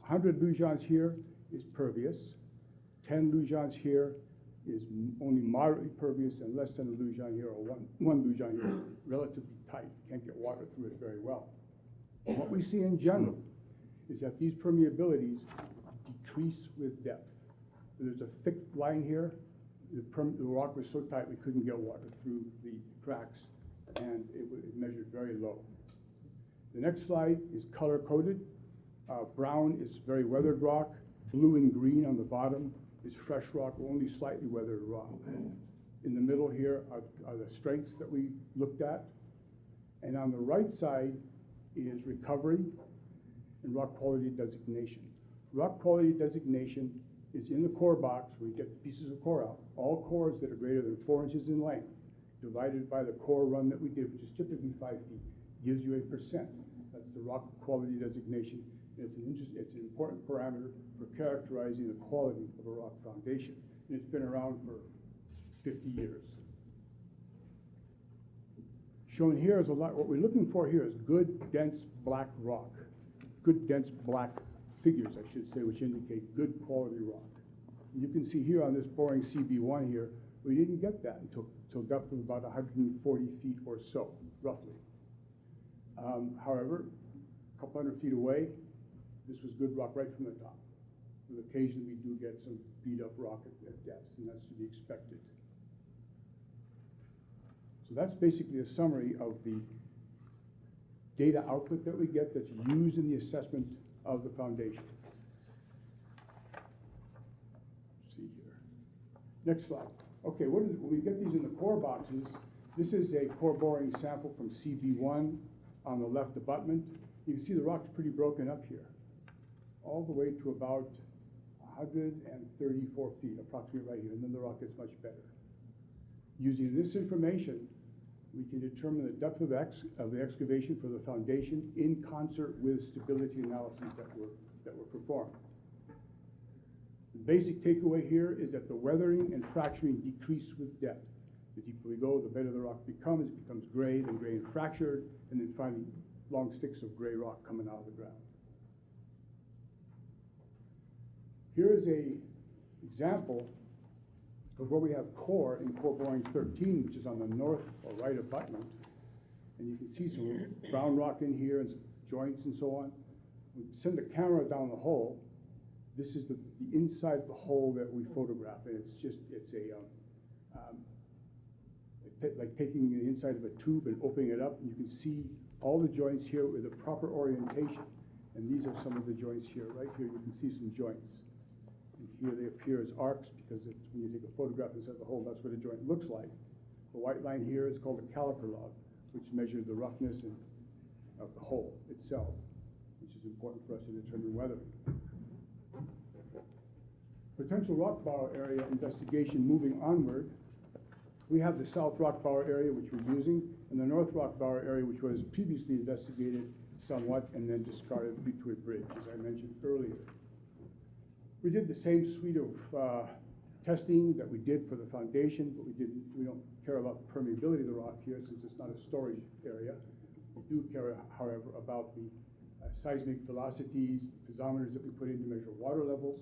[SPEAKER 8] 100 lujons here is pervious. 10 lujons here is only moderately pervious, and less than a lujon here, or one lujon here is relatively tight. Can't get water through it very well. What we see in general is that these permeabilities decrease with depth. There's a thick line here. The rock was so tight we couldn't get water through the cracks, and it measured very low. The next slide is color-coded. Brown is very weathered rock. Blue and green on the bottom is fresh rock, only slightly weathered rock. In the middle here are the strengths that we looked at. And on the right side is recovery and rock quality designation. Rock quality designation is in the core box where you get the pieces of core out. All cores that are greater than 4 inches in length divided by the core run that we did, which is typically 5 feet, gives you a percent. That's the rock quality designation. It's an important parameter for characterizing the quality of a rock foundation. And it's been around for 50 years. Shown here is what we're looking for here is good, dense, black rock. Good, dense, black figures, I should say, which indicate good quality rock. And you can see here on this boring CB1 here, we didn't get that until depth of about 140 feet or so, roughly. However, a couple hundred feet away, this was good rock right from the top. But occasionally we do get some beat up rock at depths, and that's to be expected. So that's basically a summary of the data output that we get that's used in the assessment of the foundation. Let's see here. Next slide. Okay, when we get these in the core boxes, this is a core boring sample from CB1 on the left abutment. You can see the rock's pretty broken up here, all the way to about 134 feet, approximately right here, and then the rock gets much better. Using this information, we can determine the depth of the excavation for the foundation in concert with stability analyses that were performed. The basic takeaway here is that the weathering and fracturing decrease with depth. The deeper we go, the better the rock becomes. It becomes gray, then gray and fractured, and then finally long sticks of gray rock coming out of the ground. Here is an example of where we have core in core boring 13, which is on the north or right abutment. And you can see some brown rock in here and some joints and so on. We send the camera down the hole. This is the inside of the hole that we photograph, and it's like taking the inside of a tube and opening it up, and you can see all the joints here with a proper orientation. And these are some of the joints here. Right here you can see some joints. And here they appear as arcs because when you take a photograph inside the hole, that's what a joint looks like. The white line here is called a caliper log, which measures the roughness of the hole itself, which is important for us to determine weathering. Potential rock bower area investigation moving onward. We have the south rock bower area, which we're using, and the north rock bower area, which was previously investigated somewhat and then discarded due to a bridge, as I mentioned earlier. We did the same suite of testing that we did for the foundation, but we don't care about the permeability of the rock here since it's not a storage area. We do care, however, about the seismic velocities, piezometers that we put in to measure water levels,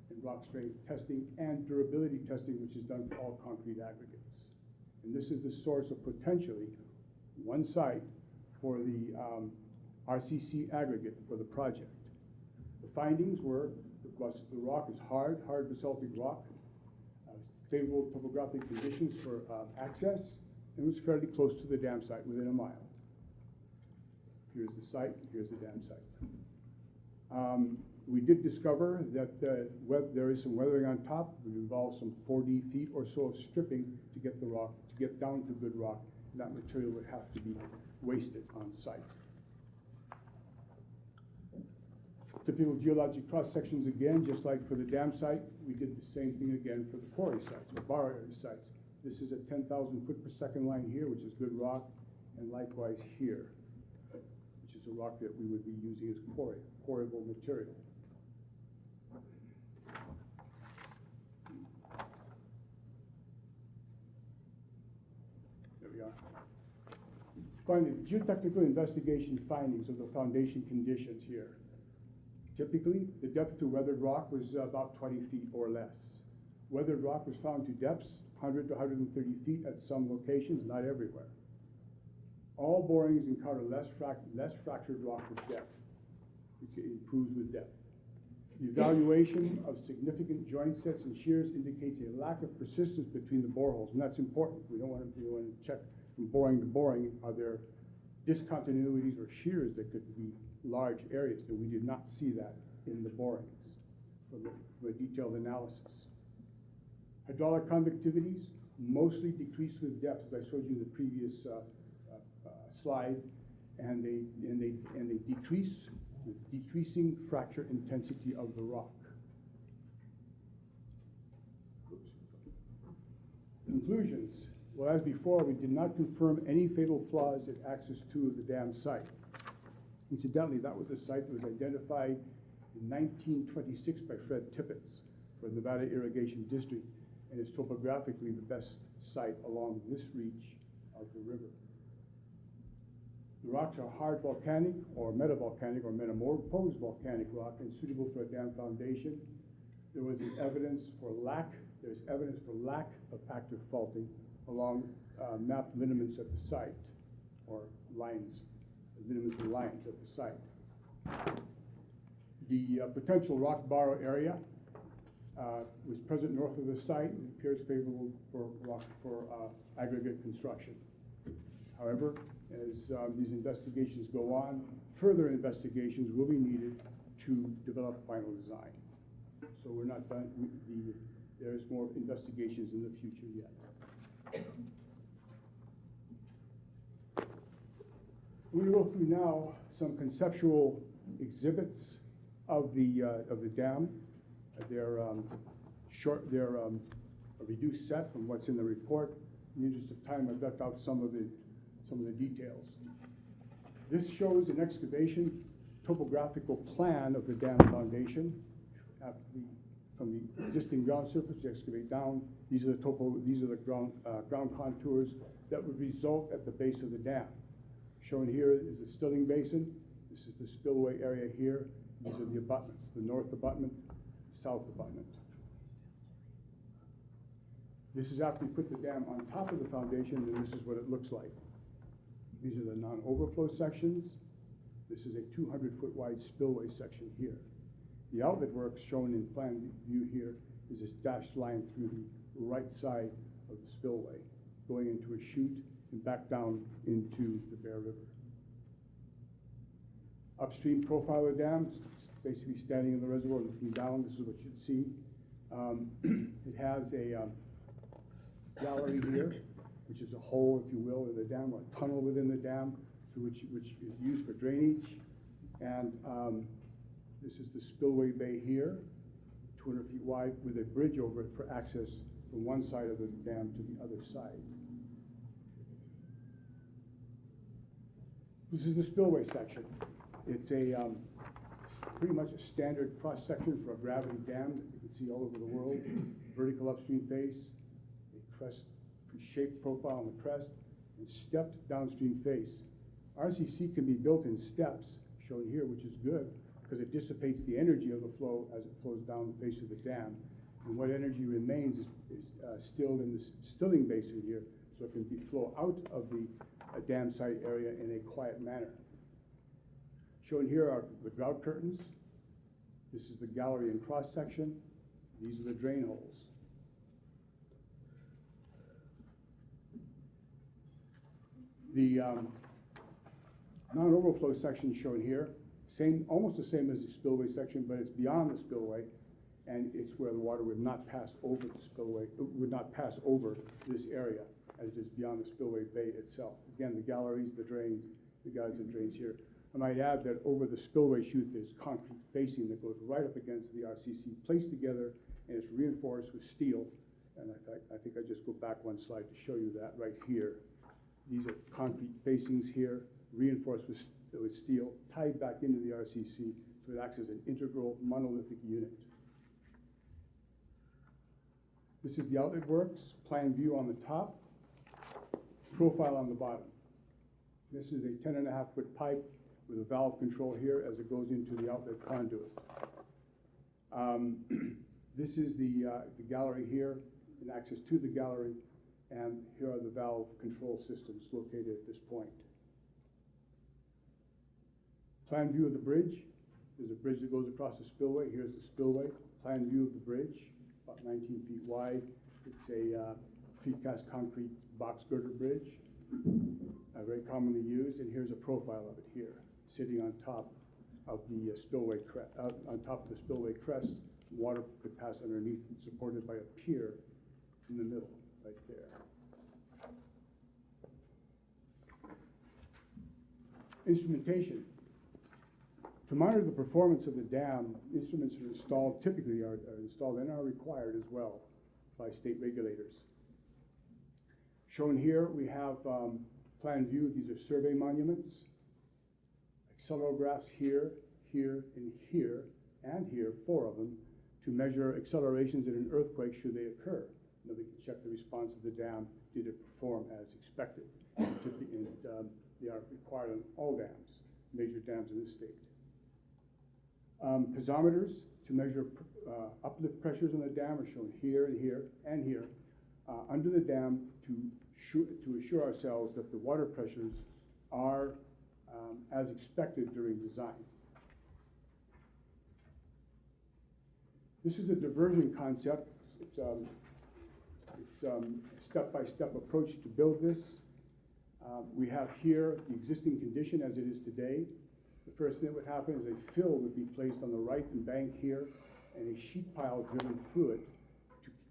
[SPEAKER 8] and rock strength testing, and durability testing, which is done for all concrete aggregates. And this is the source of potentially one site for the RCC aggregate for the project. The findings were the rock is hard basaltic rock, favorable topographic conditions for access, and was fairly close to the dam site, within a mile. Here's the site, here's the dam site. We did discover that there is some weathering on top. It involves some 40 feet or so of stripping to get the rock, to get down to good rock. And that material would have to be wasted on site. Typical geologic cross sections again, just like for the dam site, we did the same thing again for the quarry sites, or bar area sites. This is a 10,000 foot per second line here, which is good rock, and likewise here, which is a rock that we would be using as quarryable material. There we are. Finally, the geotechnical investigation findings of the foundation conditions here. Typically, the depth to weathered rock was about 20 feet or less. Weathered rock was found to depths 100 to 130 feet at some locations, not everywhere. All borings encounter less fractured rock with depth, which improves with depth. The evaluation of significant joint sets and shears indicates a lack of persistence between the boreholes, and that's important. We don't want to check from boring to boring, are there discontinuities or shears that could be large areas, but we did not see that in the borings from a detailed analysis. Hydraulic conductivities mostly decreased with depth, as I showed you in the previous slide, and they decrease with decreasing fracture intensity of the rock. Conclusions. Well, as before, we did not confirm any fatal flaws at Axis 2 of the dam site. Incidentally, that was a site that was identified in 1926 by Fred Tippett for the Nevada Irrigation District, and is topographically the best site along this reach of the river. The rocks are hard volcanic or metavolcanic or metamorphosed volcanic rock and suitable for a dam foundation. There's evidence for lack of active faulting along mapped lineaments at the site, or lines, lineaments and lines at the site. The potential rock borrow area was present north of the site and appears favorable for aggregate construction. However, as these investigations go on, further investigations will be needed to develop final design. So we're not done. There's more investigations in the future yet. We're going to go through now some conceptual exhibits of the dam. They're they're a reduced set from what's in the report. In the interest of time, I've left out some of the details. This shows an excavation topographical plan of the dam foundation. From the existing ground surface, you excavate down. These are the ground contours that would result at the base of the dam. Shown here is the stilling basin. This is the spillway area here. These are the abutments, the north abutment, the south abutment. This is after we put the dam on top of the foundation, and this is what it looks like. These are the non-overflow sections. This is a 200-foot wide spillway section here. The outlet work shown in plan view here is this dashed line through the right side of the spillway, going into a chute and back down into the Bear River. Upstream profile of the dam, basically standing in the reservoir looking down. This is what you'd see. It has a gallery here, which is a hole, if you will, in the dam, or a tunnel within the dam, which is used for drainage. And this is the spillway bay here, 200 feet wide, with a bridge over it for access from one side of the dam to the other side. This is the spillway section. It's a pretty much a standard cross section for a gravity dam that you can see all over the world. Vertical upstream face, a crest shaped profile on the crest, and stepped downstream face. RCC can be built in steps, shown here, which is good, because it dissipates the energy of the flow as it flows down the face of the dam. And what energy remains is stilled in this stilling basin here, so it can flow out of the dam site area in a quiet manner. Shown here are the grout curtains. This is the gallery and cross section. These are the drain holes. The non-overflow section shown here, almost the same as the spillway section, but it's beyond the spillway, and it's where the water would not pass over the spillway, would not pass over this area, as it is beyond the spillway bay itself. Again, the galleries, the drains, the guides and drains here. I might add that over the spillway chute, there's concrete facing that goes right up against the RCC, placed together, and it's reinforced with steel. And I think I just go back one slide to show you that right here. These are concrete facings here, reinforced with steel, tied back into the RCC, so it acts as an integral monolithic unit. This is the outlet works, plan view on the top, profile on the bottom. This is a 10.5-foot pipe with a valve control here as it goes into the outlet conduit. This is the gallery here, and access to the gallery, and here are the valve control systems located at this point. Plan view of the bridge. There's a bridge that goes across the spillway. Here's the spillway. Plan view of the bridge, about 19 feet wide. It's a precast concrete box girder bridge, very commonly used, and here's a profile of it here, sitting on top of the spillway crest. Water could pass underneath, supported by a pier in the middle, right there. Instrumentation. To monitor the performance of the dam, instruments are installed, typically are installed and are required as well by state regulators. Shown here, we have plan view. These are survey monuments, accelerographs here, here, and here, and here, 4 of them, to measure accelerations in an earthquake should they occur. Then we can check the response of the dam. Did it perform as expected? They are required on all dams, major dams in the state. Piezometers to measure uplift pressures on the dam are shown here and here and here under the dam to assure ourselves that the water pressures are as expected during design. This is a diversion concept. It's a step-by-step approach to build this. We have here the existing condition as it is today. The first thing that would happen is a fill would be placed on the right bank here and a sheet pile driven through it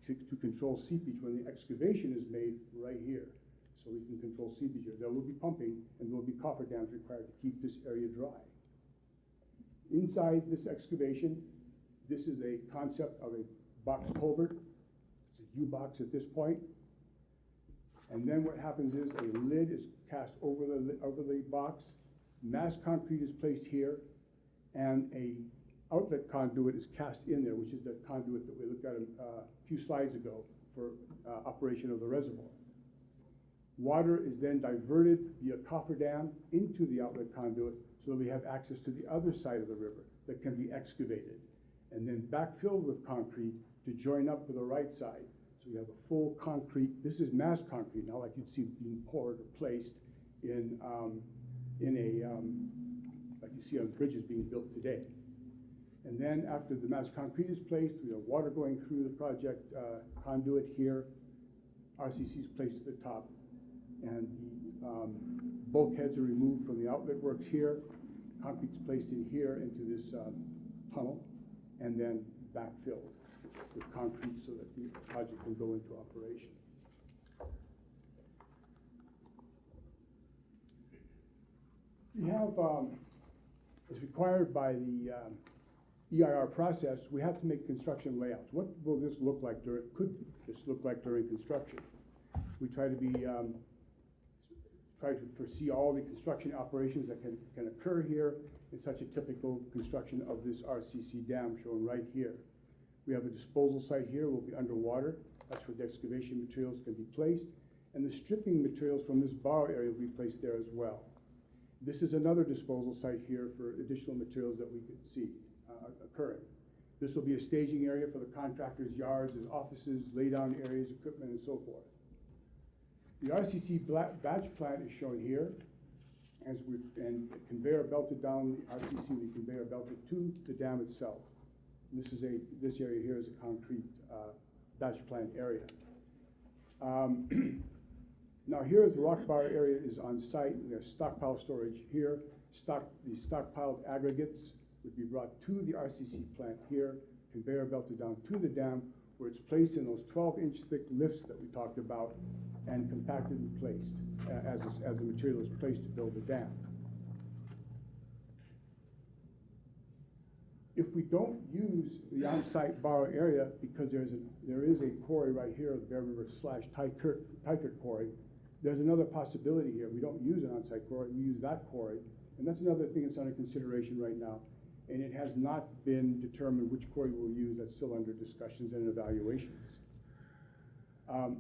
[SPEAKER 8] to control seepage when the excavation is made right here. So we can control seepage here. There will be pumping and there will be cofferdams required to keep this area dry. Inside this excavation, this is a concept of a box culvert. It's a U-box at this point. And then what happens is a lid is cast over the box. Mass concrete is placed here, and a outlet conduit is cast in there, which is the conduit that we looked at a few slides ago for operation of the reservoir. Water is then diverted via cofferdam into the outlet conduit so that we have access to the other side of the river that can be excavated, and then backfilled with concrete to join up with the right side. So we have a full concrete, this is mass concrete now, like you'd see being poured or placed in like you see on bridges being built today. And then after the mass concrete is placed, we have water going through the project conduit here. RCC is placed at the top, and the bulkheads are removed from the outlet works here. Concrete is placed in here into this tunnel, and then backfilled with concrete so that the project can go into operation. We have, as required by the EIR process, we have to make construction layouts. What will this look like could this look like during construction? We try to foresee all the construction operations that can occur here in such a typical construction of this RCC dam shown right here. We have a disposal site here, will be underwater. That's where the excavation materials can be placed. And the stripping materials from this bar area will be placed there as well. This is another disposal site here for additional materials that we could see occurring. This will be a staging area for the contractors' yards, as offices, lay-down areas, equipment, and so forth. The RCC batch plant is shown here, and conveyor belted down the RCC, we conveyor belted to the dam itself. And this area here is a concrete batch plant area. Now here is the rock bar area is on site. There's stockpile storage here. The stockpiled aggregates would be brought to the RCC plant here, conveyor belted down to the dam, where it's placed in those 12-inch thick lifts that we talked about, and compacted and placed as the material is placed to build the dam. If we don't use the on-site borrow area, because there is a quarry right here, the Bear River /Tykert quarry, there's another possibility here. We don't use an on-site quarry, we use that quarry. And that's another thing that's under consideration right now. And it has not been determined which quarry we'll use. That's still under discussions and evaluations.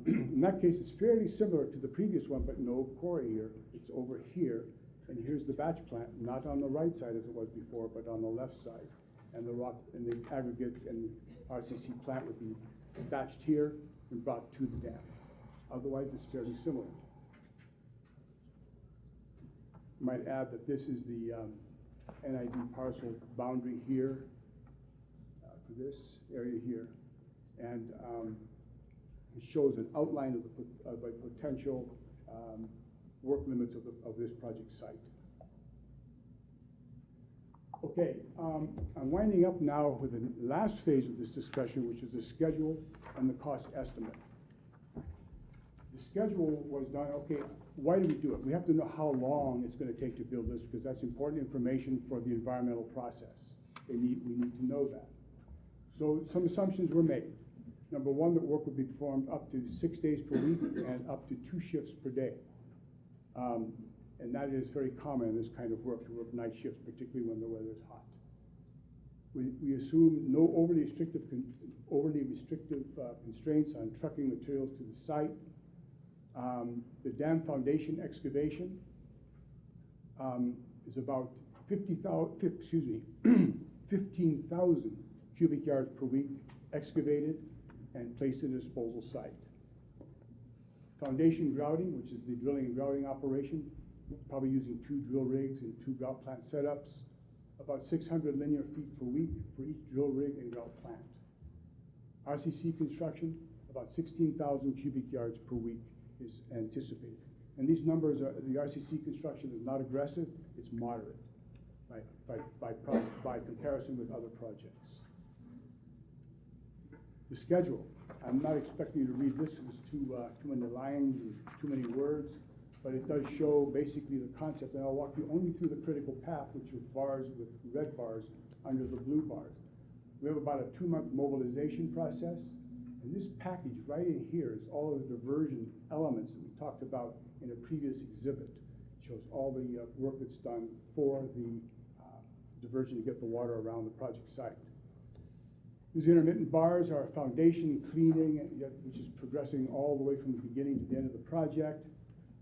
[SPEAKER 8] In that case, it's fairly similar to the previous one, but no quarry here. It's over here. And here's the batch plant, not on the right side as it was before, but on the left side. And the rock and the aggregates and the RCC plant would be batched here and brought to the dam. Otherwise, it's fairly similar. I might add that this is the NID parcel boundary here for this area here. And it shows an outline of a potential work limits of this project site. Okay, I'm winding up now with the last phase of this discussion, which is the schedule and the cost estimate. The schedule was done, okay, why do we do it? We have to know how long it's gonna take to build this, because that's important information for the environmental process. We need to know that. So some assumptions were made. Number one, that work would be performed up to 6 days per week and up to 2 shifts per day. And that is very common in this kind of work, to work night shifts, particularly when the weather is hot. We assume no overly restrictive constraints on trucking materials to the site. The dam foundation excavation is about 15,000 cubic yards per week excavated and placed in a disposal site. Foundation grouting, which is the drilling and grouting operation, probably using 2 drill rigs and 2 grout plant setups, about 600 linear feet per week for each drill rig and grout plant. RCC construction, about 16,000 cubic yards per week is anticipated. And these numbers are, the RCC construction is not aggressive, it's moderate by comparison with other projects. The schedule, I'm not expecting you to read this because it's too many lines and too many words, but it does show basically the concept, and I'll walk you only through the critical path, which are bars with red bars under the blue bars. We have about a 2-month mobilization process, and this package right in here is all of the diversion elements that we talked about in a previous exhibit. It shows all the work that's done for the diversion to get the water around the project site. These intermittent bars are foundation cleaning, which is progressing all the way from the beginning to the end of the project,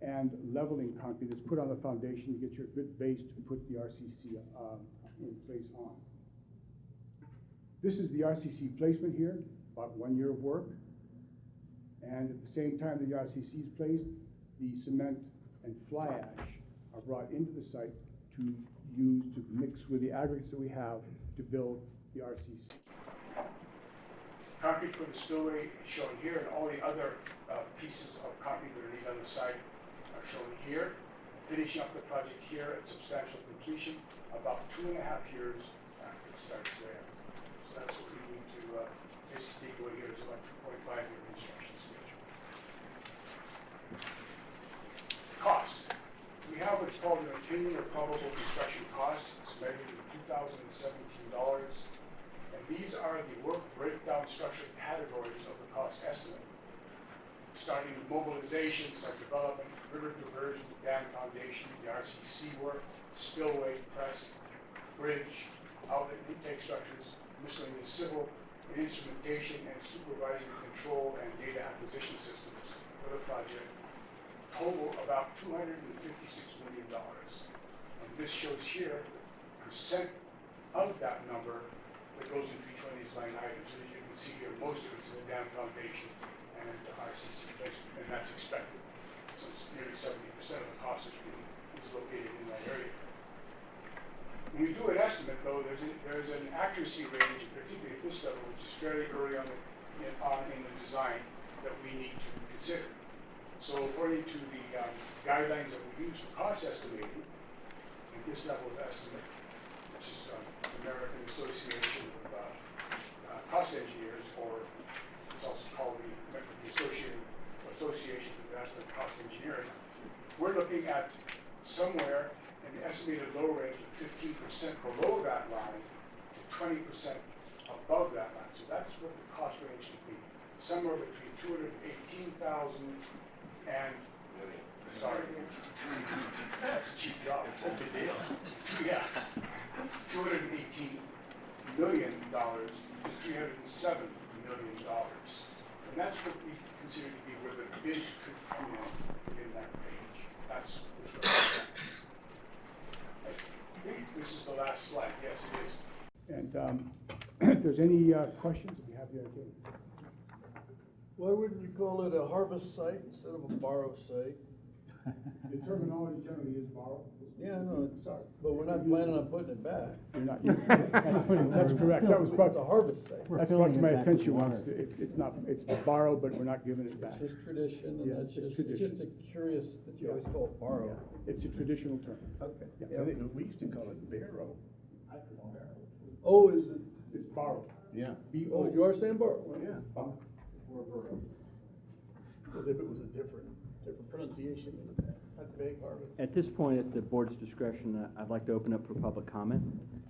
[SPEAKER 8] and leveling concrete that's put on the foundation to get your good base to put the RCC in place on. This is the RCC placement here, about 1 year of work. And at the same time the RCC is placed, the cement and fly ash are brought into the site to use to mix with the aggregates that we have to build the RCC. Concrete for the spillway is shown here, and all the other pieces of concrete that are needed on the site are shown here. Finishing up the project here at substantial completion, about 2.5 years after it starts there. So that's what we need to basically go here is about 2.5-year construction schedule. Cost. We have what's called an opinion of probable construction cost. It's measured in $2,017. And these are the work breakdown structure categories of the cost estimate. Starting with mobilization, site development, river diversion, dam foundation, the RCC work, spillway, press, bridge, outlet intake structures, miscellaneous civil, and instrumentation and supervising control and data acquisition systems for the project. Total about $256 million. And this shows here percent of that number that goes into each one of these line items. And as you can see here, most of it's in the dam foundation and the RCC placement, and that's expected since nearly 70% of the cost is located in that area. When we do an estimate, though, there's an accuracy range, particularly at this level, which is fairly early on in the design, that we need to consider. So according to the guidelines that we use for cost estimating, at this level of estimate, which is American Association of Cost Engineers, or it's also called the Association of Investment Cost Engineering, we're looking at somewhere in the estimated low range of 15% below that line to 20% above that line. So that's what the cost range should be. Somewhere between 218,000 and, sorry, that's a cheap job.
[SPEAKER 16] That's a deal.
[SPEAKER 8] Yeah, $218 million to $307 million. And that's what we consider to be where the bid could come in that range. That's which represents. I think this is the last slide. Yes, it is. And if there's any questions, we have the idea.
[SPEAKER 11] Why wouldn't you call it a harvest site instead of a borrow site?
[SPEAKER 8] The terminology generally is borrow.
[SPEAKER 11] Yeah, no, but we're not planning on putting it back.
[SPEAKER 8] You're not. That's correct. That was brought.
[SPEAKER 11] It's a harvest site.
[SPEAKER 8] That's brought to my attention once. It's not. It's borrowed, but we're not giving it back.
[SPEAKER 11] It's just tradition, and
[SPEAKER 8] Yeah,
[SPEAKER 11] that's
[SPEAKER 8] it's
[SPEAKER 11] just a curious that you always call it borrow.
[SPEAKER 8] Yeah. It's a traditional term.
[SPEAKER 11] Okay.
[SPEAKER 8] Yeah.
[SPEAKER 22] We used to call it barrow.
[SPEAKER 11] Oh, is it?
[SPEAKER 8] It's borrow.
[SPEAKER 22] Yeah.
[SPEAKER 11] Oh, you are saying borrow?
[SPEAKER 8] Yeah.
[SPEAKER 11] As if it was a different. notification at the big harvest?
[SPEAKER 3] At this point, at the board's discretion, I'd like to open up for public comment.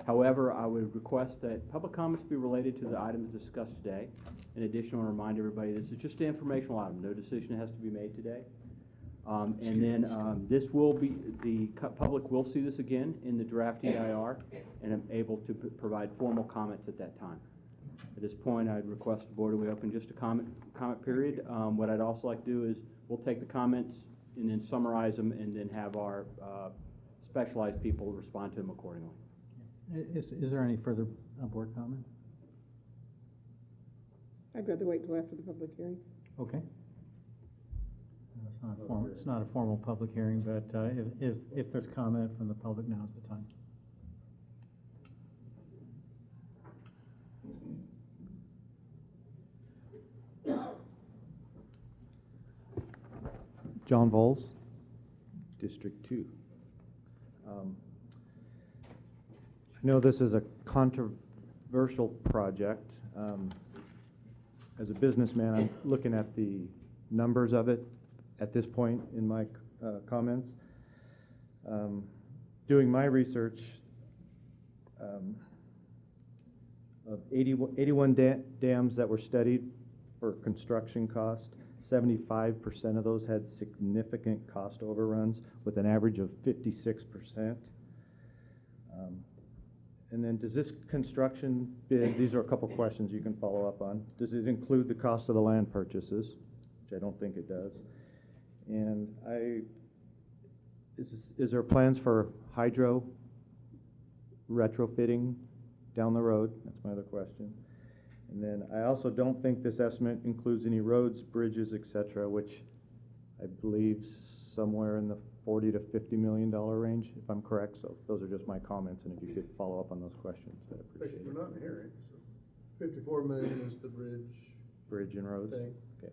[SPEAKER 3] However, I would request that public comments be related to the items discussed today. In addition, I want to remind everybody, this is just an informational item. No decision has to be made today. And then this will be, the public will see this again in the draft EIR, and I'm able to provide formal comments at that time. At this point, I'd request the board, we open just a comment period. What I'd also like to do is, we'll take the comments and then summarize them, and then have our specialized people respond to them accordingly.
[SPEAKER 19] Is there any further board comment?
[SPEAKER 18] I'd rather wait till after the public hearing.
[SPEAKER 19] Okay. It's not a formal public hearing, but if there's comment from the public, now's the time.
[SPEAKER 12] John Voles, District 2. I know this is a controversial project. As a businessman, I'm looking at the numbers of it at this point in my comments. Doing my research, of 81 dams that were studied for construction cost, 75% of those had significant cost overruns with an average of 56%. And then does this construction bid, these are a couple questions you can follow up on. Does it include the cost of the land purchases, which I don't think it does? And is there plans for hydro retrofitting down the road? That's my other question. And then I also don't think this estimate includes any roads, bridges, et cetera, which I believe somewhere in the $40 to $50 million range, if I'm correct. So those are just my comments, and if you could follow up on those questions, I'd appreciate it.
[SPEAKER 11] We're not in a hearing, so 54 million is the bridge.
[SPEAKER 12] Bridge and roads?
[SPEAKER 11] Thing.
[SPEAKER 12] Okay.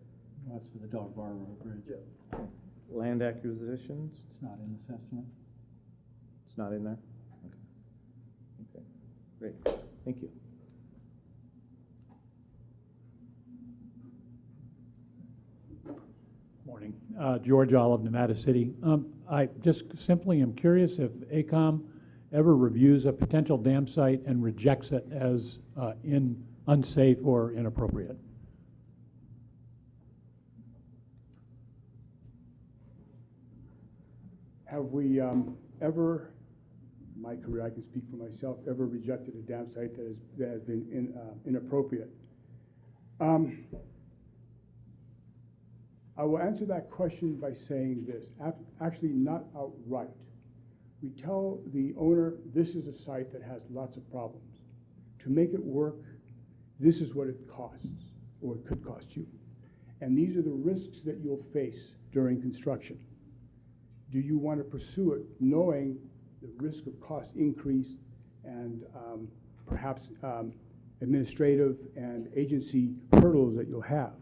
[SPEAKER 19] That's for the Dog Bar Road Bridge.
[SPEAKER 11] Yeah.
[SPEAKER 12] Land acquisitions?
[SPEAKER 19] It's not in this estimate.
[SPEAKER 12] It's not in there? Okay. Okay, great. Thank you.
[SPEAKER 13] Morning. George Olive, Nevada City. I just simply am curious if ACOM ever reviews a potential dam site and rejects it as unsafe or inappropriate.
[SPEAKER 8] Have we ever, in my career, I can speak for myself, ever rejected a dam site that has been inappropriate? I will answer that question by saying this, actually not outright. We tell the owner, this is a site that has lots of problems. To make it work, this is what it costs, or it could cost you. And these are the risks that you'll face during construction. Do you want to pursue it knowing the risk of cost increase and perhaps administrative and agency hurdles that you'll have?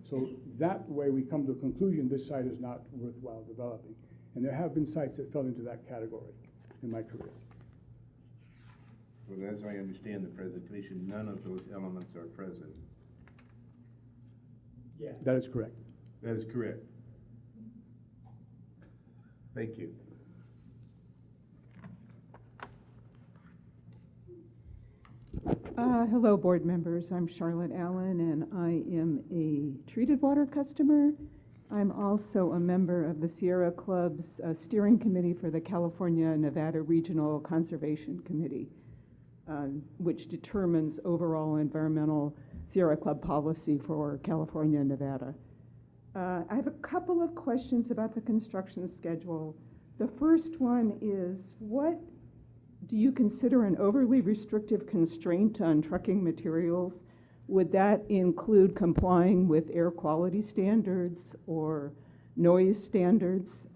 [SPEAKER 8] So that way we come to a conclusion, this site is not worthwhile developing. And there have been sites that fell into that category in my career.
[SPEAKER 22] Well, as I understand the presentation, none of those elements are present.
[SPEAKER 8] Yeah. That is correct.
[SPEAKER 22] That is correct. Thank you.
[SPEAKER 15] Hello, board members. I'm Charlotte Allen, and I am a treated water customer. I'm also a member of the Sierra Club's steering committee for the California-Nevada Regional Conservation Committee, which determines overall environmental Sierra Club policy for California and Nevada. I have a couple of questions about the construction schedule. The first one is, what do you consider an overly restrictive constraint on trucking materials? Would that include complying with air quality standards or noise standards?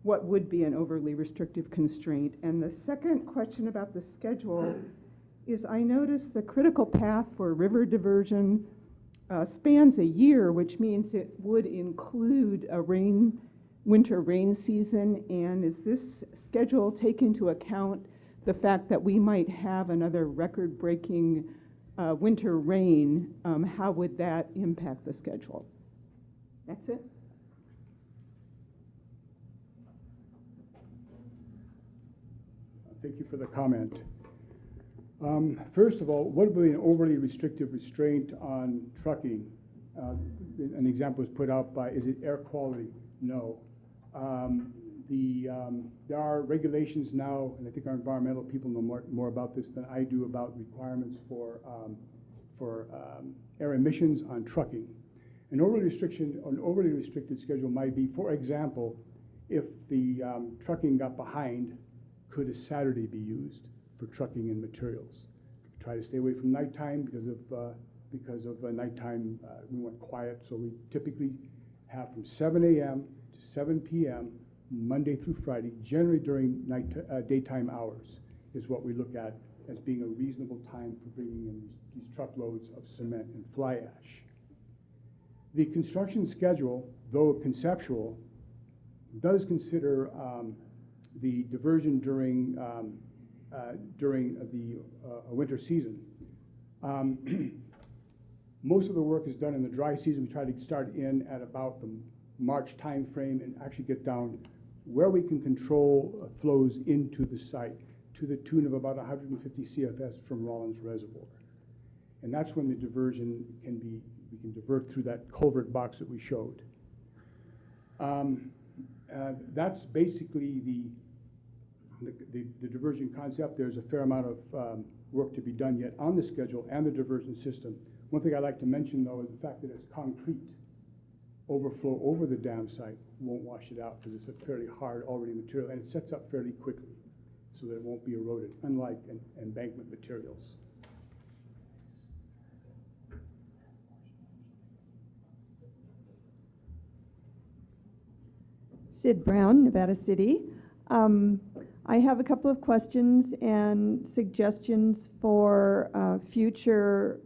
[SPEAKER 15] What would be an overly restrictive constraint? And the second question about the schedule is, I noticed the critical path for river diversion spans a year, which means it would include a winter rain season. And is this schedule take into account the fact that we might have another record-breaking winter rain? How would that impact the schedule? That's it.
[SPEAKER 8] Thank you for the comment. First of all, what would be an overly restrictive restraint on trucking? An example was put out by, is it air quality? No. There are regulations now, and I think our environmental people know more about this than I do, about requirements for air emissions on trucking. An overly restricted schedule might be, for example, if the trucking got behind, could a Saturday be used for trucking and materials? Try to stay away from nighttime because of nighttime we want quiet, so we typically have from 7 a.m. to 7 p.m. Monday through Friday, generally during daytime hours, is what we look at as being a reasonable time for bringing in these truckloads of cement and fly ash. The construction schedule, though conceptual, does consider the diversion during the winter season. Most of the work is done in the dry season. We try to start in at about the March time frame and actually get down where we can control flows into the site to the tune of about 150 CFS from Rollins Reservoir. And that's when the diversion can be, we can divert through that culvert box that we showed. That's basically the diversion concept. There's a fair amount of work to be done yet on the schedule and the diversion system. One thing I'd like to mention, though, is the fact that it's concrete. Overflow over the dam site won't wash it out because it's a fairly hard already material, and it sets up fairly quickly so that it won't be eroded, unlike embankment materials.
[SPEAKER 2] Sid Brown, Nevada City. I have a couple of questions and suggestions for future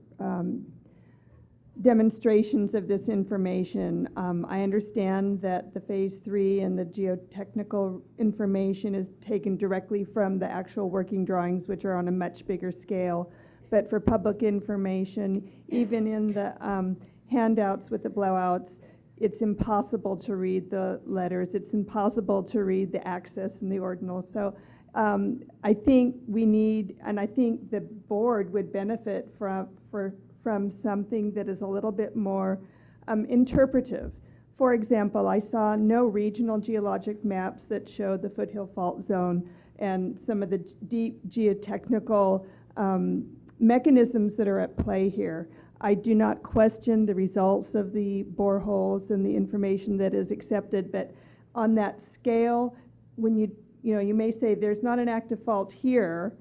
[SPEAKER 2] demonstrations of this information. I understand that the Phase 3 and the geotechnical information is taken directly from the actual working drawings, which are on a much bigger scale. But for public information, even in the handouts with the blowouts, it's impossible to read the letters. It's impossible to read the access and the ordinal. So I think we need, and I think the board would benefit from something that is a little bit more interpretive. For example, I saw no regional geologic maps that showed the foothill fault zone and some of the deep geotechnical mechanisms that are at play here. I do not question the results of the boreholes and the information that is accepted, but on that scale, when you may say there's not an active fault here,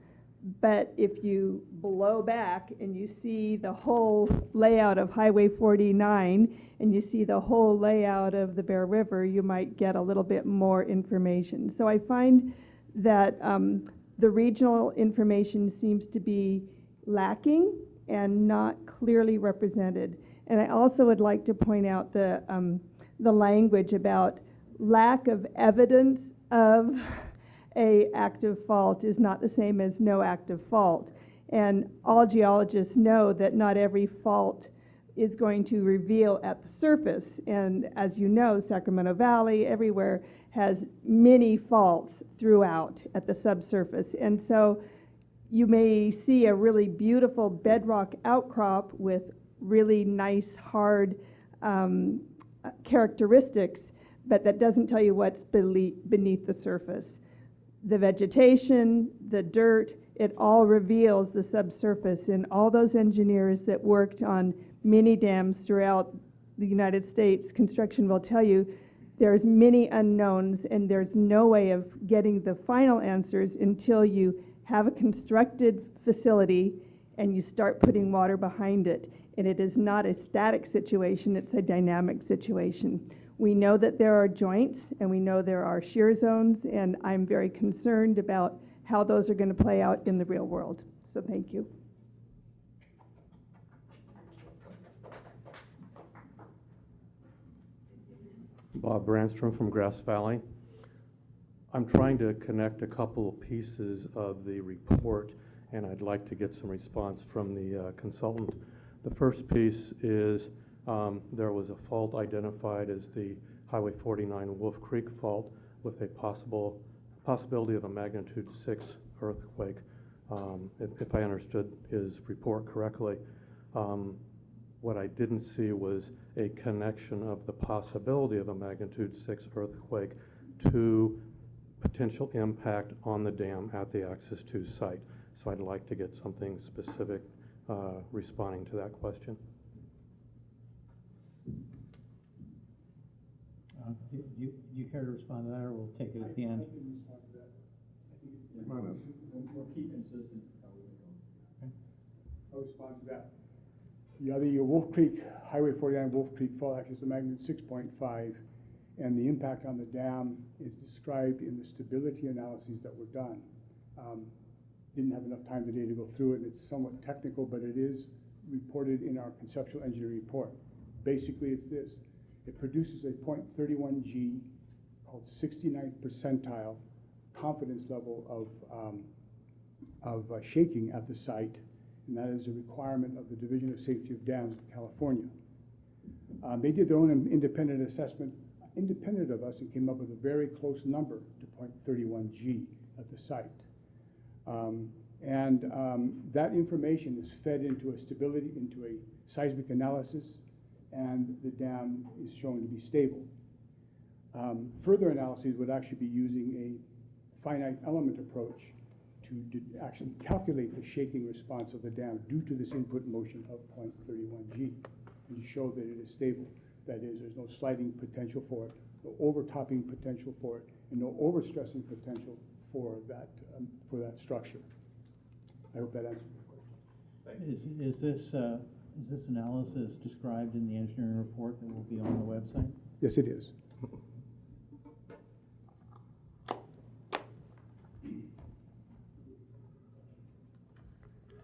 [SPEAKER 2] but if you blow back and you see the whole layout of Highway 49 and you see the whole layout of the Bear River, you might get a little bit more information. So I find that the regional information seems to be lacking and not clearly represented. And I also would like to point out the language about lack of evidence of a active fault is not the same as no active fault. And all geologists know that not every fault is going to reveal at the surface. And as you know, Sacramento Valley, everywhere, has many faults throughout at the subsurface. And so you may see a really beautiful bedrock outcrop with really nice, hard characteristics, but that doesn't tell you what's beneath the surface. The vegetation, the dirt, it all reveals the subsurface. And all those engineers that worked on mini dams throughout the United States, construction will tell you there's many unknowns, and there's no way of getting the final answers until you have a constructed facility and you start putting water behind it. And it is not a static situation, it's a dynamic situation. We know that there are joints and we know there are shear zones, and I'm very concerned about how those are going to play out in the real world. So thank you.
[SPEAKER 14] Bob Brandstrom from Grass Valley. I'm trying to connect a couple of pieces of the report, and I'd like to get some response from the consultant. The first piece is there was a fault identified as the Highway 49 Wolf Creek fault with a possibility of a magnitude 6 earthquake, if I understood his report correctly. What I didn't see was a connection of the possibility of a magnitude 6 earthquake to potential impact on the dam at the Access 2 site. So I'd like to get something specific responding to that question.
[SPEAKER 19] Do you care to respond to that, or we'll take it at the end?
[SPEAKER 8] We'll keep consistent. I'll respond to that. Yeah, the Wolf Creek, Highway 49 Wolf Creek fault actually is a magnitude 6.5, and the impact on the dam is described in the stability analyses that were done. Didn't have enough time today to go through it. It's somewhat technical, but it is reported in our conceptual engineering report. Basically, it's this. It produces a 0.31 G called 69th percentile confidence level of shaking at the site, and that is a requirement of the Division of Safety of Dams of California. They did their own independent assessment, independent of us, and came up with a very close number to 0.31 G at the site. That information is fed into a seismic analysis, and the dam is shown to be stable. Further analyses would actually be using a finite element approach to actually calculate the shaking response of the dam due to this input motion of 0.31 G, and show that it is stable. That is, there's no sliding potential for it, no overtopping potential for it, and no overstressing potential for that structure. I hope that answers your question.
[SPEAKER 19] Is this analysis described in the engineering report that will be on the website?
[SPEAKER 8] Yes, it is.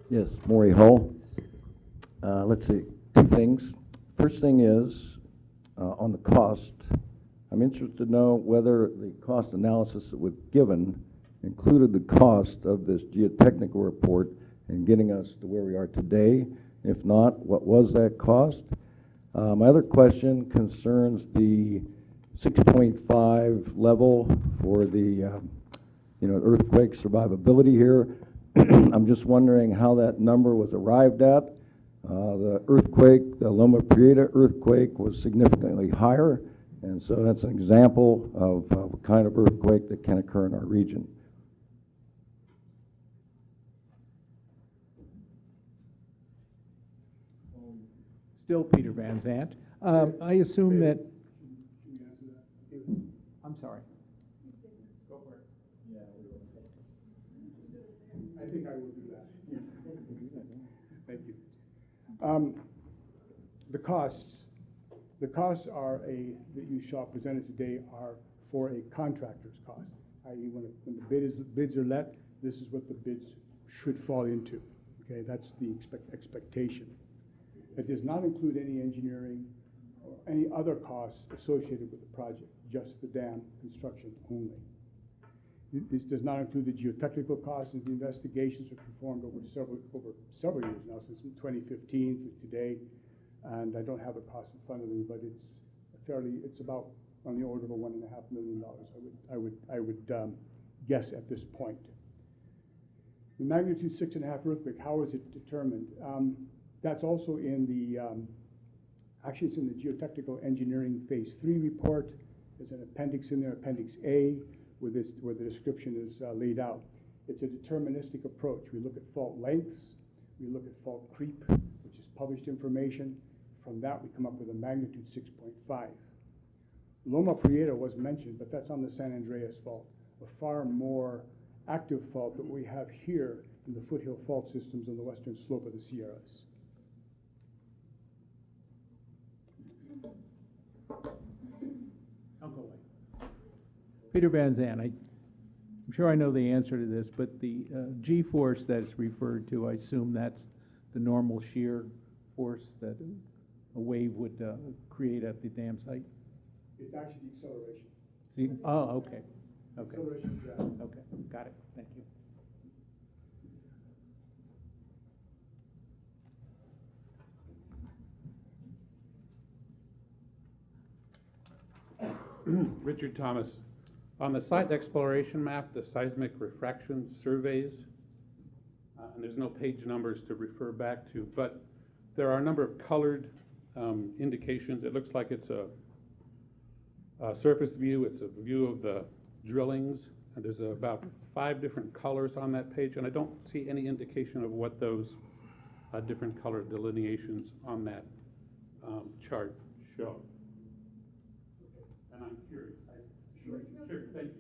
[SPEAKER 23] Yes, Maury Hull. Let's see, two things. First thing is, on the cost, I'm interested to know whether the cost analysis that was given included the cost of this geotechnical report in getting us to where we are today. If not, what was that cost? My other question concerns the 6.5 level for the earthquake survivability here. I'm just wondering how that number was arrived at. The earthquake, the Loma Prieta earthquake, was significantly higher, and so that's an example of a kind of earthquake that can occur in our region.
[SPEAKER 1] Still Peter Van Zandt. I assume that, I'm sorry.
[SPEAKER 8] Go for it. Yeah, I think I will do that. Thank you. The costs are that you saw presented today are for a contractor's cost, i.e. when the bids are let, this is what the bids should fall into. Okay, that's the expectation. It does not include any engineering or any other costs associated with the project, just the dam construction only. This does not include the geotechnical costs, as the investigations are performed over several years now, since 2015 to today, and I don't have a cost in front of me, but it's about on the order of $1.5 million. I would guess at this point. The magnitude 6.5 earthquake, how is it determined? That's also in the, actually it's in the geotechnical engineering phase 3 report. There's an appendix in there, Appendix A, where the description is laid out. It's a deterministic approach. We look at fault lengths, we look at fault creep, which is published information. From that, we come up with a magnitude 6.5. Loma Prieta was mentioned, but that's on the San Andreas fault, a far more active fault that we have here in the foothill fault systems on the western slope of the Sierras.
[SPEAKER 1] Peter Van Zandt, I'm sure I know the answer to this, but the G-force that's referred to, I assume that's the normal shear force that a wave would create at the dam site?
[SPEAKER 8] It's actually the acceleration.
[SPEAKER 1] Oh, okay. Okay.
[SPEAKER 8] Acceleration of gravity.
[SPEAKER 1] Okay, got it. Thank you.
[SPEAKER 21] Richard Thomas, On the site exploration map, the seismic refraction surveys, and there's no page numbers to refer back to, but there are a number of colored indications. It looks like it's a surface view. It's a view of the drillings, and there's about 5 different colors on that page, and I don't see any indication of what those different color delineations on that chart show. And I'm curious. Sure, thank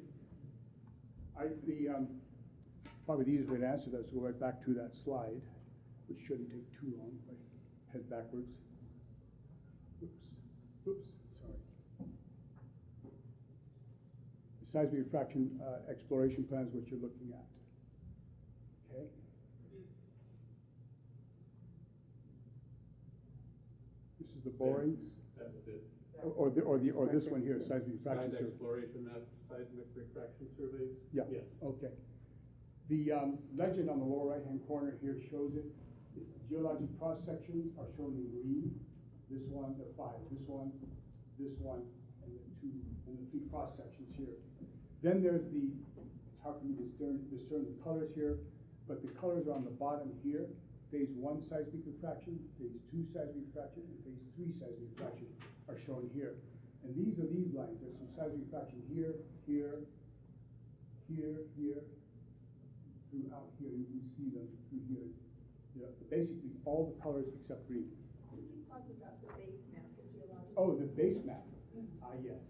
[SPEAKER 21] you.
[SPEAKER 8] Probably the easiest way to answer that is to go right back to that slide, which shouldn't take too long. If I head backwards. Oops, sorry. The seismic refraction exploration plan is what you're looking at. Okay. This is the borings.
[SPEAKER 21] That's it.
[SPEAKER 8] Or this one here, seismic refraction.
[SPEAKER 21] Site exploration map, seismic refraction surveys?
[SPEAKER 8] Yeah.
[SPEAKER 21] Yes.
[SPEAKER 8] Okay. The legend on the lower right-hand corner here shows it. Its geologic cross sections are shown in green. This one, the 5. This one, and the 2, and the 3 cross sections here. Then there's it's hard for me to discern the colors here, but the colors are on the bottom here. Phase 1 seismic refraction, phase 2 seismic refraction, and phase 3 seismic refraction are shown here. And these are these lines. There's some seismic refraction here, here, throughout here. You can see them through here. Yeah, basically all the colors except green.
[SPEAKER 2] He's talking about the base map, the geologic.
[SPEAKER 8] Oh, the base map. Yes.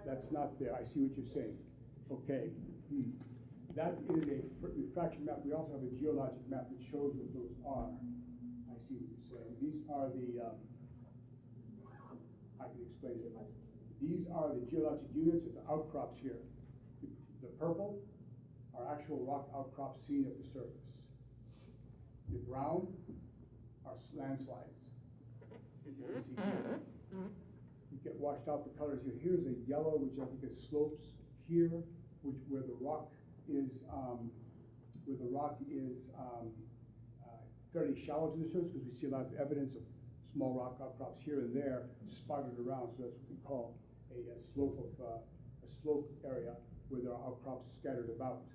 [SPEAKER 8] That's not there. I see what you're saying. Okay. That is a refraction map. We also have a geologic map that shows what those are. I see what you're saying. These are the, I can explain it. These are the geologic units of the outcrops here. The purple are actual rock outcrops seen at the surface. The brown are landslides. You can see here. You get washed out the colors here. Here's a yellow, which I think is slopes here, where the rock is fairly shallow to the surface, because we see a lot of evidence of small rock outcrops here and there spotted around. So that's what we call a slope area where there are outcrops scattered about.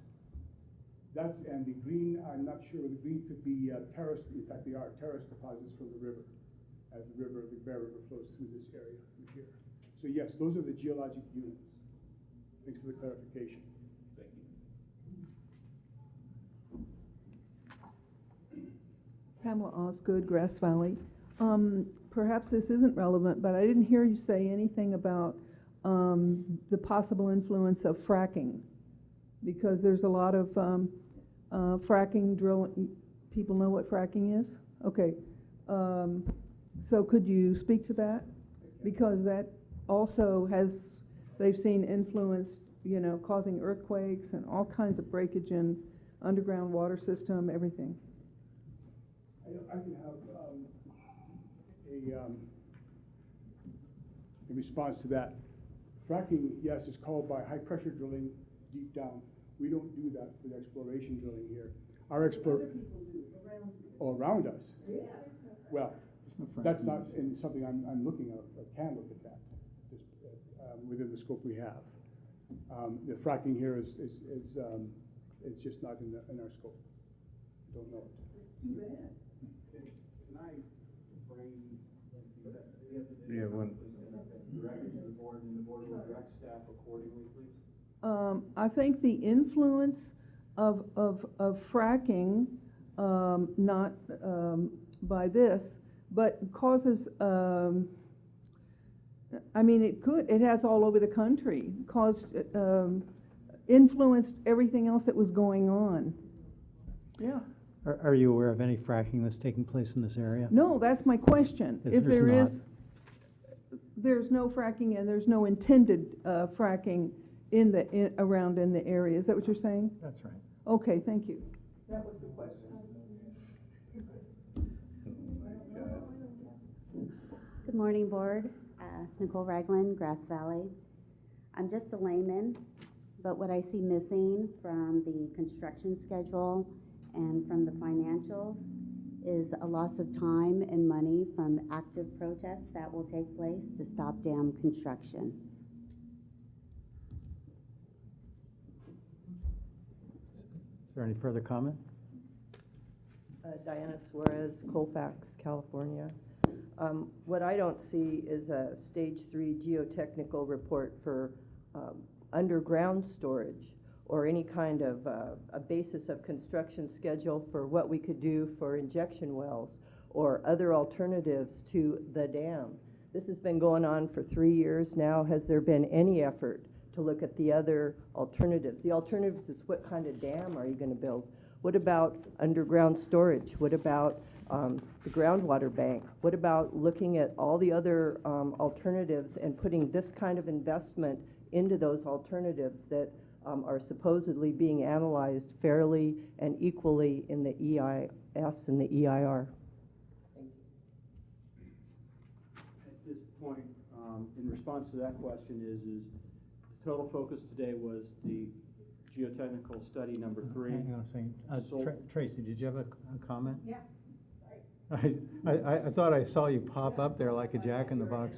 [SPEAKER 8] And the green, I'm not sure, the green could be terrace. In fact, they are terrace deposits from the river, as the Bear River flows through this area from here. So yes, those are the geologic units. Thanks for the clarification.
[SPEAKER 21] Thank you.
[SPEAKER 6] Pamela Osgood, Grass Valley. Perhaps this isn't relevant, but I didn't hear you say anything about the possible influence of fracking, because there's a lot of fracking drilling. People know what fracking is? Okay. So could you speak to that? Because that also they've seen influence, causing earthquakes and all kinds of breakage in underground water system, everything.
[SPEAKER 8] I can have a response to that. Fracking, yes, is called by high pressure drilling deep down. We don't do that for the exploration drilling here. Our around us.
[SPEAKER 2] Yeah.
[SPEAKER 8] Well, that's not something I'm looking at. I can look at that within the scope we have. The fracking here is it's just not in our scope. Don't know it.
[SPEAKER 2] Too bad.
[SPEAKER 3] Can I bring
[SPEAKER 22] Yeah, one.
[SPEAKER 3] direction to the board, and the board will direct staff accordingly, please?
[SPEAKER 6] I think the influence of fracking, not by this, but causes, it has all over the country, influenced everything else that was going on. Yeah.
[SPEAKER 19] Are you aware of any fracking that's taking place in this area?
[SPEAKER 6] No, that's my question. If there is, there's no fracking and there's no intended fracking around in the area. Is that what you're saying?
[SPEAKER 19] That's right.
[SPEAKER 6] Okay, thank you. That was the question.
[SPEAKER 17] Good morning, board. Nicole Ragland, Grass Valley. I'm just a layman, but what I see missing from the construction schedule and from the financials is a loss of time and money from active protests that will take place to stop dam construction.
[SPEAKER 19] there any further comment?
[SPEAKER 4] Diana Suarez, Colfax, California. What I don't see is a stage 3 geotechnical report for underground storage or any kind of a basis of construction schedule for what we could do for injection wells or other alternatives to the dam. This has been going on for 3 years now. Has there been any effort to look at the other alternatives? The alternatives is what kind of dam are you going to build? What about underground storage? What about the groundwater bank? What about looking at all the other alternatives and putting this kind of investment into those alternatives that are supposedly being analyzed fairly and equally in the EIS and the EIR?
[SPEAKER 3] At this point, in response to that question is the total focus today was the geotechnical study number 3.
[SPEAKER 19] Hang on a second. Tracy, did you have a comment?
[SPEAKER 5] Yeah.
[SPEAKER 19] I thought I saw you pop up there like a jack in the box.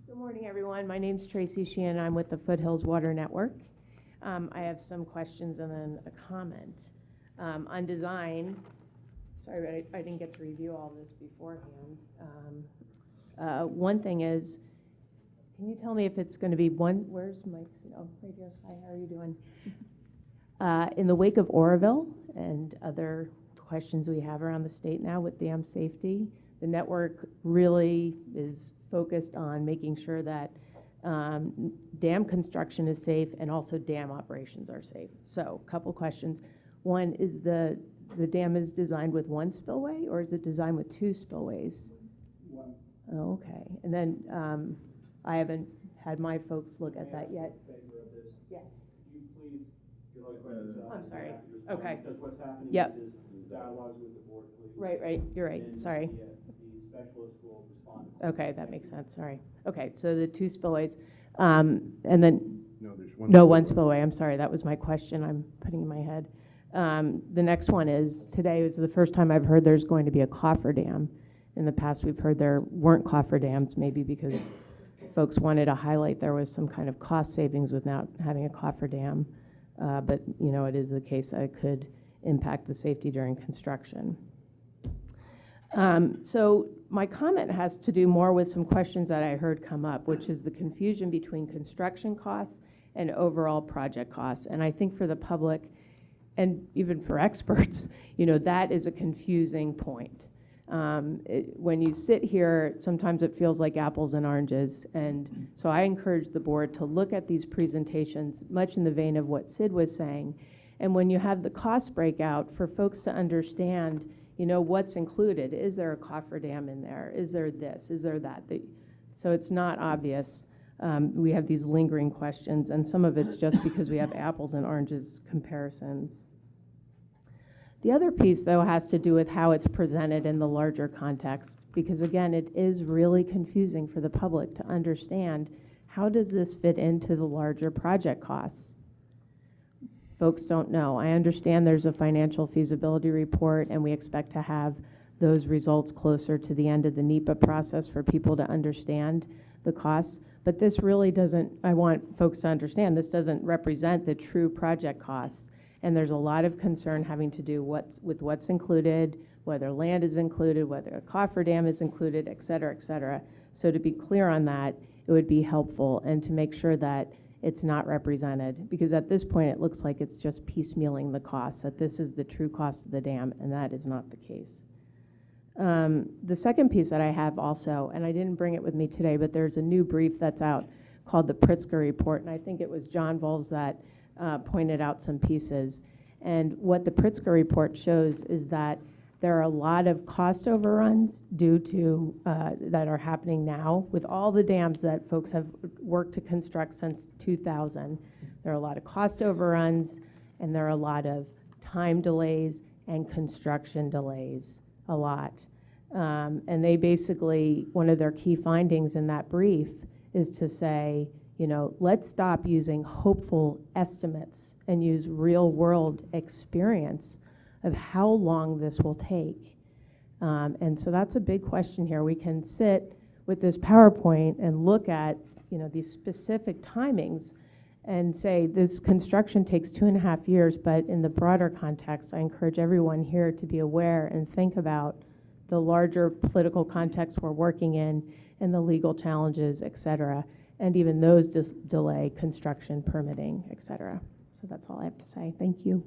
[SPEAKER 5] Good morning, everyone. My name's Tracy Sheehan. I'm with the Foothills Water Network. I have some questions and then a comment. On design, sorry, I didn't get to review all this beforehand. One thing is, can you tell me if it's going to be where's Mike? Oh, right here. Hi, how are you doing? In the wake of Oroville and other questions we have around the state now with dam safety, the network really is focused on making sure that dam construction is safe and also dam operations are safe. So a couple questions. One, is the dam is designed with one spillway or is it designed with 2 spillways?
[SPEAKER 3] One.
[SPEAKER 5] Oh, okay. And then I haven't had my folks look at that yet. Yes.
[SPEAKER 3] Could you please give the questions
[SPEAKER 5] I'm sorry. Okay.
[SPEAKER 3] Because what's happening
[SPEAKER 5] Yep.
[SPEAKER 3] is dialogues with the board, please.
[SPEAKER 5] Right, you're right,
[SPEAKER 3] And
[SPEAKER 5] sorry.
[SPEAKER 3] the specialist will respond.
[SPEAKER 5] Okay, that makes sense, sorry. Okay, so the 2 spillways, and then.
[SPEAKER 22] No, there's one.
[SPEAKER 5] No, one spillway, I'm sorry, that was my question I'm putting in my head. The next one is, today was the first time I've heard there's going to be a cofferdam. In the past, we've heard there weren't cofferdams, maybe because folks wanted to highlight there was some kind of cost savings with not having a cofferdam. But, you know, it is the case that it could impact the safety during construction. So my comment has to do more with some questions that I heard come up, which is the confusion between construction costs and overall project costs. And I think for the public and even for experts, you know, that is a confusing point. When you sit here, sometimes it feels like apples and oranges. And so I encourage the board to look at these presentations much in the vein of what Sid was saying. And when you have the cost breakout, for folks to understand, you know, what's included. Is there a cofferdam in there? Is there this? Is there that? So it's not obvious. We have these lingering questions, and some of it's just because we have apples and oranges comparisons. The other piece, though, has to do with how it's presented in the larger context, because, again, it is really confusing for the public to understand how does this fit into the larger project costs. Folks don't know. I understand there's a financial feasibility report, and we expect to have those results closer to the end of the NEPA process for people to understand the costs. But this really doesn't, I want folks to understand, this doesn't represent the true project costs. And there's a lot of concern having to do with what's included, whether land is included, whether a cofferdam is included, et cetera, et cetera. So to be clear on that, it would be helpful, and to make sure that it's not represented, because at this point it looks like it's just piecemealing the costs, that this is the true cost of the dam, and that is not the case. The second piece that I have also, and I didn't bring it with me today, but there's a new brief that's out called the Pritzker Report, and I think it was John Voles that pointed out some pieces. And what the Pritzker Report shows is that there are a lot of cost overruns due to that are happening now with all the dams that folks have worked to construct since 2000. There are a lot of cost overruns, and there are a lot of time delays and construction delays, a lot. And they basically, one of their key findings in that brief is to say, you know, let's stop using hopeful estimates and use real world experience of how long this will take. And so that's a big question here. We can sit with this PowerPoint and look at, you know, these specific timings and say this construction takes 2.5 years, but in the broader context, I encourage everyone here to be aware and think about the larger political context we're working in and the legal challenges, et cetera, and even those delay construction, permitting, et cetera. So that's all I have to say. Thank you.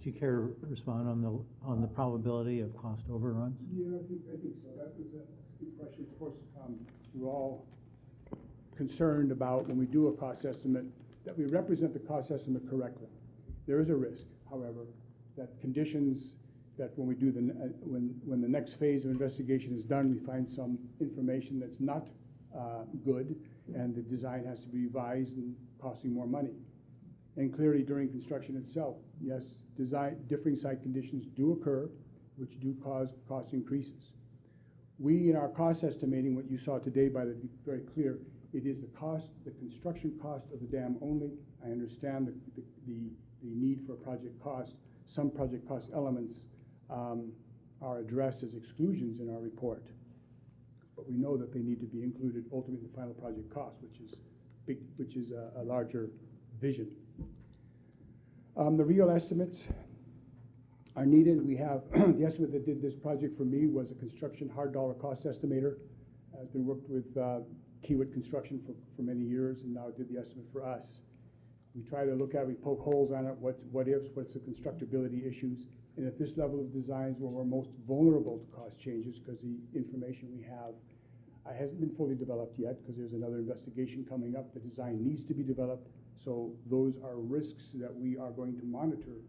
[SPEAKER 19] Do you care to respond on the probability of cost overruns?
[SPEAKER 8] Yeah, I think so. That was a good question. Of course, we're all concerned about when we do a cost estimate that we represent the cost estimate correctly. There is a risk, however, that conditions that when we do when the next phase of investigation is done, we find some information that's not good, and the design has to be revised and costing more money. And clearly, during construction itself, yes, differing site conditions do occur, which do cause cost increases. We, in our cost estimating, what you saw today, by the very clear, it is the construction cost of the dam only. I understand the need for project cost. Some project cost elements are addressed as exclusions in our report, but we know that they need to be included ultimately in the final project cost, which is a larger vision. The real estimates are needed. We have the estimate that did this project for me was a construction hard dollar cost estimator. Has been worked with Kiewit Construction for many years, and now did the estimate for us. We try to look at it, we poke holes on it, what ifs, what's the constructability issues, and at this level of designs where we're most vulnerable to cost changes, because the information we have hasn't been fully developed yet, because there's another investigation coming up. The design needs to be developed, so those are risks that we are going to monitor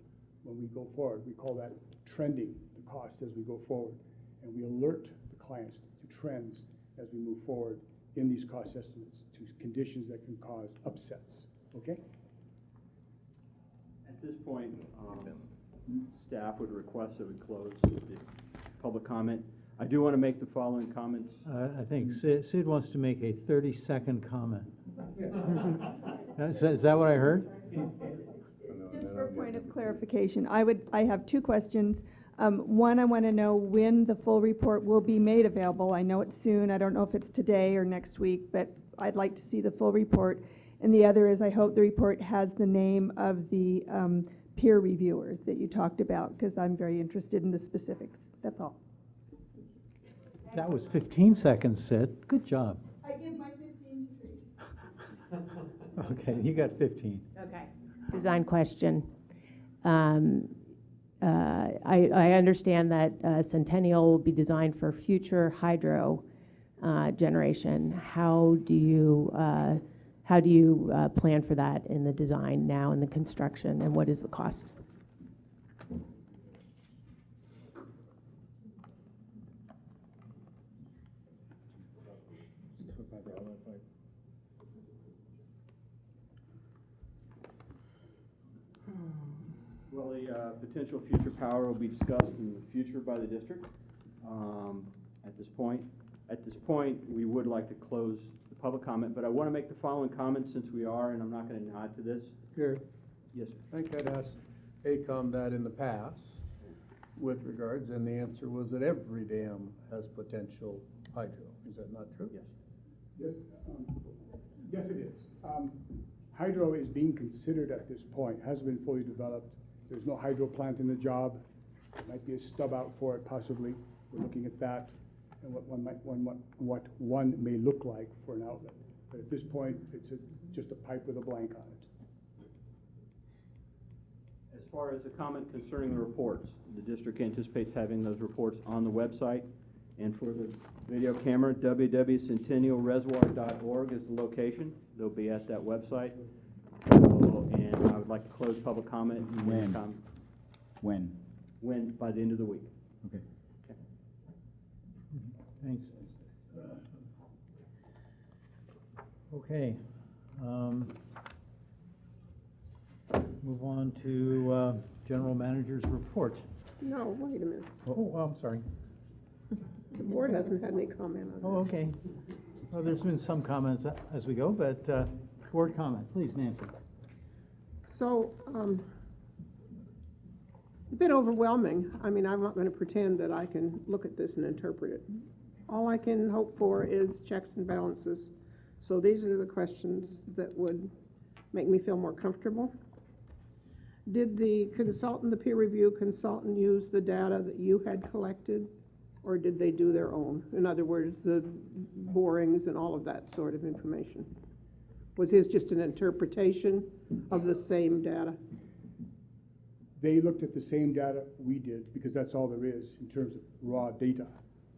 [SPEAKER 8] when we go forward. We call that trending the cost as we go forward, and we alert the clients to trends as we move forward in these cost estimates, to conditions that can cause upsets. Okay?
[SPEAKER 3] At this point, staff would request that we close the public comment. I do want to make the following comments.
[SPEAKER 19] I think Sid wants to make a 30-second comment. Is that what I heard?
[SPEAKER 2] Just for a point of clarification, I have two questions. One, I want to know when the full report will be made available. I know it's soon. I don't know if it's today or next week, but I'd like to see the full report. And the other is I hope the report has the name of the peer reviewer that you talked about, because I'm very interested in the specifics. That's all.
[SPEAKER 19] That was 15 seconds, Sid. Good job.
[SPEAKER 2] I give my 15 to Teresa.
[SPEAKER 19] Okay, you got 15.
[SPEAKER 5] Okay. Design question. I understand that Centennial will be designed for future hydro generation. How do you plan for that in the design now, in the construction, and what is the cost?
[SPEAKER 3] Well, the potential future power will be discussed in the future by the district. At this point, we would like to close the public comment, but I want to make the following comment since we are, and I'm not going to nod to this.
[SPEAKER 11] Gary?
[SPEAKER 3] Yes, sir.
[SPEAKER 11] I think I'd asked ACOM that in the past with regards, and the answer was that every dam has potential hydro. Is that not true?
[SPEAKER 3] Yes.
[SPEAKER 8] Yes, it is. Hydro is being considered at this point, hasn't been fully developed. There's no hydro plant in the job. There might be a stub out for it, possibly. We're looking at that and what one may look like for an outlet. But at this point, it's just a pipe with a blank on it.
[SPEAKER 3] As far as the comment concerning the reports, the district anticipates having those reports on the website. And for the video camera, www.centennialreservoir.org is the location. They'll be at that website. And I would like to close public comment.
[SPEAKER 7] When?
[SPEAKER 3] By the end of the week.
[SPEAKER 7] Okay.
[SPEAKER 19] Thanks. Okay. Move on to General Manager's report.
[SPEAKER 18] No, wait a minute.
[SPEAKER 19] Oh, I'm sorry.
[SPEAKER 18] The board hasn't had any comment on that.
[SPEAKER 19] Oh, okay. Well, there's been some comments as we go, but board comment, please, Nancy.
[SPEAKER 18] So, a bit overwhelming. I mean, I'm not going to pretend that I can look at this and interpret it all I can hope for is checks and balances. So these are the questions that would make me feel more comfortable. Did the consultant, the peer review consultant, use the data that you had collected, or did they do their own? In other words, the borings and all of that sort of information. Was his just an interpretation of the same data?
[SPEAKER 8] They looked at the same data we did, because that's all there is in terms of raw data.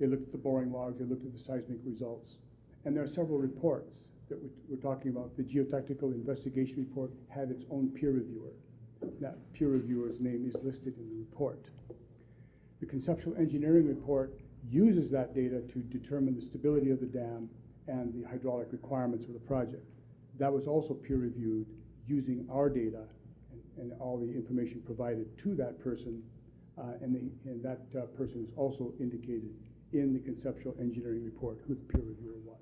[SPEAKER 8] They looked at the boring logs, they looked at the seismic results. And there are several reports that we're talking about. The geotechnical investigation report had its own peer reviewer. That peer reviewer's name is listed in the report. The conceptual engineering report uses that data to determine the stability of the dam and the hydraulic requirements of the project. That was also peer reviewed using our data and all the information provided to that person, and that person is also indicated in the conceptual engineering report who the peer reviewer was.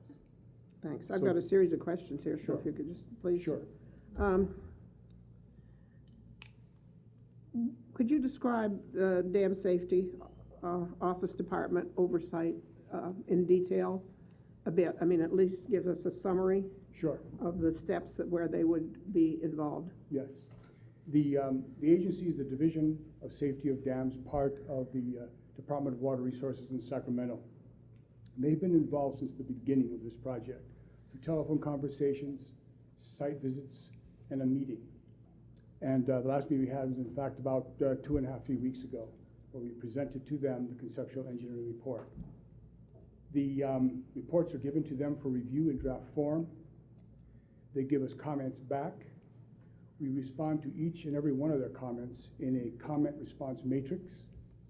[SPEAKER 18] Thanks. I've got a series of questions here, so if you could just please.
[SPEAKER 8] Sure.
[SPEAKER 18] Could you describe the dam safety office department oversight in detail a bit? I mean, at least give us a summary.
[SPEAKER 8] Sure.
[SPEAKER 18] Of the steps where they would be involved.
[SPEAKER 8] Yes. The agency is the Division of Safety of Dams, part of the Department of Water Resources in Sacramento. They've been involved since the beginning of this project through telephone conversations, site visits, and a meeting. And the last meeting we had was, in fact, about 2.5, 3 weeks ago, where we presented to them the conceptual engineering report. The reports are given to them for review in draft form. They give us comments back. We respond to each and every one of their comments in a comment response matrix.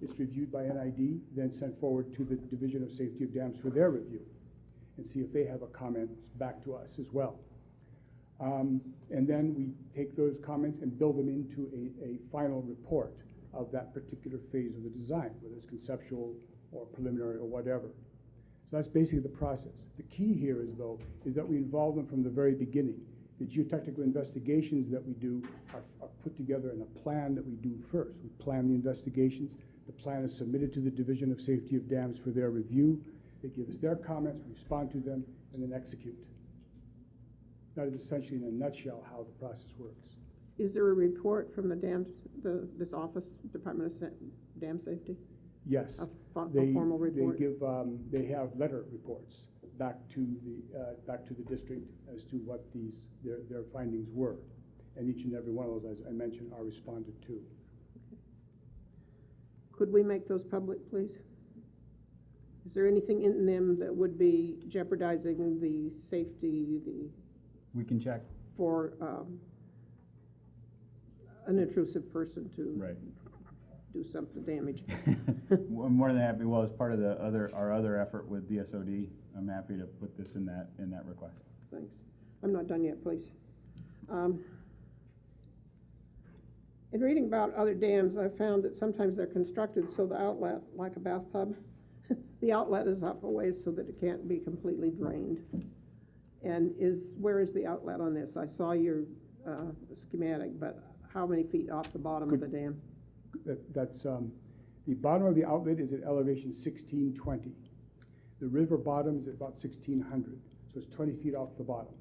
[SPEAKER 8] It's reviewed by NID, then sent forward to the Division of Safety of Dams for their review and see if they have a comment back to us as well. And then we take those comments and build them into a final report of that particular phase of the design, whether it's conceptual or preliminary or whatever. So that's basically the process. The key here is, though, is that we involve them from the very beginning. The geotechnical investigations that we do are put together in a plan that we do first. We plan the investigations. The plan is submitted to the Division of Safety of Dams for their review. They give us their comments, we respond to them, and then execute. That is essentially, in a nutshell, how the process works.
[SPEAKER 18] Is there a report from this office, Department of Dam Safety?
[SPEAKER 8] Yes.
[SPEAKER 18] A formal report?
[SPEAKER 8] They have letter reports back to the district as to what their findings were. And each and every one of those, as I mentioned, are responded to.
[SPEAKER 18] Could we make those public, please? Is there anything in them that would be jeopardizing the safety,
[SPEAKER 7] We can check.
[SPEAKER 18] for an intrusive person to
[SPEAKER 7] Right.
[SPEAKER 18] do something damage?
[SPEAKER 7] I'm more than happy. Well, as part of our other effort with DSOD, I'm happy to put this in that request.
[SPEAKER 18] Thanks. I'm not done yet, please. In reading about other dams, I've found that sometimes they're constructed so the outlet, like a bathtub, the outlet is up a ways so that it can't be completely drained. And where is the outlet on this? I saw your schematic, but how many feet off the bottom of the dam?
[SPEAKER 8] That's the bottom of the outlet is at elevation 1620. The river bottom is at about 1600, so it's 20 feet off the bottom.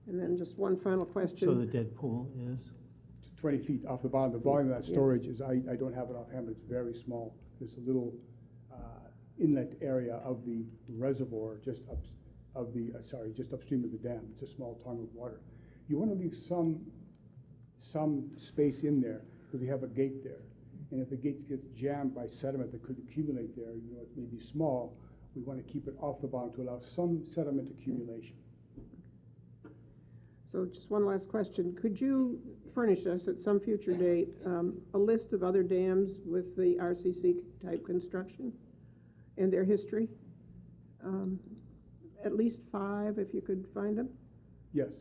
[SPEAKER 18] And then just one final question.
[SPEAKER 19] So the dead pool is?
[SPEAKER 8] 20 feet off the bottom. The volume of that storage is, I don't have it offhand, but it's very small. There's a little inlet area of the reservoir just upstream of the dam. It's a small tongue of water. You want to leave some space in there because we have a gate there. And if the gate gets jammed by sediment that could accumulate there, it may be small, we want to keep it off the bottom to allow some sediment accumulation.
[SPEAKER 18] So just one last question. Could you furnish us at some future date a list of other dams with the RCC type construction and their history? At least 5, if you could find them?
[SPEAKER 8] Yes.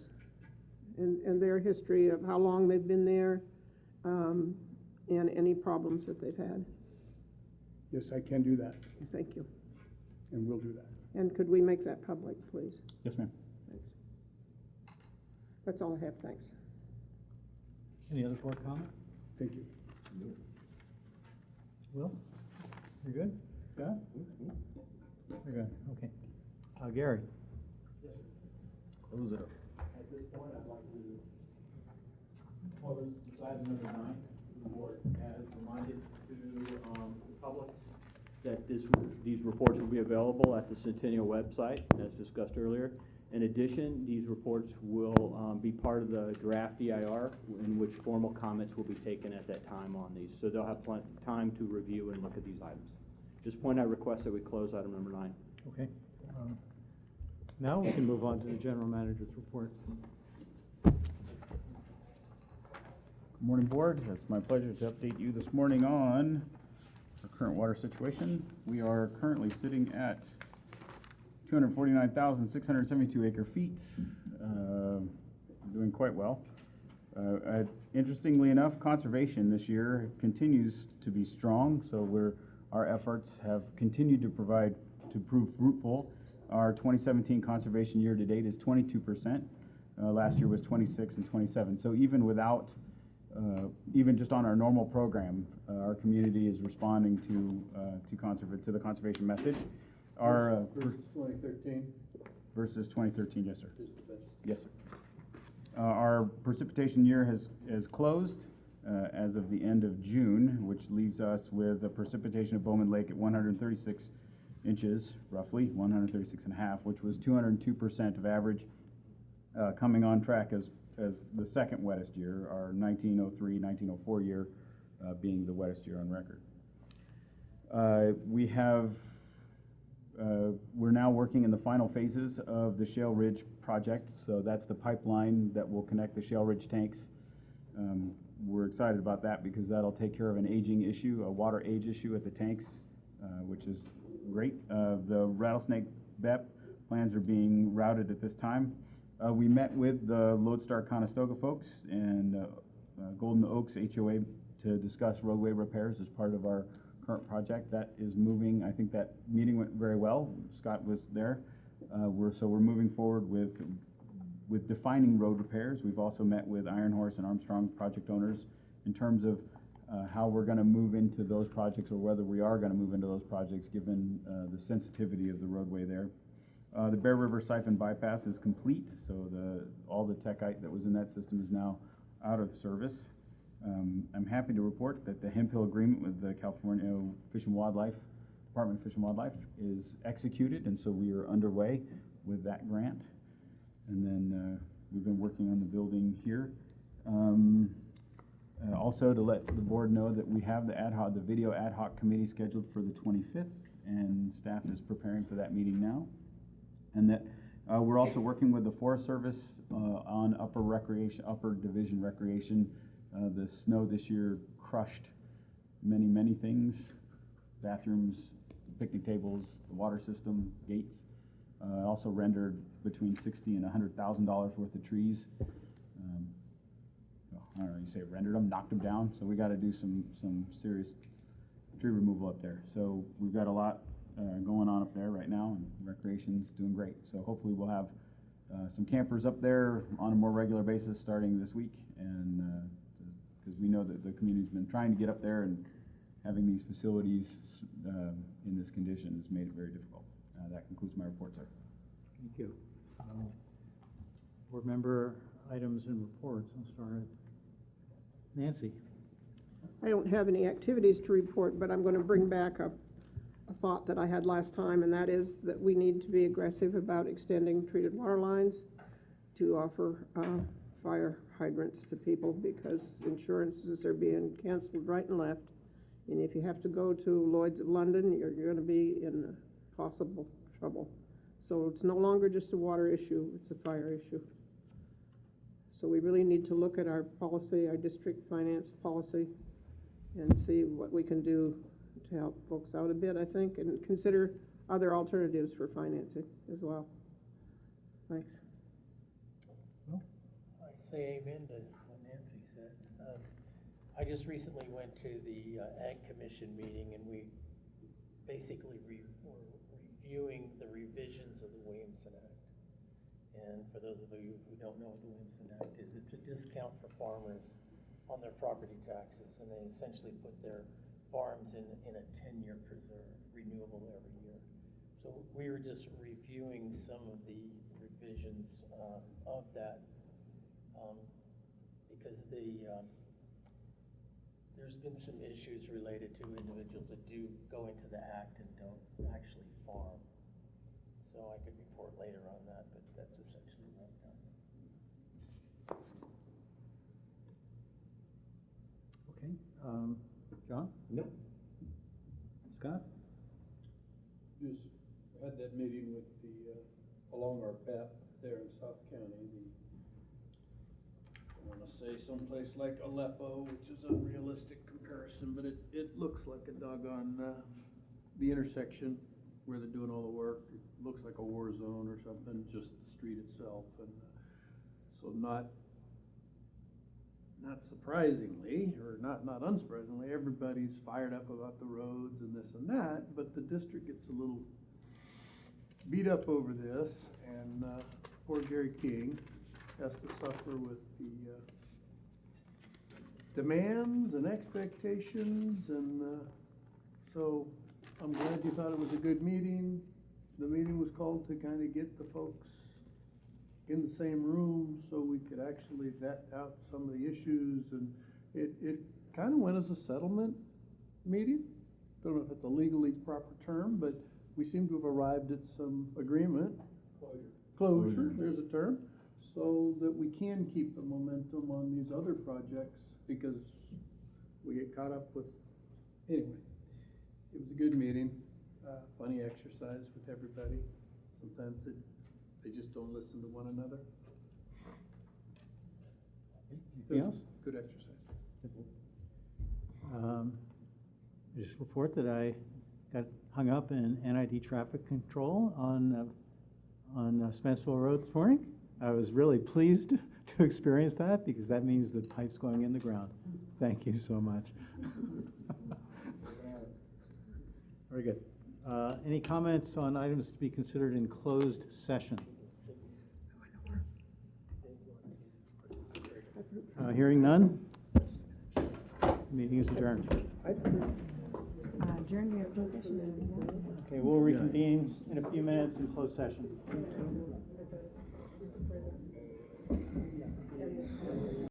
[SPEAKER 18] And their history of how long they've been there and any problems that they've had.
[SPEAKER 8] Yes, I can do that.
[SPEAKER 18] Thank you.
[SPEAKER 8] And we'll do that.
[SPEAKER 18] And could we make that public, please?
[SPEAKER 7] Yes, ma'am.
[SPEAKER 18] Thanks. That's all I have. Thanks.
[SPEAKER 19] Any other board comment?
[SPEAKER 8] Thank you.
[SPEAKER 19] Will, you're good?
[SPEAKER 12] Scott?
[SPEAKER 19] Very good, okay. Gary?
[SPEAKER 12] Close it up.
[SPEAKER 13] At this point, I'd like to close item number 9 to the board as reminded to the public
[SPEAKER 3] That these reports will be available at the Centennial website, as discussed earlier. In addition, these reports will be part of the draft EIR, in which formal comments will be taken at that time on these. So they'll have time to review and look at these items. At this point, I request that we close item number 9.
[SPEAKER 19] Okay. Now we can move on to the general manager's report.
[SPEAKER 7] Good morning, board. It's my pleasure to update you this morning on our current water situation. We are currently sitting at 249,672 acre feet, doing quite well. Interestingly enough, conservation this year continues to be strong, so our efforts have continued to prove fruitful. Our 2017 conservation year to date is 22%. Last year was 26 and 27. So even without, even just on our normal program, our community is responding to the conservation message. Our
[SPEAKER 11] versus 2013.
[SPEAKER 7] Versus 2013, yes, sir.
[SPEAKER 11] Is the best.
[SPEAKER 7] Yes, sir. Our precipitation year has closed as of the end of June, which leaves us with a precipitation of Bowman Lake at 136 inches, roughly 136.5, which was 202% of average, coming on track as the second wettest year, our 1903-1904 year being the wettest year on record. We're now working in the final phases of the Shale Ridge project, so that's the pipeline that will connect the Shale Ridge tanks. We're excited about that because that'll take care of an aging issue, a water age issue at the tanks, which is great. The Rattlesnake BEP plans are being routed at this time. We met with the Lodestar Conestoga folks and Golden Oaks HOA to discuss roadway repairs as part of our current project. That is moving. I think that meeting went very well. Scott was there. We're moving forward with defining road repairs. We've also met with Iron Horse and Armstrong project owners in terms of how we're going to move into those projects, or whether we are going to move into those projects given the sensitivity of the roadway there. The Bear River Siphon Bypass is complete, so all the techite that was in that system is now out of service. I'm happy to report that the Hemp Hill agreement with the California Fish and Wildlife, Department of Fish and Wildlife, is executed, and so we are underway with that grant. And then we've been working on the building here. Also, to let the board know that we have the video ad hoc committee scheduled for the 25th, and staff is preparing for that meeting now. And that we're also working with the Forest Service on upper division recreation. The snow this year crushed many things: bathrooms, picnic tables, the water system, gates. Also rendered between $60,000 and $100,000 worth of trees. I don't know, you say rendered them, knocked them down. So we got to do some serious tree removal up there. So we've got a lot going on up there right now, and recreation's doing great. So hopefully we'll have some campers up there on a more regular basis starting this week, and because we know that the community's been trying to get up there, and having these facilities in this condition has made it very difficult. That concludes my report, sir.
[SPEAKER 19] Thank you. Board member items and reports. I'll start with Nancy.
[SPEAKER 18] I don't have any activities to report, but I'm going to bring back a thought that I had last time, and that is that we need to be aggressive about extending treated water lines to offer fire hydrants to people, because insurances are being canceled right and left. And if you have to go to Lloyd's of London, you're going to be in possible trouble. So it's no longer just a water issue, it's a fire issue. So we really need to look at our policy, our district finance policy, and see what we can do to help folks out a bit, I think, and consider other alternatives for financing as well. Thanks.
[SPEAKER 16] I say amen to what Nancy said. I just recently went to the Ag Commission meeting, and we basically were reviewing the revisions of the Williamson Act. And for those of you who don't know what the Williamson Act is, it's a discount for farmers on their property taxes, and they essentially put their farms in a 10-year preserve, renewable every year. So we were just reviewing some of the revisions of that because there's been some issues related to individuals that do go into the act and don't actually farm. So I could report later on that, but that's essentially what I've done.
[SPEAKER 19] Okay, John?
[SPEAKER 11] No.
[SPEAKER 19] Scott?
[SPEAKER 11] Just had that meeting with the, along our path there in South County, I want to say someplace like Aleppo, which is a realistic comparison, but it looks like a doggone, the intersection where they're doing all the work, it looks like a war zone or something, just the street itself, and so not surprisingly, or not unsurprisingly, everybody's fired up about the roads and this and that, but the district gets a little beat up over this, and poor Gary King has to suffer with the demands and expectations, and so I'm glad you thought it was a good meeting. The meeting was called to kind of get the folks in the same room so we could actually vet out some of the issues, and it kind of went as a settlement meeting. Don't know if it's a legally proper term, but we seem to have arrived at some agreement. Closure, there's a term, so that we can keep the momentum on these other projects, because we get caught up with, anyway, it was a good meeting, funny exercise with everybody. Sometimes they just don't listen to one another.
[SPEAKER 19] Anything else?
[SPEAKER 11] Good exercise.
[SPEAKER 19] Just report that I got hung up in NID traffic control on Spencerville Road this morning. I was really pleased to experience that, because that means the pipe's going in the ground. Thank you so much. Very good. Any comments on items to be considered in closed session? Hearing none. Meeting is adjourned.
[SPEAKER 9] Adjourn your closed session.
[SPEAKER 19] Okay, we'll reconvene in a few minutes in closed session.